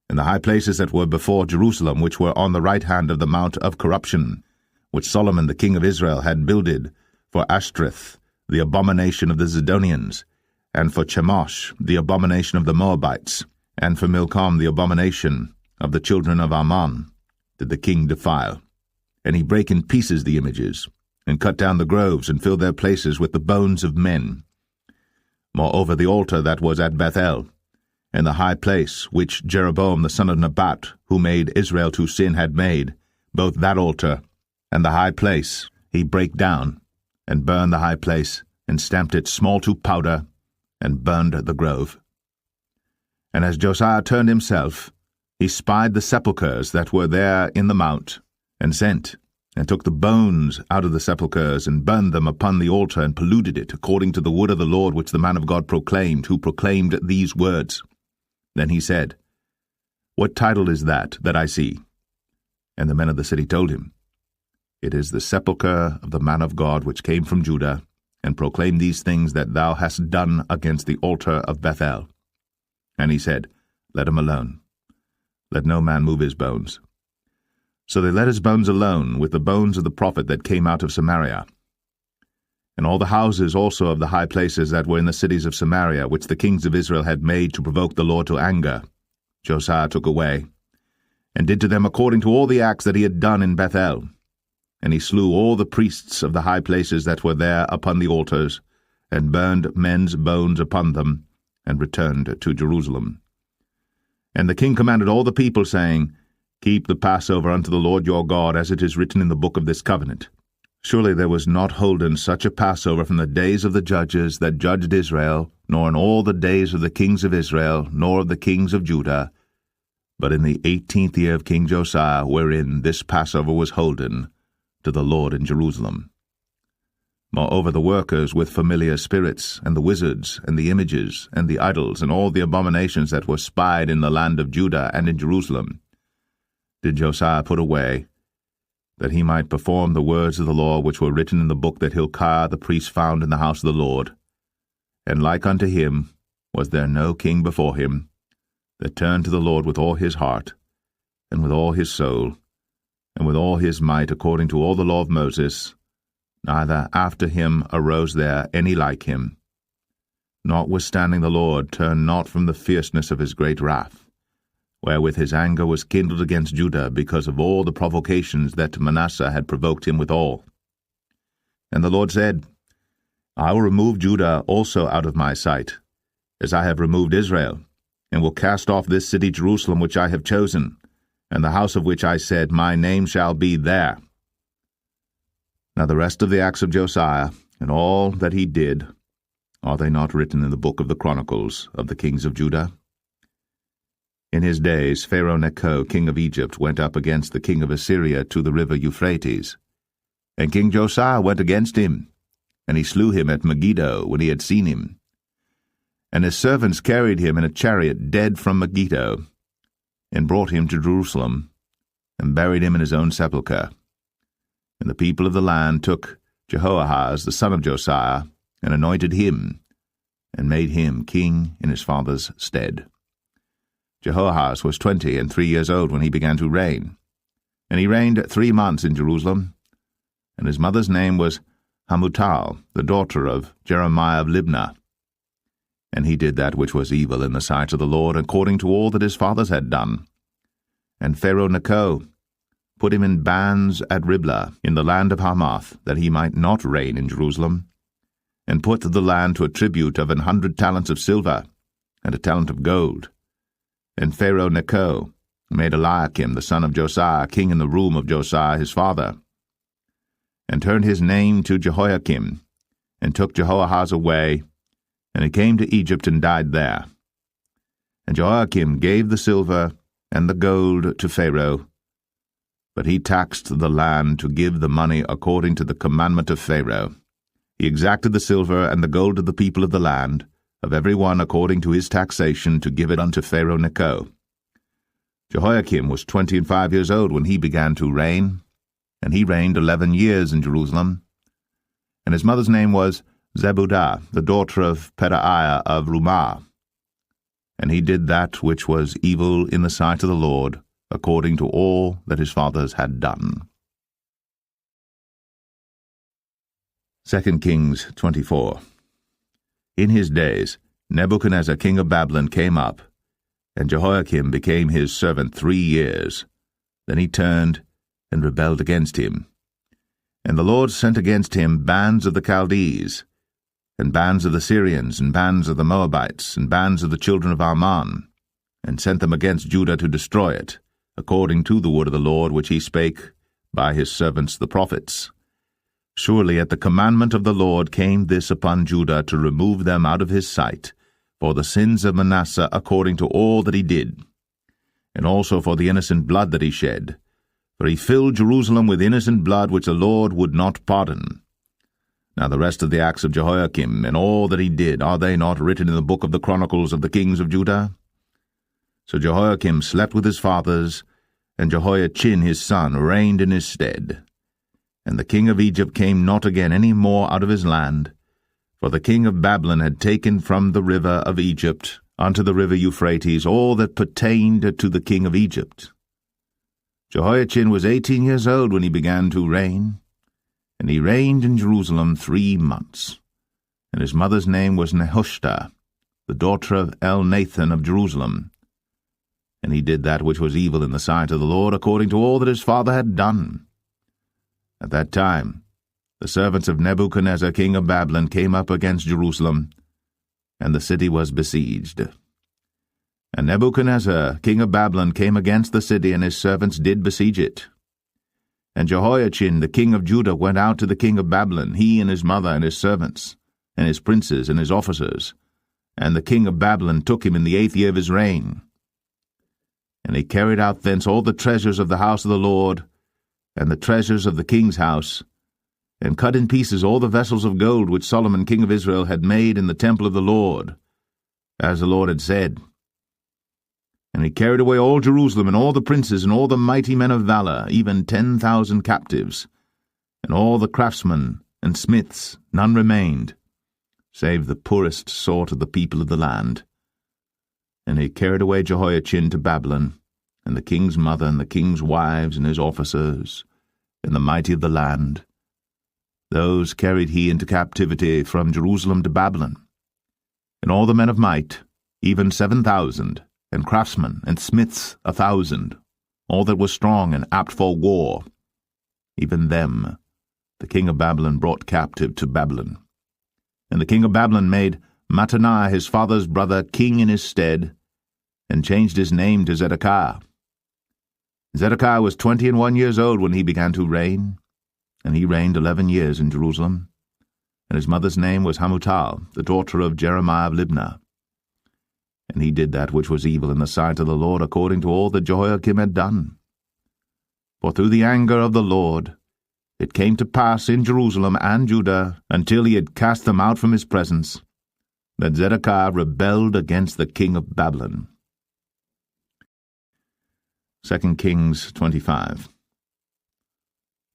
And the high places that were before Jerusalem, which were on the right hand of the mount of corruption, which Solomon the king of Israel had builded for Ashtoreth, the abomination of the Zidonians, and for Chemosh, the abomination of the Moabites, and for Milcom, the abomination of the children of Ammon, did the king defile. And he brake in pieces the images, and cut down the groves, and filled their places with the bones of men. Moreover, the altar that was at Bethel, and the high place which Jeroboam the son of Nebat, who made Israel to sin, had made, both that altar and the high place he brake down, and burned the high place, and stamped it small to powder, and burned the grove. And as Josiah turned himself, he spied the sepulchres that were there in the mount, and sent, and took the bones out of the sepulchres, and burned them upon the altar, and polluted it, according to the word of the Lord which the man of God proclaimed, who proclaimed these words. Then he said, What title is that I see? And the men of the city told him, It is the sepulchre of the man of God which came from Judah, and proclaimed these things that thou hast done against the altar of Bethel. And he said, Let him alone. Let no man move his bones. So they let his bones alone, with the bones of the prophet that came out of Samaria. And all the houses also of the high places that were in the cities of Samaria, which the kings of Israel had made to provoke the Lord to anger, Josiah took away, and did to them according to all the acts that he had done in Bethel. And he slew all the priests of the high places that were there upon the altars, and burned men's bones upon them, and returned to Jerusalem. And the king commanded all the people, saying, Keep the Passover unto the Lord your God, as it is written in the book of this covenant. Surely there was not holden such a Passover from the days of the judges that judged Israel, nor in all the days of the kings of Israel, nor of the kings of Judah, but in the 18th year of King Josiah, wherein this Passover was holden to the Lord in Jerusalem. Moreover, the workers with familiar spirits, and the wizards, and the images, and the idols, and all the abominations that were spied in the land of Judah and in Jerusalem, did Josiah put away, that he might perform the words of the law which were written in the book that Hilkiah the priest found in the house of the Lord. And like unto him was there no king before him, that turned to the Lord with all his heart, and with all his soul, and with all his might, according to all the law of Moses, neither after him arose there any like him. Notwithstanding the Lord turned not from the fierceness of his great wrath, wherewith his anger was kindled against Judah, because of all the provocations that Manasseh had provoked him withal. And the Lord said, I will remove Judah also out of my sight, as I have removed Israel, and will cast off this city Jerusalem which I have chosen, and the house of which I said, My name shall be there. Now the rest of the acts of Josiah, and all that he did, are they not written in the book of the Chronicles of the kings of Judah? In his days Pharaoh Necho, king of Egypt, went up against the king of Assyria to the river Euphrates. And King Josiah went against him, and he slew him at Megiddo when he had seen him. And his servants carried him in a chariot dead from Megiddo, and brought him to Jerusalem, and buried him in his own sepulchre. And the people of the land took Jehoahaz the son of Josiah, and anointed him, and made him king in his father's stead. Jehoahaz was 23 years old when he began to reign, and he reigned 3 months in Jerusalem, and his mother's name was Hamutal, the daughter of Jeremiah of Libnah. And he did that which was evil in the sight of the Lord, according to all that his fathers had done. And Pharaoh Necho put him in bands at Riblah, in the land of Hamath, that he might not reign in Jerusalem, and put the land to a tribute of 100 talents of silver, and a talent of gold. And Pharaoh Necho made Eliakim the son of Josiah king in the room of Josiah his father, and turned his name to Jehoiakim, and took Jehoahaz away, and he came to Egypt and died there. And Jehoiakim gave the silver and the gold to Pharaoh, but he taxed the land to give the money according to the commandment of Pharaoh. He exacted the silver and the gold of the people of the land, of every one according to his taxation, to give it unto Pharaoh Necho. Jehoiakim was 25 years old when he began to reign, and he reigned 11 years in Jerusalem. And his mother's name was Zebudah, the daughter of Pedaiah of Rumah. And he did that which was evil in the sight of the Lord, according to all that his fathers had done. 2 Kings 24. In his days Nebuchadnezzar king of Babylon came up, and Jehoiakim became his servant 3 years. Then he turned and rebelled against him. And the Lord sent against him bands of the Chaldees, and bands of the Syrians, and bands of the Moabites, and bands of the children of Ammon, and sent them against Judah to destroy it, according to the word of the Lord which he spake by his servants the prophets. Surely at the commandment of the Lord came this upon Judah to remove them out of his sight, for the sins of Manasseh according to all that he did, and also for the innocent blood that he shed. For he filled Jerusalem with innocent blood which the Lord would not pardon. Now the rest of the acts of Jehoiakim, and all that he did, are they not written in the book of the Chronicles of the kings of Judah? So Jehoiakim slept with his fathers, and Jehoiachin his son reigned in his stead. And the king of Egypt came not again any more out of his land, for the king of Babylon had taken from the river of Egypt unto the river Euphrates all that pertained to the king of Egypt. Jehoiachin was 18 years old when he began to reign, and he reigned in Jerusalem 3 months. And his mother's name was Nehushta, the daughter of Elnathan of Jerusalem. And he did that which was evil in the sight of the Lord, according to all that his father had done. At that time the servants of Nebuchadnezzar king of Babylon came up against Jerusalem, and the city was besieged. And Nebuchadnezzar king of Babylon came against the city, and his servants did besiege it. And Jehoiachin the king of Judah went out to the king of Babylon, he and his mother and his servants, and his princes and his officers. And the king of Babylon took him in the 8th year of his reign. And he carried out thence all the treasures of the house of the Lord, and the treasures of the king's house, and cut in pieces all the vessels of gold which Solomon king of Israel had made in the temple of the Lord, as the Lord had said. And he carried away all Jerusalem, and all the princes, and all the mighty men of valor, even 10,000 captives, and all the craftsmen and smiths, none remained, save the poorest sort of the people of the land. And he carried away Jehoiachin to Babylon, and the king's mother, and the king's wives, and his officers, and the mighty of the land. Those carried he into captivity from Jerusalem to Babylon. And all the men of might, even 7,000, and craftsmen and smiths 1,000, all that was strong and apt for war, even them the king of Babylon brought captive to Babylon. And the king of Babylon made Mattaniah his father's brother king in his stead, and changed his name to Zedekiah. Zedekiah was 21 years old when he began to reign, and he reigned 11 years in Jerusalem. And his mother's name was Hamutal, the daughter of Jeremiah of Libnah. And he did that which was evil in the sight of the Lord, according to all that Jehoiakim had done. For through the anger of the Lord it came to pass in Jerusalem and Judah, until he had cast them out from his presence, that Zedekiah rebelled against the king of Babylon. 2 Kings 25.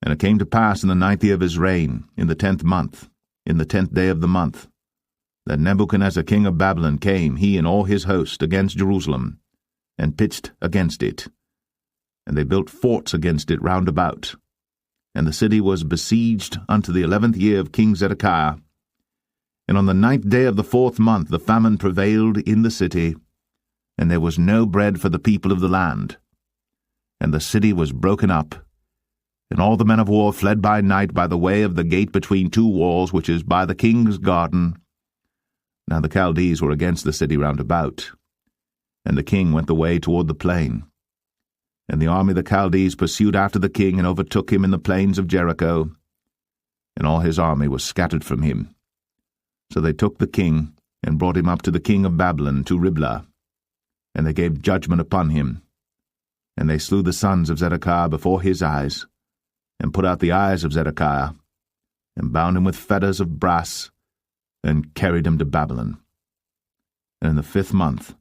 And it came to pass in the 9th year of his reign, in the 10th month, in the 10th day of the month, that Nebuchadnezzar king of Babylon came, he and all his host, against Jerusalem, and pitched against it. And they built forts against it round about. And the city was besieged unto the 11th year of King Zedekiah. And on the 9th day of the 4th month the famine prevailed in the city, and there was no bread for the people of the land. And the city was broken up, and all the men of war fled by night by the way of the gate between 2 walls, which is by the king's garden. Now the Chaldees were against the city round about. And the king went the way toward the plain. And the army of the Chaldees pursued after the king, and overtook him in the plains of Jericho. And all his army was scattered from him. So they took the king, and brought him up to the king of Babylon, to Riblah. And they gave judgment upon him. And they slew the sons of Zedekiah before his eyes, and put out the eyes of Zedekiah, and bound him with fetters of brass, and carried him to Babylon. And in the 5th month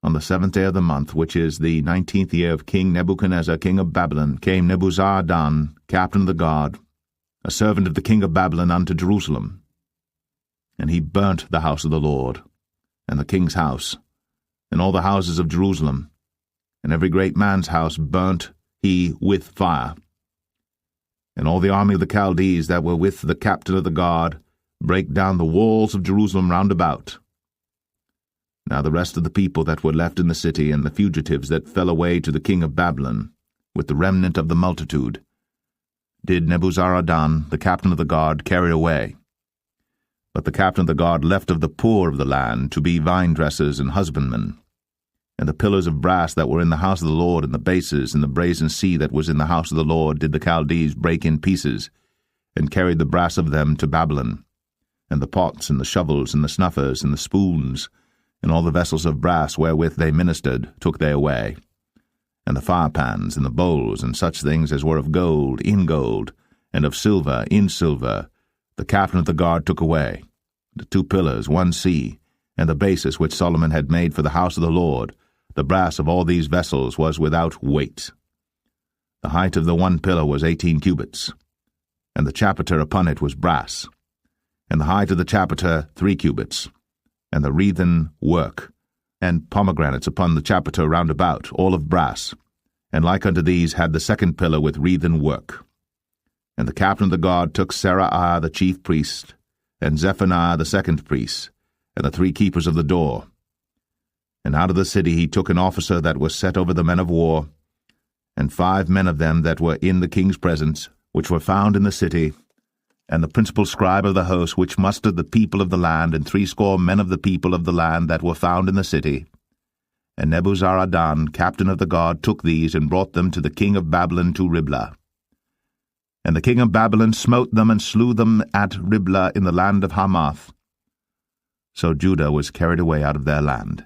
On the 7th day of the month, which is the 19th year of King Nebuchadnezzar, king of Babylon, came Nebuzaradan, captain of the guard, a servant of the king of Babylon, unto Jerusalem. And he burnt the house of the Lord, and the king's house, and all the houses of Jerusalem, and every great man's house burnt he with fire. And all the army of the Chaldees that were with the captain of the guard brake down the walls of Jerusalem round about. Now the rest of the people that were left in the city, and the fugitives that fell away to the king of Babylon, with the remnant of the multitude, did Nebuzaradan, the captain of the guard, carry away. But the captain of the guard left of the poor of the land to be vine-dressers and husbandmen. And the pillars of brass that were in the house of the Lord, and the bases, and the brazen sea that was in the house of the Lord, did the Chaldees break in pieces, and carried the brass of them to Babylon. And the pots, and the shovels, and the snuffers, and the spoons, and all the vessels of brass wherewith they ministered, took they away. And the firepans, and the bowls, and such things as were of gold, in gold, and of silver, in silver, the captain of the guard took away. The 2 pillars, 1 sea, and the bases which Solomon had made for the house of the Lord, the brass of all these vessels was without weight. The height of the 1 pillar was 18 cubits, and the chapiter upon it was brass, and the height of the chapiter 3 cubits, and the wreathen work, and pomegranates upon the chapiter round about, all of brass, and like unto these had the 2nd pillar with wreathen work. And the captain of the guard took Seraiah the chief priest, and Zephaniah the 2nd priest, and the 3 keepers of the door. And out of the city he took an officer that was set over the men of war, and 5 men of them that were in the king's presence, which were found in the city, and the principal scribe of the host, which mustered the people of the land, and 60 men of the people of the land that were found in the city. And Nebuzaradan, captain of the guard, took these, and brought them to the king of Babylon to Riblah. And the king of Babylon smote them, and slew them at Riblah in the land of Hamath. So Judah was carried away out of their land.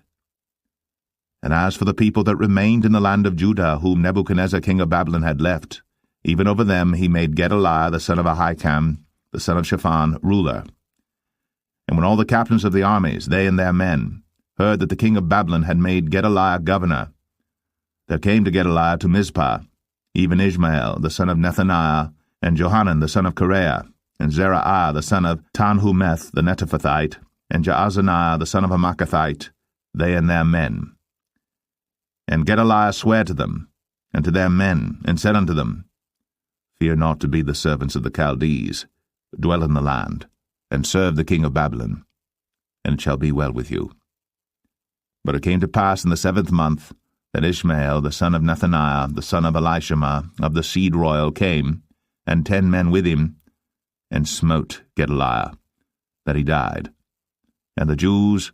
And as for the people that remained in the land of Judah, whom Nebuchadnezzar king of Babylon had left, even over them he made Gedaliah the son of Ahikam, the son of Shaphan, ruler. And when all the captains of the armies, they and their men, heard that the king of Babylon had made Gedaliah governor, there came to Gedaliah to Mizpah, even Ishmael the son of Nethaniah, and Johanan the son of Kareah, and Zeraiah the son of Tanhumeth the Netophathite, and Jaazaniah the son of a Maacathite, they and their men. And Gedaliah sware to them, and to their men, and said unto them, Fear not to be the servants of the Chaldees, dwell in the land, and serve the king of Babylon, and it shall be well with you. But it came to pass in the 7th month, that Ishmael the son of Nethaniah, the son of Elishama, of the seed royal, came, and 10 men with him, and smote Gedaliah, that he died, and the Jews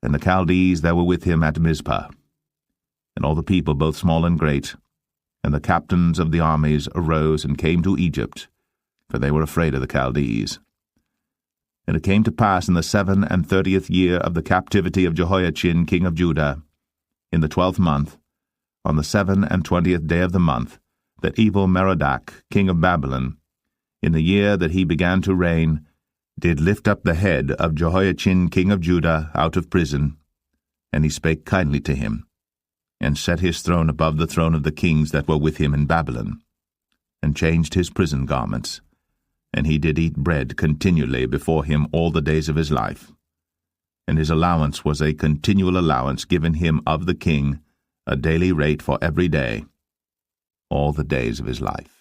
and the Chaldees that were with him at Mizpah. And all the people, both small and great, and the captains of the armies arose and came to Egypt, for they were afraid of the Chaldees. And it came to pass in the 37th year of the captivity of Jehoiachin king of Judah, in the 12th month, on the 27th day of the month, that Evil-Merodach king of Babylon, in the year that he began to reign, did lift up the head of Jehoiachin king of Judah out of prison, and he spake kindly to him, and set his throne above the throne of the kings that were with him in Babylon, and changed his prison garments, and he did eat bread continually before him all the days of his life. And his allowance was a continual allowance given him of the king, a daily rate for every day, all the days of his life.